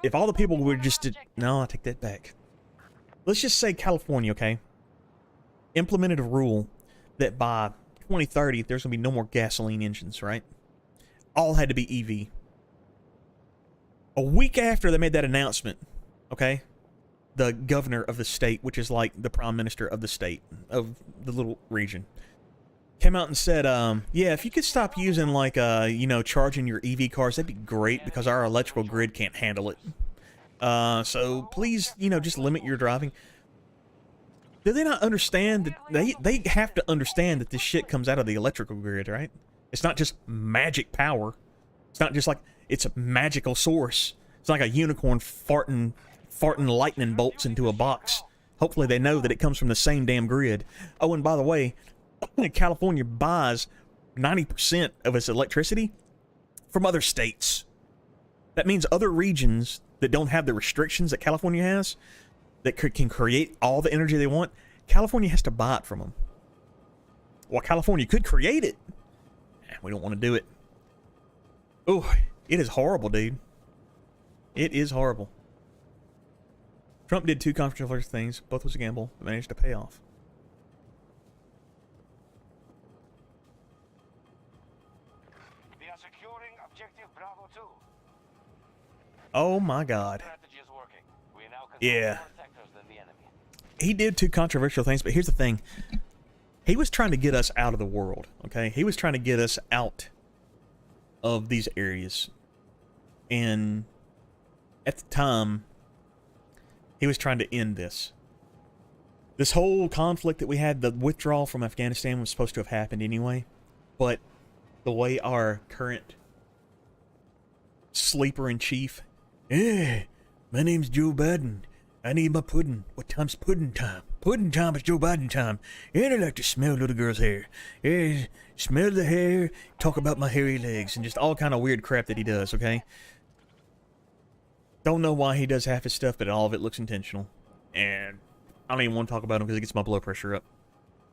If all the people were just... No, I take that back. Let's just say California, okay? Implemented a rule that by 2030, there's going to be no more gasoline engines, right? All had to be EV. A week after they made that announcement, okay? The governor of the state, which is like the prime minister of the state, of the little region, came out and said, yeah, if you could stop using, like, you know, charging your EV cars, that'd be great, because our electrical grid can't handle it. So please, you know, just limit your driving. Do they not understand that they have to understand that this shit comes out of the electrical grid, right? It's not just magic power. It's not just like it's a magical source. It's like a unicorn farting lightning bolts into a box. Hopefully they know that it comes from the same damn grid. Oh, and by the way, California buys 90% of its electricity from other states. That means other regions that don't have the restrictions that California has, that can create all the energy they want, California has to buy it from them. Well, California could create it. We don't want to do it. Oh, it is horrible, dude. It is horrible. Trump did two controversial things. Both was a gamble, but managed to pay off. We are securing objective Bravo 2. Oh my God. Strategy is working. We now control Yeah. more sectors than the enemy. He did two controversial things, but here's the thing. He was trying to get us out of the world, okay? He was trying to get us out of these areas. And at the time, he was trying to end this. This whole conflict that we had, the withdrawal from Afghanistan, was supposed to have happened anyway. But the way our current sleeper in chief, my name's Joe Biden, I need my pudding. What time's pudding time? Pudding time is Joe Biden time. And I like to smell little girl's hair. Yeah, smell the hair, talk about my hairy legs, and just all kind of weird crap that he does, okay? Don't know why he does half his stuff, but all of it looks intentional. And I don't even want to talk about him because it gets my blood pressure up.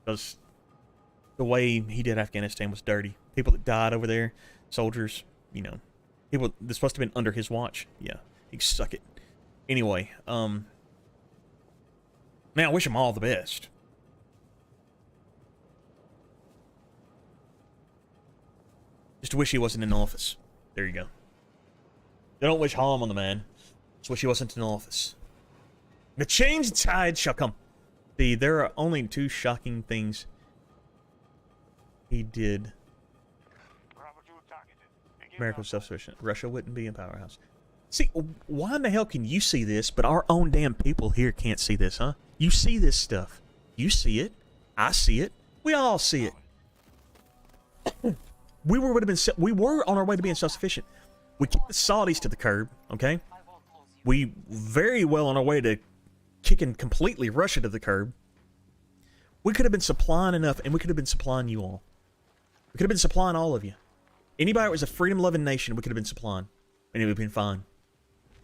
Because the way he did Afghanistan was dirty. People that died over there, soldiers, you know, people that's supposed to have been under his watch. Yeah, he can suck it. Anyway, man, I wish him all the best. Just wish he wasn't in office. There you go. They don't wish harm on the man. Just wish he wasn't in office. The change tide shall come. See, there are only two shocking things he did. America was self-sufficient. Russia wouldn't be a powerhouse. See, why in the hell can you see this, but our own damn people here can't see this, huh? You see this stuff. You see it. I see it. We all see it. We were on our way to being self-sufficient. We kicked the Saudis to the curb, okay? We very well on our way to kicking completely Russia to the curb. We could have been supplying enough, and we could have been supplying you all. We could have been supplying all of you. Anybody that was a freedom-loving nation, we could have been supplying. And it would have been fine.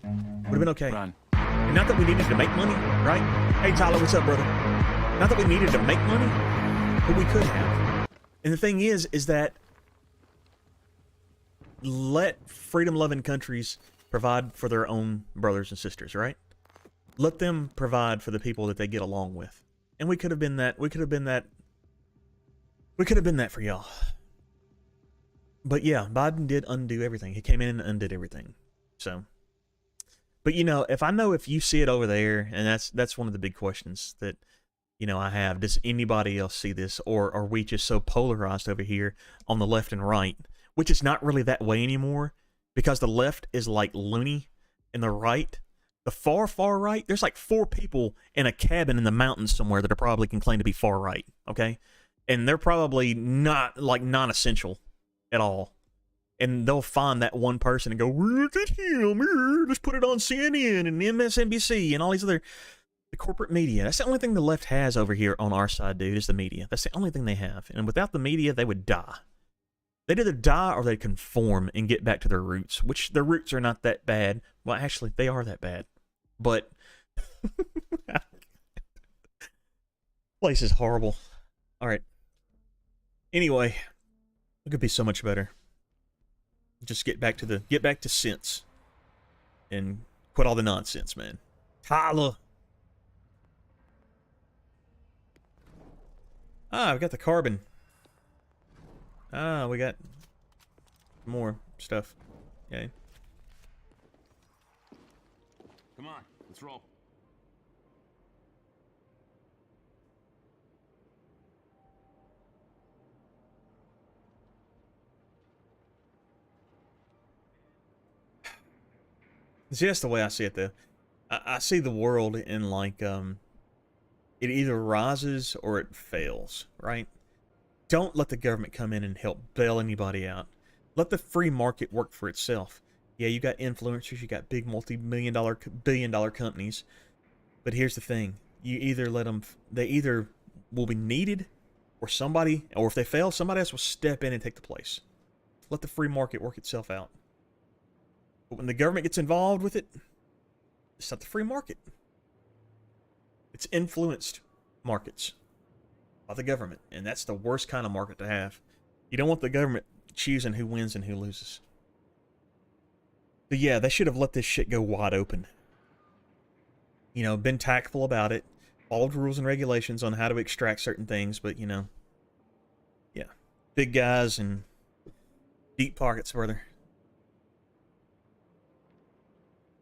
Would have been okay. Run. And not that we needed to make money, right? Hey, Tyler, what's up, brother? Not that we needed to make money, but we could have. And the thing is that let freedom-loving countries provide for their own brothers and sisters, right? Let them provide for the people that they get along with. And we could have been that. We could have been that. We could have been that for y'all. But yeah, Biden did undo everything. He came in and undid everything. So, but you know, if you see it over there, and that's one of the big questions that, you know, I have. Does anybody else see this, or are we just so polarized over here on the left and right, which is not really that way anymore, because the left is like loony, and the right, the far right, there's like 4 people in a cabin in the mountains somewhere that are probably can claim to be far right, okay, and they're probably not like non-essential at all. And they'll find that one person and go, look at him, let's put it on CNN and MSNBC and all these other, the corporate media. That's the only thing the left has over here on our side, dude, is the media. That's the only thing they have. And without the media, they would die. They'd either die or they'd conform and get back to their roots, which their roots are not that bad. Well, actually, they are that bad. But place is horrible. All right. Anyway, it could be so much better. Just get back to sense and quit all the nonsense, man. Tyler. Ah, we got the carbon. Ah, we got more stuff. Okay. Come on, let's roll. See, that's the way I see it, though. I see the world in like, it either rises or it fails, right? Don't let the government come in and help bail anybody out. Let the free market work for itself. Yeah, you got influencers, you got big multi-million-dollar, billion-dollar companies. But here's the thing. You either let them, they either will be needed, or somebody, or if they fail, somebody else will step in and take the place. Let the free market work itself out. But when the government gets involved with it, it's not the free market. It's influenced markets by the government. And that's the worst kind of market to have. You don't want the government choosing who wins and who loses. But yeah, they should have let this shit go wide open. You know, been tactful about it. Followed rules and regulations on how to extract certain things. But, you know, yeah. Big guys and deep pockets, brother.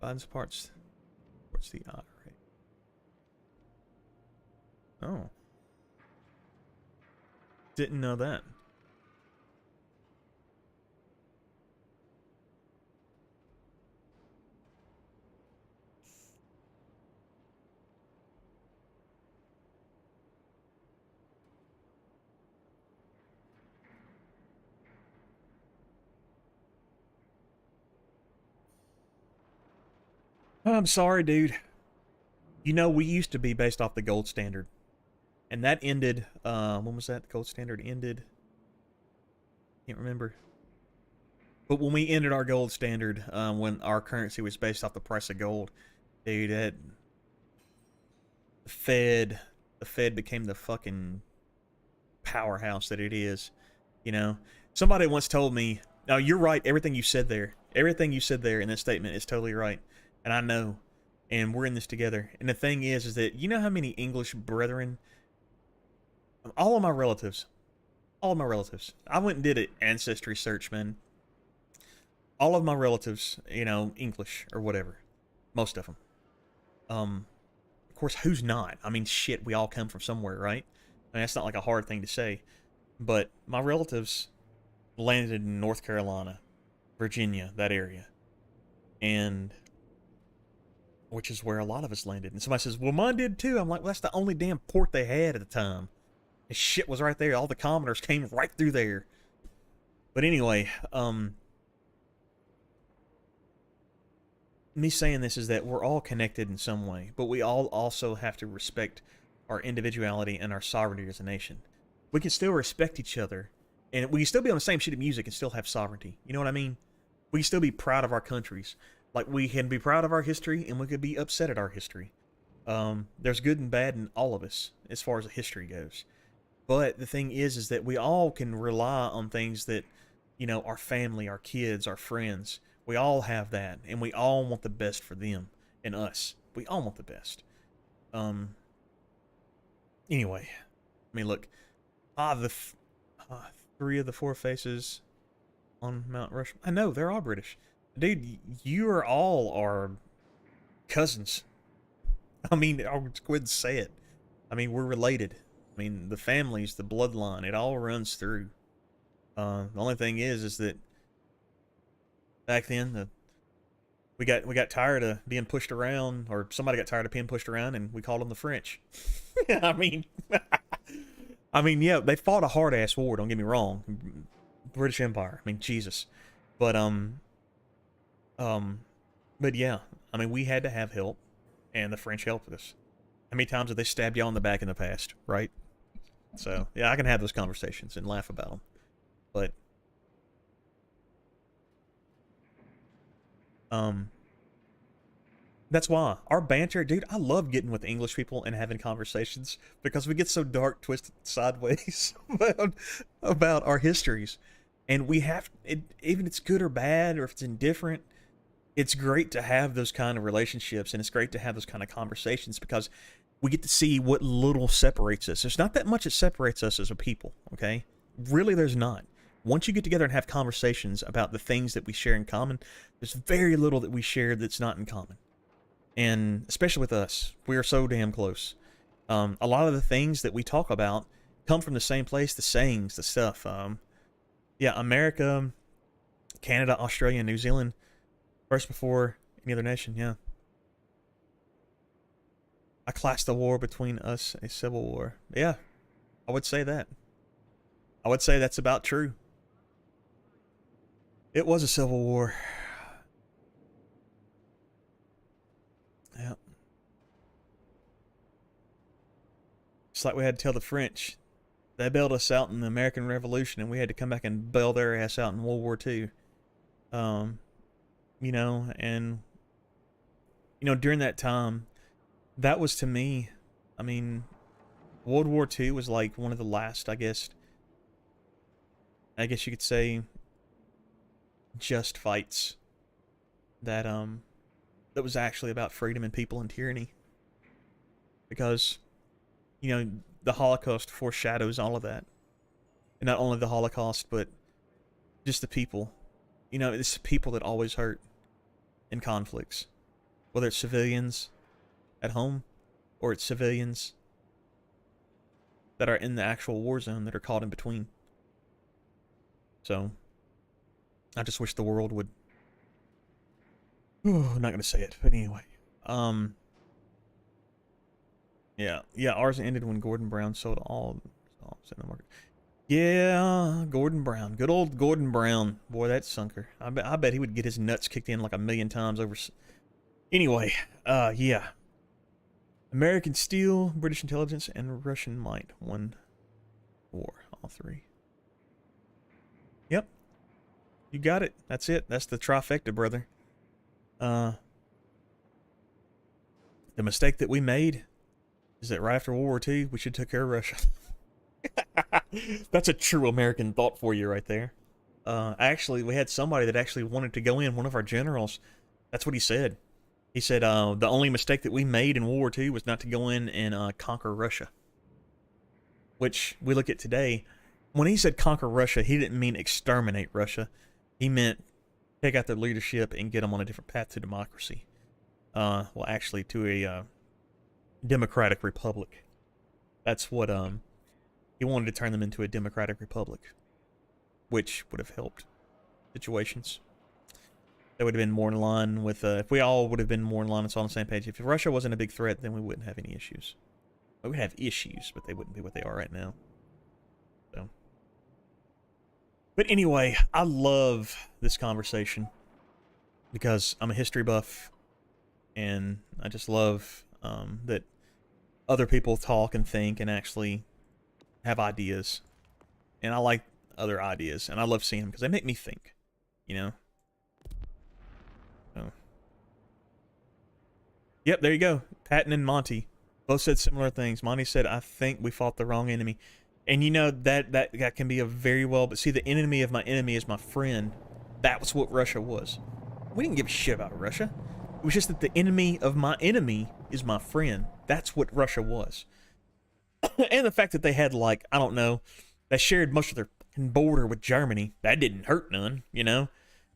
Biden's supports the IRA. Oh. Didn't know that. I'm sorry, dude. You know, we used to be based off the gold standard, and that ended. When was that? The gold standard ended. Can't remember. But when we ended our gold standard, when our currency was based off the price of gold, dude, the Fed became the fucking powerhouse that it is. You know, somebody once told me, "No, you're right. Everything you said there in this statement is totally right, and I know, and we're in this together." And the thing is that you know how many English brethren, all of my relatives, I went and did an ancestry search, man. All of my relatives, you know, English or whatever, most of them. Of course, who's not? I mean, shit, we all come from somewhere, right? I mean, that's not like a hard thing to say. But my relatives landed in North Carolina, Virginia, that area. And which is where a lot of us landed. And somebody says, well, mine did too. I'm like, well, that's the only damn port they had at the time. And shit was right there. All the commoners came right through there. But anyway, me saying this is that we're all connected in some way, but we all also have to respect our individuality and our sovereignty as a nation. We can still respect each other, and we can still be on the same sheet of music and still have sovereignty. You know what I mean? We can still be proud of our countries. Like, we can be proud of our history, and we could be upset at our history. There's good and bad in all of us, as far as the history goes. But the thing is that we all can rely on things that, you know, our family, our kids, our friends, we all have that, and we all want the best for them and us. We all want the best. Anyway, I mean, look, three of the four faces on Mount Rushmore. I know they're all British, dude. You are all our cousins. I mean, I'll go ahead and say it. I mean, we're related. I mean, the families, the bloodline, it all runs through. The only thing is that back then, we got tired of being pushed around, or somebody got tired of being pushed around, and we called them the French. I mean, yeah, they fought a hard ass war. Don't get me wrong, British Empire. I mean, Jesus, but yeah, I mean, we had to have help, and the French helped us. How many times have they stabbed y'all in the back in the past, right? So yeah, I can have those conversations and laugh about them, but. That's why our banter, dude, I love getting with English people and having conversations because we get so dark, twisted, sideways about our histories. And we have, even if it's good or bad, or if it's indifferent, it's great to have those kind of relationships, and it's great to have those kind of conversations because we get to see what little separates us. There's not that much that separates us as a people, okay? Really, there's not. Once you get together and have conversations about the things that we share in common, there's very little that we share that's not in common. And especially with us, we are so damn close. A lot of the things that we talk about come from the same place, the sayings, the stuff. Yeah, America, Canada, Australia, and New Zealand, first before any other nation, yeah. I class the war between us a civil war. Yeah, I would say that. I would say that's about true. It was a civil war. Yeah. It's like we had to tell the French. They bailed us out in the American Revolution, and we had to come back and bail their ass out in World War II. You know, and, you know, during that time, that was to me, I mean, World War II was like one of the last, I guess you could say, just fights that that was actually about freedom and people and tyranny, because, you know, the Holocaust foreshadows all of that, and not only the Holocaust, but just the people. You know, it's the people that always hurt in conflicts, whether it's civilians at home or it's civilians that are in the actual war zone that are caught in between. So I just wish the world would. I'm not gonna say it, but anyway. Yeah, ours ended when Gordon Brown sold all in the market. Yeah, Gordon Brown, good old Gordon Brown. Boy, that sunker. I bet he would get his nuts kicked in like 1,000,000 times over. Anyway, yeah. American steel, British intelligence, and Russian might won war. All three. Yep. You got it. That's it. That's the trifecta, brother. The mistake that we made is that right after World War II, we should have took care of Russia. That's a true American thought for you right there. Actually, we had somebody that actually wanted to go in, one of our generals. That's what he said. He said, the only mistake that we made in World War II was not to go in and conquer Russia. Which we look at today. When he said conquer Russia, he didn't mean exterminate Russia. He meant take out their leadership and get them on a different path to democracy. Well, actually, to a democratic republic. That's what he wanted to turn them into a democratic republic, which would have helped situations. That would have been more in line with if we all would have been more in line and all on the same page. If Russia wasn't a big threat, then we wouldn't have any issues. We would have issues, but they wouldn't be what they are right now. So, but anyway, I love this conversation because I'm a history buff, and I just love that other people talk and think and actually have ideas, and I like other ideas, and I love seeing them because they make me think, you know. So, yep, there you go. Patton and Monty both said similar things. Monty said, "I think we fought the wrong enemy," and you know that can be a very well. But see, the enemy of my enemy is my friend. That was what Russia was. We didn't give a shit about Russia. It was just that the enemy of my enemy is my friend. That's what Russia was. And the fact that they had, like, I don't know, they shared most of their border with Germany. That didn't hurt none, you know?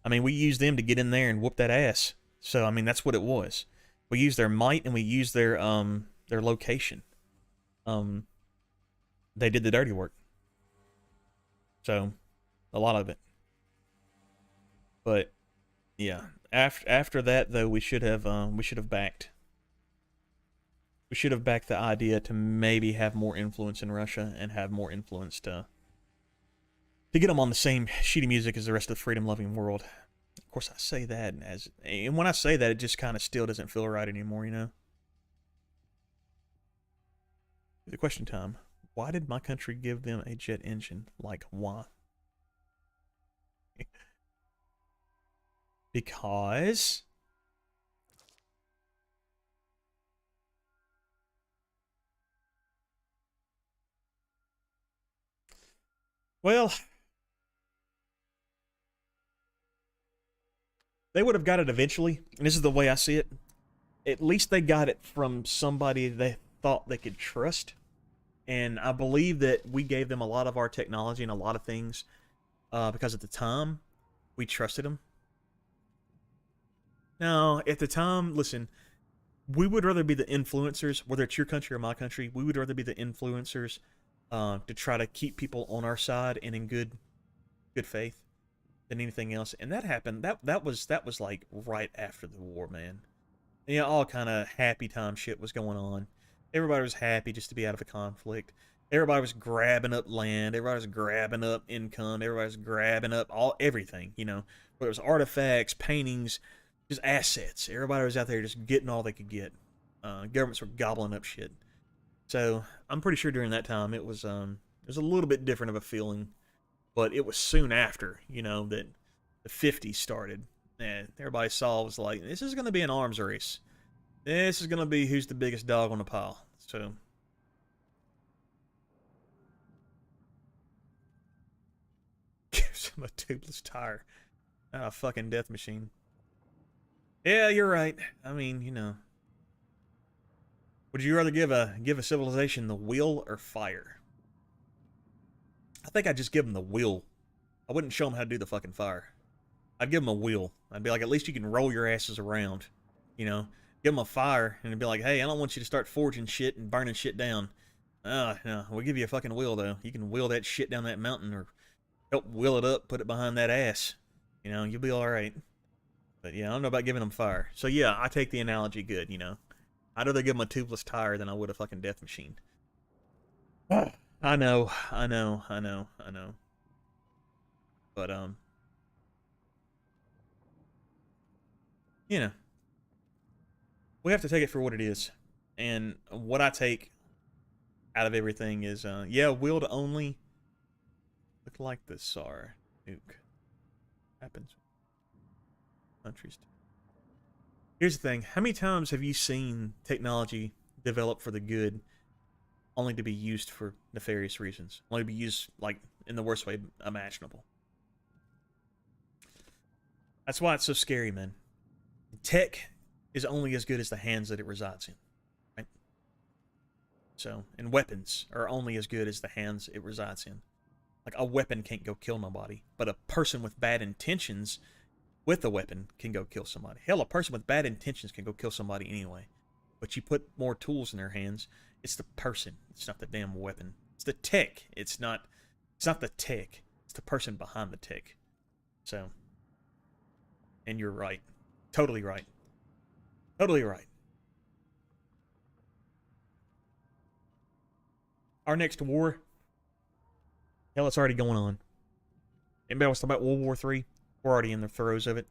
I mean, we used them to get in there and whoop that ass. So, I mean, that's what it was. We used their might and we used their location. They did the dirty work. So, a lot of it. But, yeah. After that, though, we should have backed. We should have backed the idea to maybe have more influence in Russia and have more influence to get them on the same sheet of music as the rest of the freedom-loving world. Of course, I say that and when I say that, it just kind of still doesn't feel right anymore, you know? The question time. Why did my country give them a jet engine? Like, why? Because... well, they would have got it eventually, and this is the way I see it. At least they got it from somebody they thought they could trust, and I believe that we gave them a lot of our technology and a lot of things because at the time, we trusted them. Now, at the time, listen, we would rather be the influencers, whether it's your country or my country, we would rather be the influencers to try to keep people on our side and in good faith than anything else. And that happened. That was like right after the war, man. And, you know, all kind of happy time shit was going on. Everybody was happy just to be out of a conflict. Everybody was grabbing up land. Everybody was grabbing up income. Everybody was grabbing up everything, you know, whether it was artifacts, paintings, just assets. Everybody was out there just getting all they could get. Governments were gobbling up shit. So I'm pretty sure during that time it was a little bit different of a feeling, but it was soon after, you know, that the 50s started, and everybody saw it was like, this is going to be an arms race. This is going to be who's the biggest dog on the pile. So gives him a tubeless tire, not a fucking death machine. Yeah, you're right. I mean, you know. Would you rather give a civilization the will or fire? I think I'd just give them the will. I wouldn't show them how to do the fucking fire. I'd give them a will. I'd be like, at least you can roll your asses around. You know? Give them a fire, and it'd be like, hey, I don't want you to start forging shit and burning shit down. No, we'll give you a fucking will, though. You can wheel that shit down that mountain or help wheel it up, put it behind that ass. You know, you'll be alright. But yeah, I don't know about giving them fire. So yeah, I take the analogy good, you know? I'd rather give them a tubeless tire than I would a fucking death machine. I know. But, you know. We have to take it for what it is. And what I take out of everything is, yeah, wield only. Look like the SAR nuke happens. Countries. Here's the thing: how many times have you seen technology develop for the good, only to be used for nefarious reasons? Only to be used like in the worst way imaginable. That's why it's so scary, man. Tech is only as good as the hands that it resides in, right? So, and weapons are only as good as the hands it resides in. Like, a weapon can't go kill nobody, but a person with bad intentions with a weapon can go kill somebody. Hell, a person with bad intentions can go kill somebody anyway. But you put more tools in their hands, it's the person. It's not the damn weapon. It's the tech. It's not the tech. It's the person behind the tech. So, and you're right. Totally right. Totally right. Our next war, hell, it's already going on. Anybody wants to talk about World War III? We're already in the throes of it.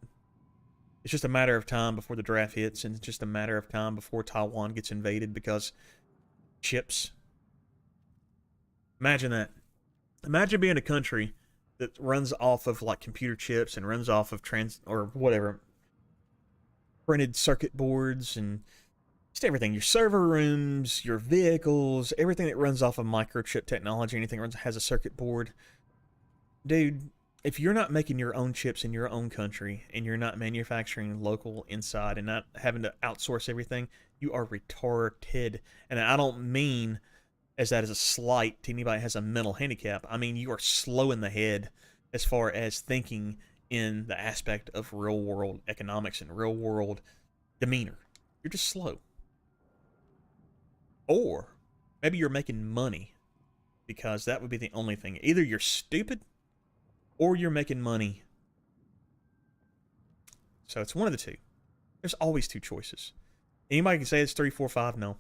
It's just a matter of time before the draft hits, and it's just a matter of time before Taiwan gets invaded because chips. Imagine that. Imagine being a country that runs off of like computer chips and runs off of printed circuit boards and just everything. Your server rooms, your vehicles, everything that runs off of microchip technology, anything that has a circuit board. Dude, if you're not making your own chips in your own country and you're not manufacturing local inside and not having to outsource everything, you are retarded. And I don't mean as that as a slight to anybody who has a mental handicap. I mean, you are slow in the head as far as thinking in the aspect of real world economics and real world demeanor. You're just slow. Or maybe you're making money, because that would be the only thing. Either you're stupid or you're making money. So it's one of the two. There's always two choices. Anybody can say it's 3, 4, 5. No.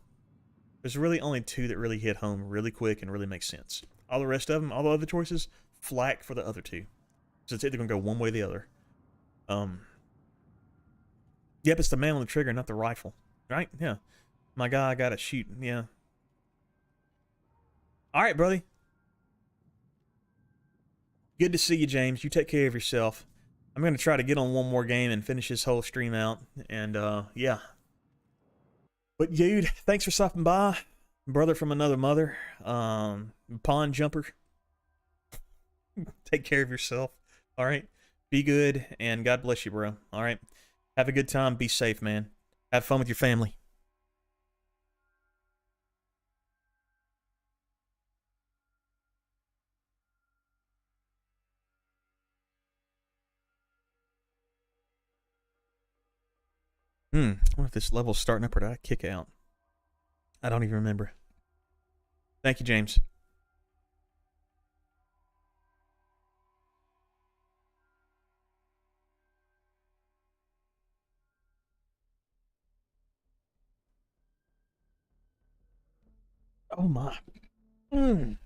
There's really only two that really hit home really quick and really make sense. All the rest of them, all the other choices, flack for the other two. So it's either going to go one way or the other. Yep, it's the man on the trigger, not the rifle. Right? Yeah. My guy, I got to shoot. Yeah. All right, brother. Good to see you, James. You take care of yourself. I'm going to try to get on one more game and finish this whole stream out. And, yeah. But, dude, thanks for stopping by. Brother from another mother. Pond jumper. Take care of yourself. All right? Be good, and God bless you, bro. All right? Have a good time. Be safe, man. Have fun with your family. I wonder if this level's starting up or did I kick out? I don't even remember. Thank you, James. Oh my. Who's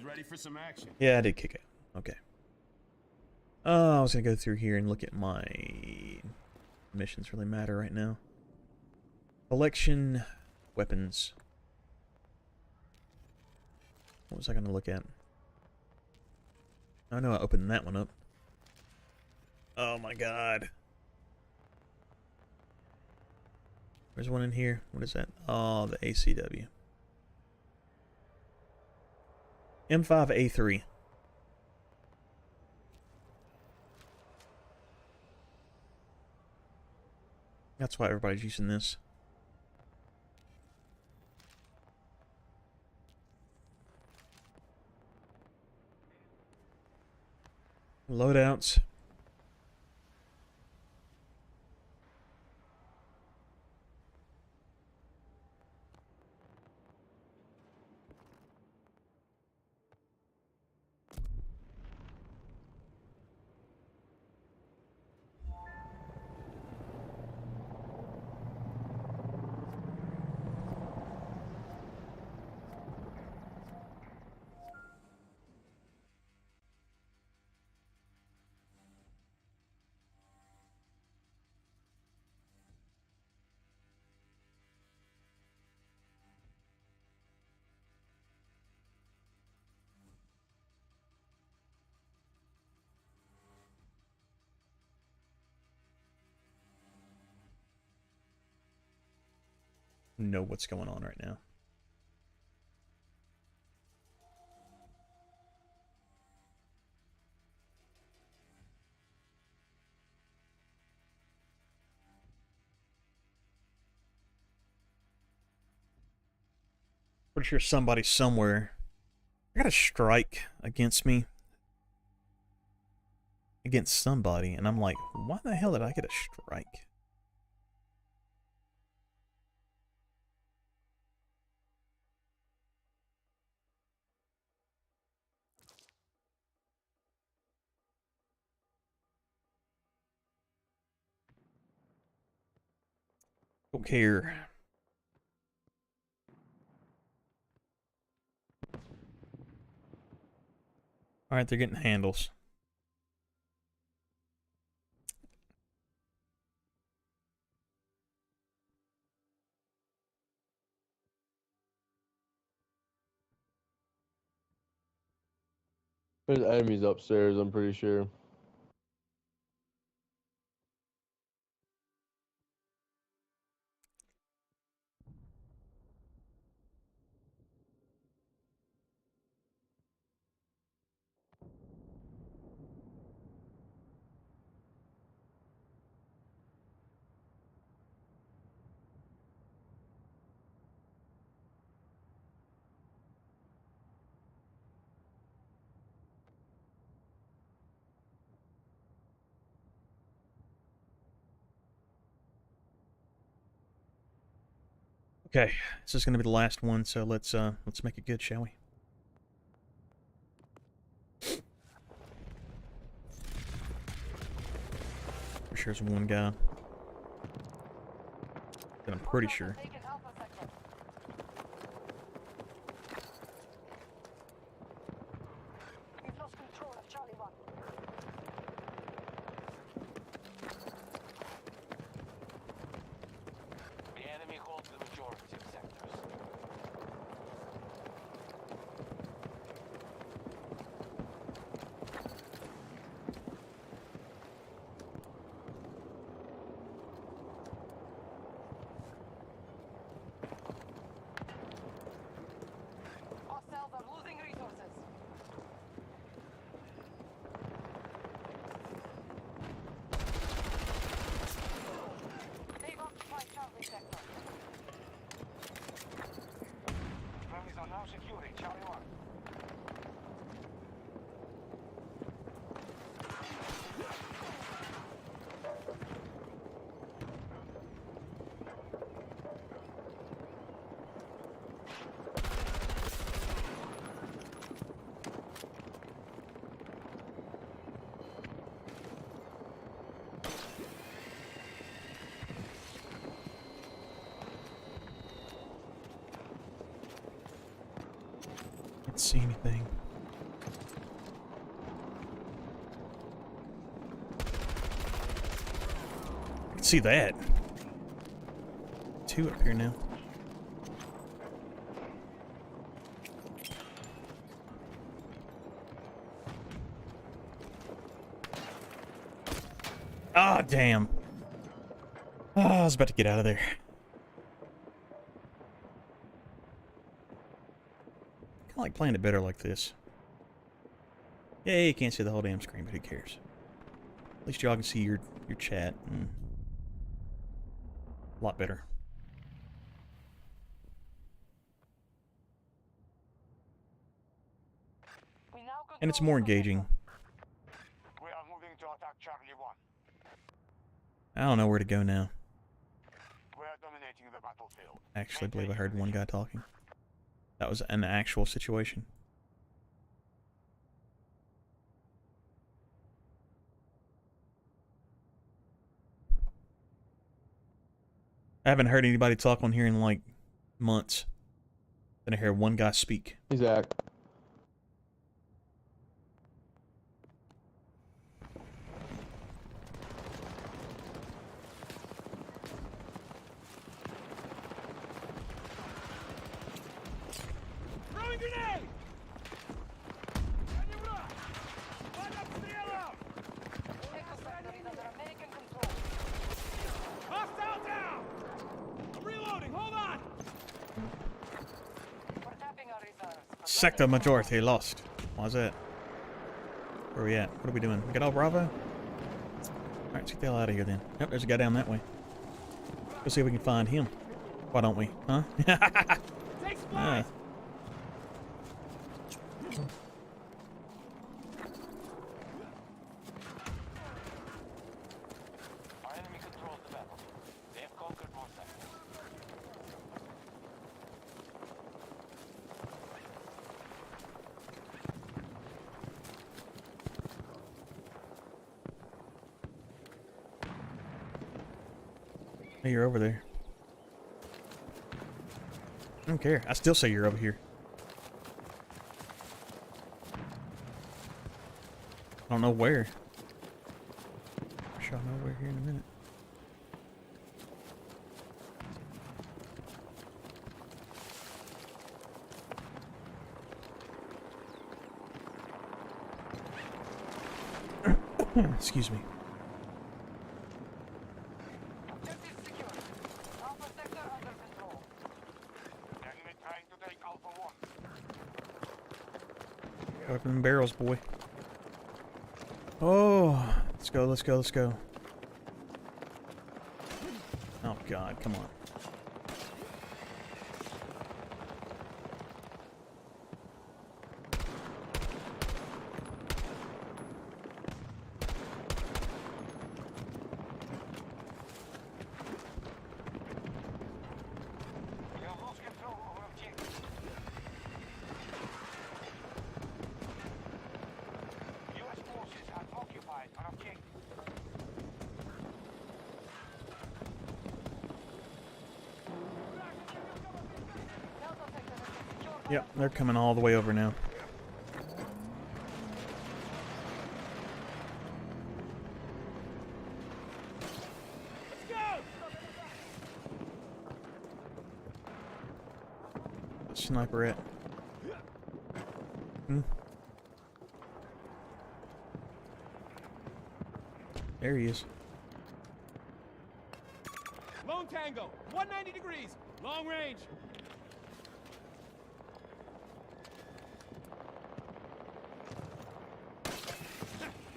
ready for some action? Yeah, I did kick out. Okay. I was going to go through here and look at my missions really matter right now. Collection, weapons. What was I going to look at? I know I opened that one up. Oh my god. There's one in here. What is that? Oh, the ACW. M5A3. That's why everybody's using this. Loadouts. know what's going on right now. Pretty sure somebody somewhere. I got a strike against me. Against somebody, and I'm like, why the hell did I get a strike? Don't care. Alright, they're getting handles. There's enemies upstairs, I'm pretty sure. Okay, this is gonna be the last one, so let's make it good, shall we? For sure there's one guy. But I'm pretty sure. We've lost control of Charlie 1. The enemy holds the majority of sectors. Hostiles are losing resources. They've occupied Charlie sector. Friendlies are now securing Charlie 1. Can't see anything. I can see that. Two up here now. Ah, damn. Ah, I was about to get out of there. Kinda like playing it better like this. Yeah, you can't see the whole damn screen, but who cares? At least y'all can see your chat. And a lot better. We now And it's control more Alpha engaging. sector. We are moving to attack Charlie 1. I don't know where to go now. We are dominating the battlefield. I actually believe I heard one guy talking. That was an actual situation. I haven't heard anybody talk on here in like months. Then I hear one guy speak. He's act. Throwing grenade! Echo sector is under American control. Hostile down! I'm reloading, hold on! Sector majority lost. Why is that? Where are we at? What are we doing? We got all Bravo? Alright, let's get the hell out of here then. Yep, there's a guy down that way. Let's see if we can find him. Why don't we? Huh? Take supplies! Our enemy controls the battle. They have conquered more sectors. Hey, you're over there. I don't care. I still say you're over here. I don't know where. I'm sure I'll know where here in a minute. Excuse me. Objective secure. Alpha sector under control. Enemy trying to take Alpha 1. Open them barrels, boy. Oh, let's go, let's go, let's go. Oh God, come on. We have lost control over objectives. U.S. forces have occupied an objective. Delta sector has been secured. Yep, they're coming all the way over now. Let's go! Sniper at. Hmm. There he is. Lone Tango, 190 degrees, long range.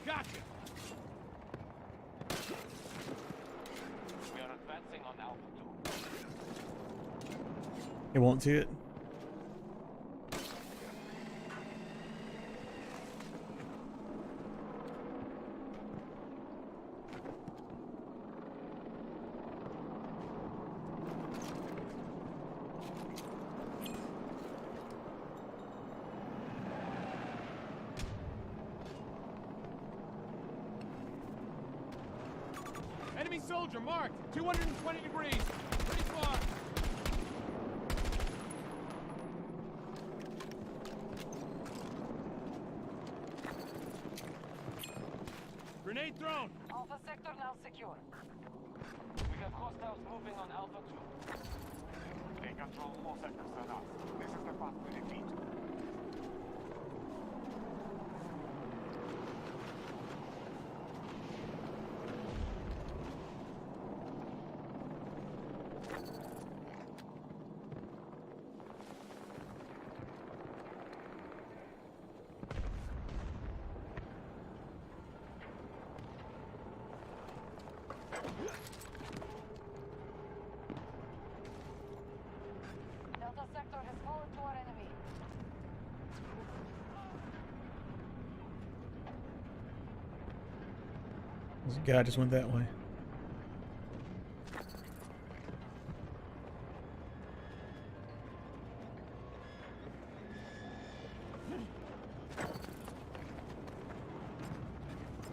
Gotcha. We are advancing on Alpha 2. He won't see it. Enemy soldier marked, 220 degrees. Pretty far. Grenade thrown. Alpha sector now secure. We have hostiles moving on Alpha 2. They control more sectors than us. This is the path to defeat. Delta sector has fallen to our enemy. This guy just went that way.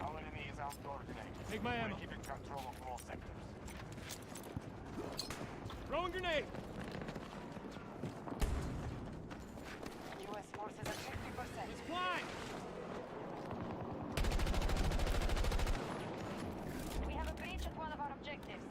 Our enemy is outdoors today. Take my ammo. We're keeping control of more sectors. Throwing grenade. U.S. forces at 50%. It's flying. We have a breach at one of our objectives.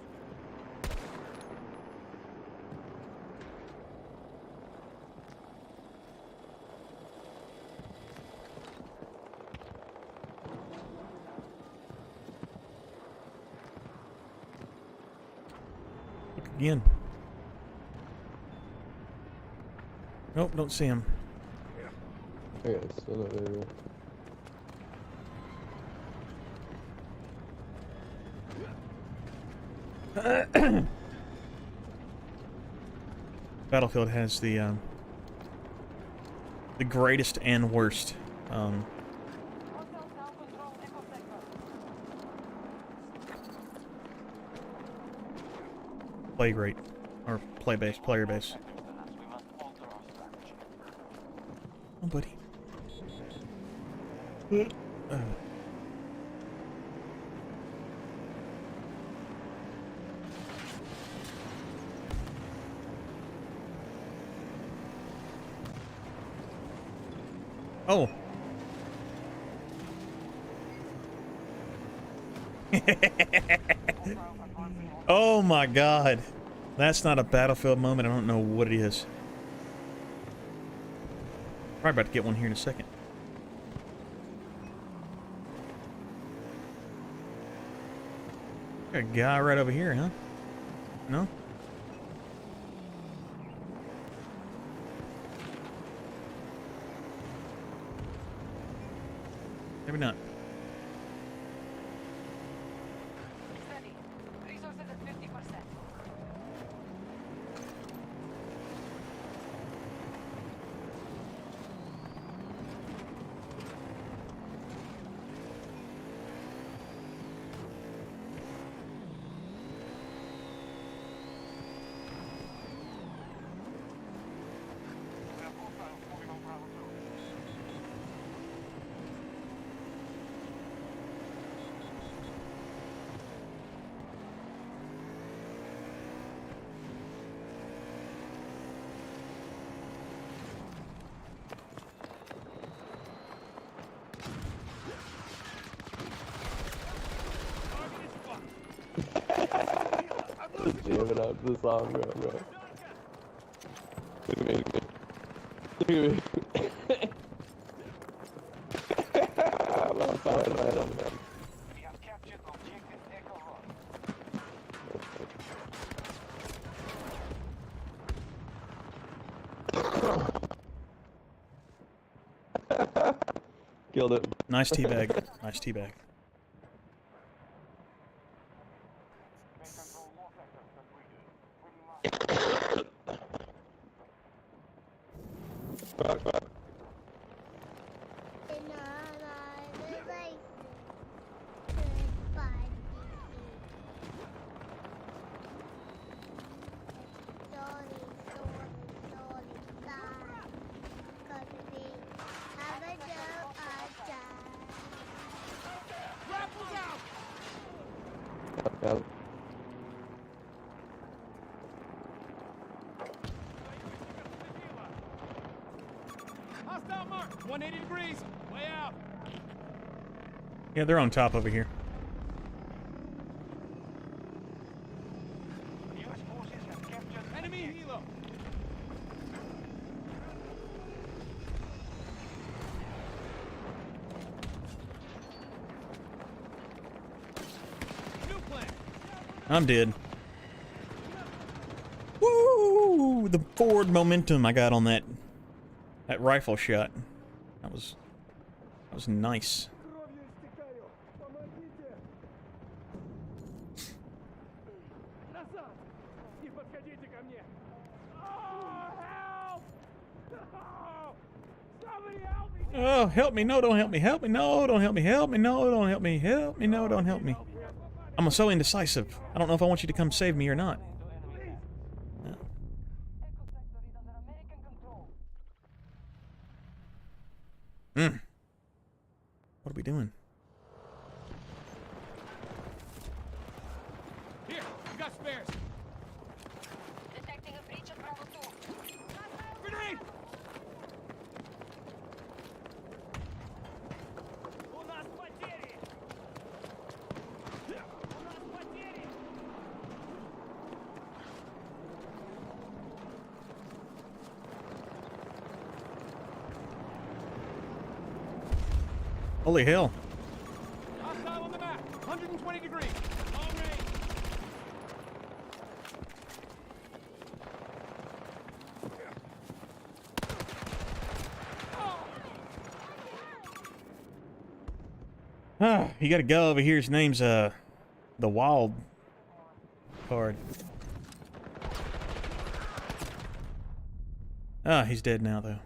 Look again. Nope, don't see him. I got a elevator. Battlefield has the greatest and worst Hostile now control Echo sector. play rate or player base. We must alter our strategy. Oh, buddy. Oh. Oh my God. That's not a Battlefield moment. I don't know what it is. Probably about to get one here in a second. Got a guy right over here, huh? No? Maybe not. Steady. Resources at 50%. We have hostiles moving on Bravo 2. Just jamming out to the song, bro. Look at me. Look at me. I'm outside, man. We have captured objective Echo Rock. Killed it. Nice teabag. Nice teabag. They control more sectors than we do. We must... Raffles out! Yeah. Hostile mark! 180 degrees! Way out! Yeah, they're on top over here. U.S. forces have captured... Enemy helo! New plan! I'm dead. Woo! The forward momentum I got on that rifle shot. That was nice. Кровью истекаю! Помогите! Назад! Не подходите ко мне! Oh, help! Oh, somebody help me! Oh, help me. No, don't help me. Help me. No, don't help me. Help me. No, don't help me. Help me. No, don't help me. I'm so indecisive. I don't know if I want you to come save me or not. Echo sector is under American control. What are we doing? Here, we got spares! Detecting a breach of Bravo 2. Grenade! У нас потери! У нас потери! Holy hell. Hostile on the map! 120 degrees! Long range! You gotta go over here. His name's, the Wild card. Ah, he's dead now, though.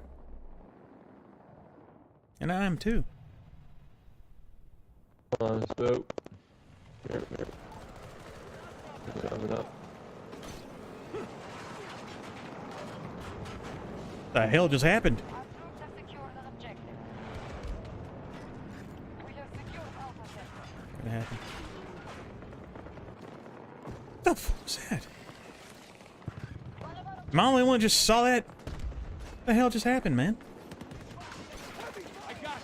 And I am, too. Come on, smoke. Here. Coming up. The hell just happened? Our troops have secured an objective. We have secured Alpha Sector. What happened? What the fuck was that? Am I the only one just saw that? What the hell just happened, man? I got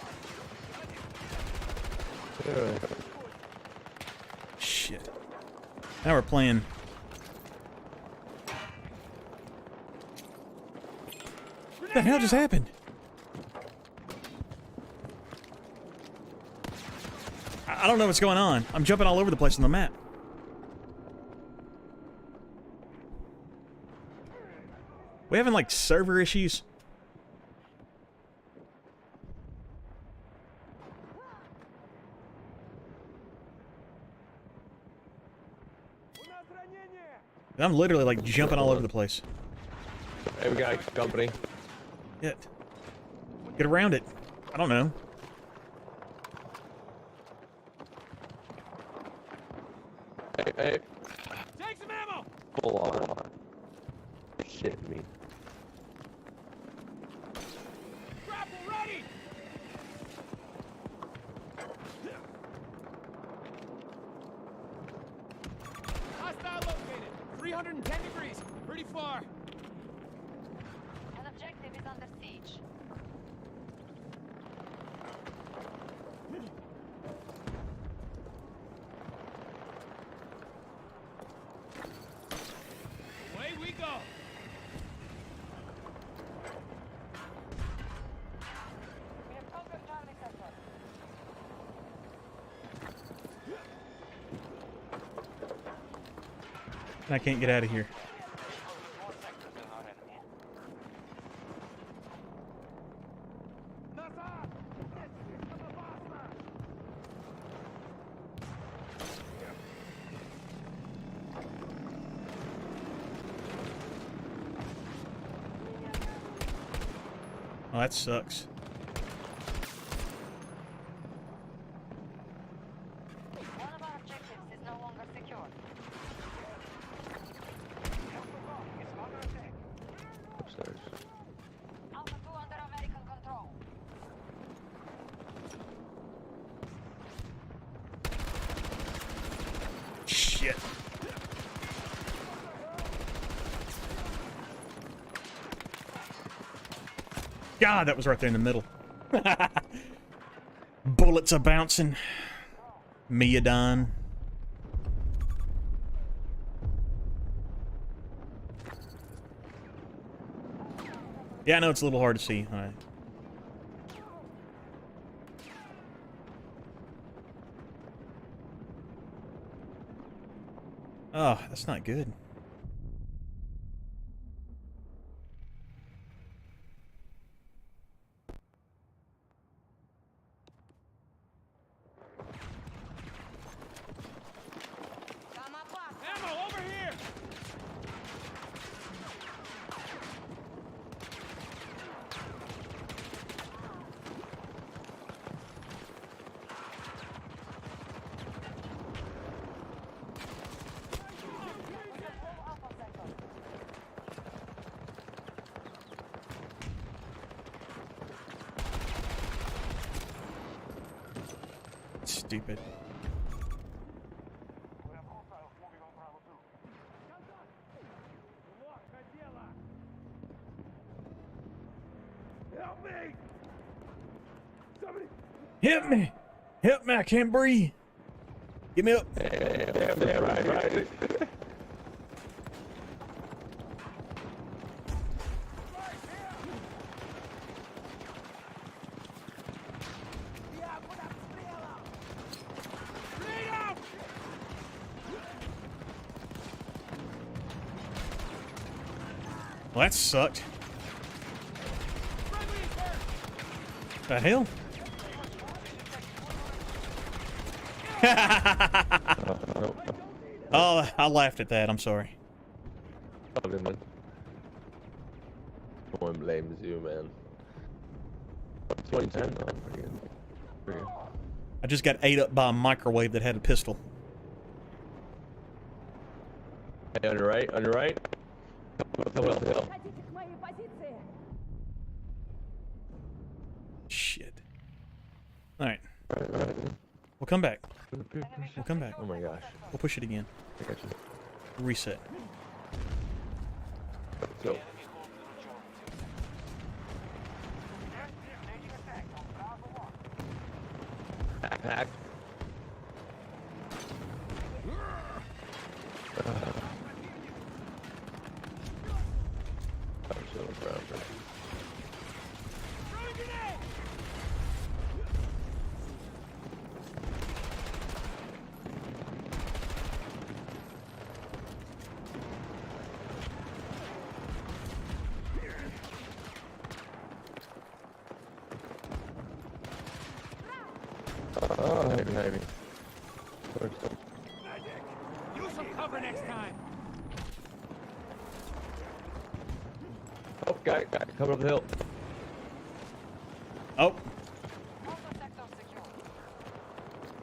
you. Yeah. Shit. Now we're playing. What the hell just happened? I don't know what's going on. I'm jumping all over the place on the map. We having like server issues? I'm literally like jumping all over the place. Hey, we got company. Get around it. I don't know. Hey, Take some ammo. full on. Shit me. Grapple ready. Hostile located. 310 degrees. Pretty far. An objective is under siege. Away we go. We have conquered Charlie Sector. I can't get out of here. Oh, that sucks. One of our objectives is no longer secure. Upstairs. Alpha 2 under American control. Shit. God, that was right there in the middle. Bullets are bouncing. Mia done. Yeah, I know it's a little hard to see. All right. Oh, that's not good. Ammo over here. Control Alpha Sector. Stupid. We have hostiles moving on Bravo 2. Help me. Somebody. Help me! Help me! I can't breathe. Get me up. Damn, right. Grenade out. Well, that sucked. Friendly is hurt. The hell? No. Oh, I laughed at that. I'm sorry. Oh, good, man. No one blames you, man. 2010, though. Pretty good. Pretty good. I just got ate up by a microwave that had a pistol. Hey, on your right, on your right. Come up the hill. Хотите к моей позиции? Shit. Alright. Right, right. We'll come back. We'll come back. Oh my gosh. We'll push it again. I got you. Reset. Let's go. Backpack. I'm still around. Throwing grenade! Oh, maybe, maybe. Magic! Use some cover next time! Oh, guy, coming up the hill. Oh, Alpha sector secure.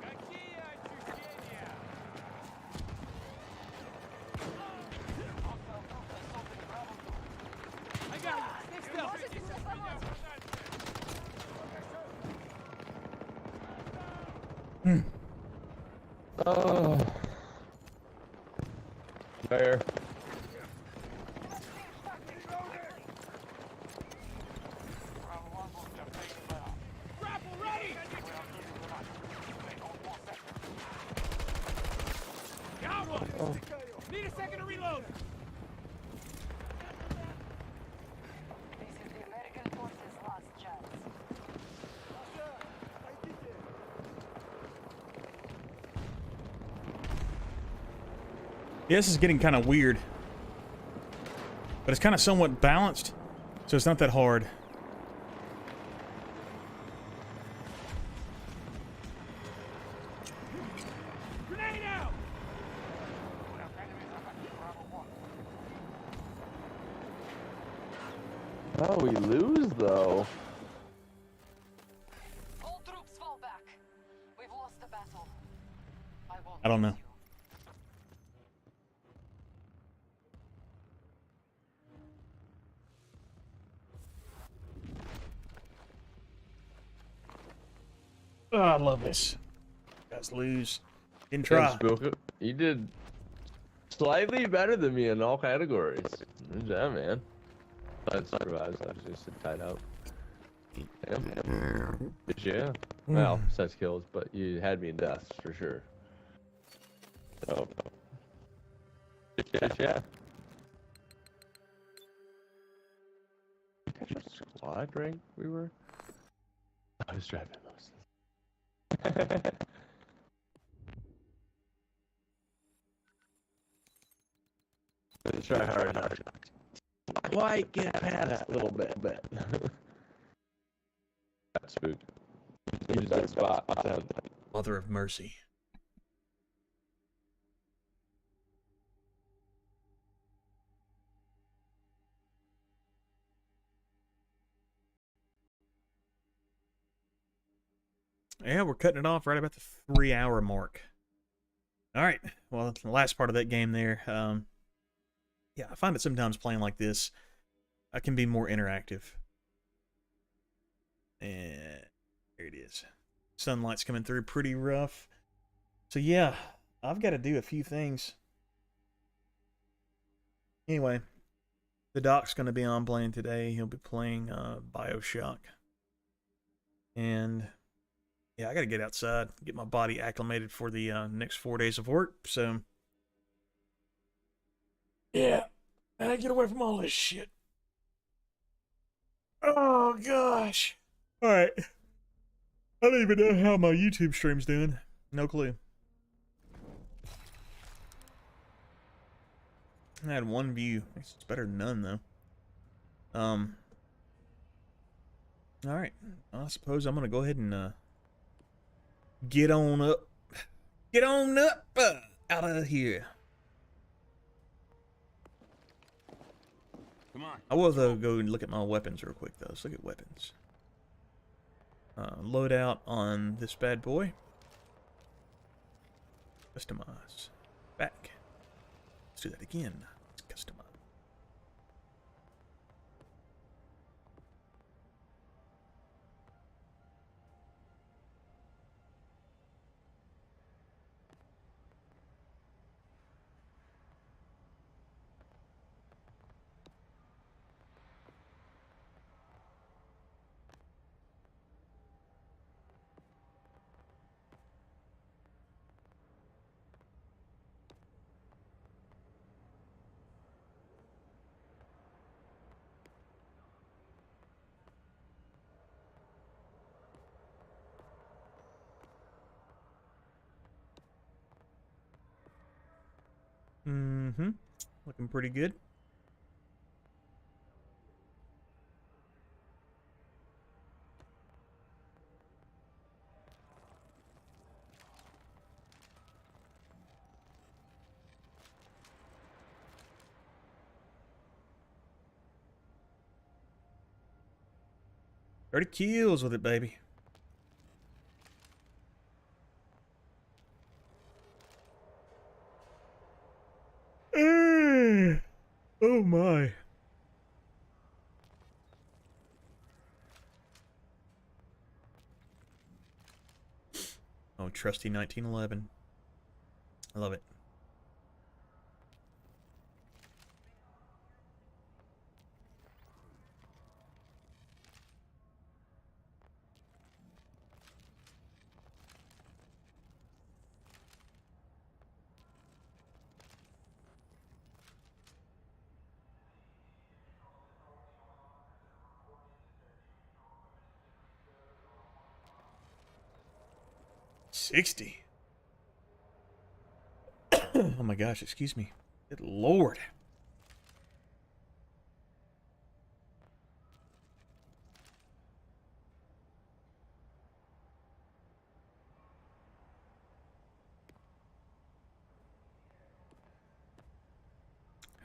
Какие ощущения? I got you! Stay still! Можете меня сломать? Oh. There. Grapple ready! Got one! Oh. Need a second to reload! This is the American forces' last chance. yeah, this is getting kind of weird. But it's kind of somewhat balanced, so it's not that hard. Grenade out! Oh, we lose though. All troops fall back. We've lost the battle. won't I don't know. lose you. Oh, I love this. Guys lose. Didn't Yeah, try. Spooka, you did slightly better than me in all categories. Good job, man. I supervised, I just tied out. Yeah. Well, besides kills, but you had me in deaths for sure. So. Yeah. What squad rank we were? I was driving most of this. Let's try hard. Quite get past that little bit. Got spooked. Use that spot. Mother of mercy. Yeah, we're cutting it off right about the 3-hour mark. All right. Well, the last part of that game there. Yeah, I find it sometimes playing like this, I can be more interactive. And there it is. Sunlight's coming through pretty rough. So yeah, I've got to do a few things. Anyway, the Doc's going to be on playing today. He'll be playing BioShock. And yeah, I got to get outside, get my body acclimated for the next 4 days of work. So yeah, and I get away from all this shit. Oh gosh. All right. I don't even know how my YouTube stream's doing. No clue. I had 1 view. It's better than none though. All right. I suppose I'm gonna go ahead and get on up Get on up out of here. Come on. I will though go and look at my weapons real quick though. Let's look at weapons. Loadout on this bad boy. Customize. Back. Let's do that again. Let's customize. Mm-hmm. Looking pretty good. Thirty kills with it, baby. Oh my. Oh, trusty 1911. I love it. $60. Oh my gosh, excuse me. Good Lord.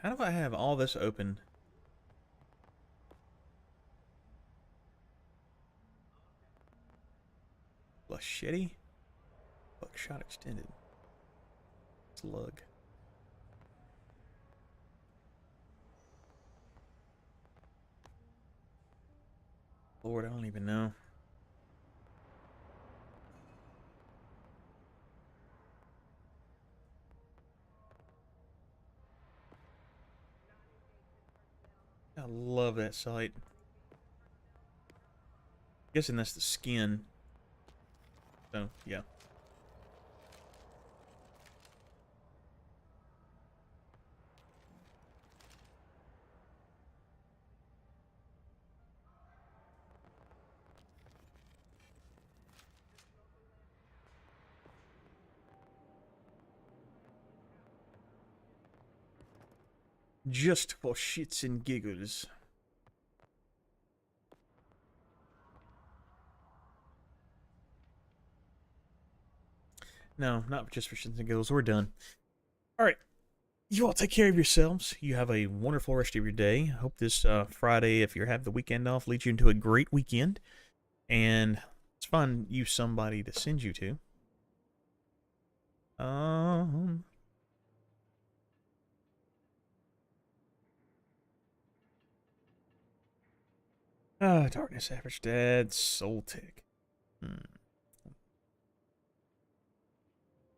How do I have all this open? Machete? Buckshot extended. Slug. Lord, I don't even know. I love that sight. Guessing that's the skin. So, yeah. Just for shits and giggles. No, not just for shits and giggles. We're done. All right. You all take care of yourselves. You have a wonderful rest of your day. I hope this Friday, if you have the weekend off, leads you into a great weekend. And let's find you somebody to send you to. Darkness, Average Dad, Soul Tick.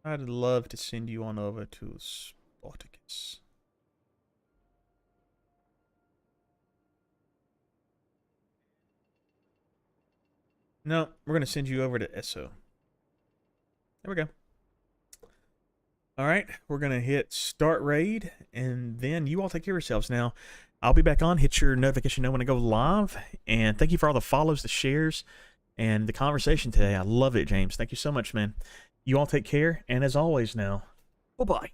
I'd love to send you on over to Spartacus. No, we're going to send you over to Esso. There we go. All right, we're going to hit start raid, and then you all take care of yourselves. Now, I'll be back on. Hit your notification when I go live, and thank you for all the follows, the shares, and the conversation today. I love it, James. Thank you so much, man. You all take care, and as always now, bye-bye.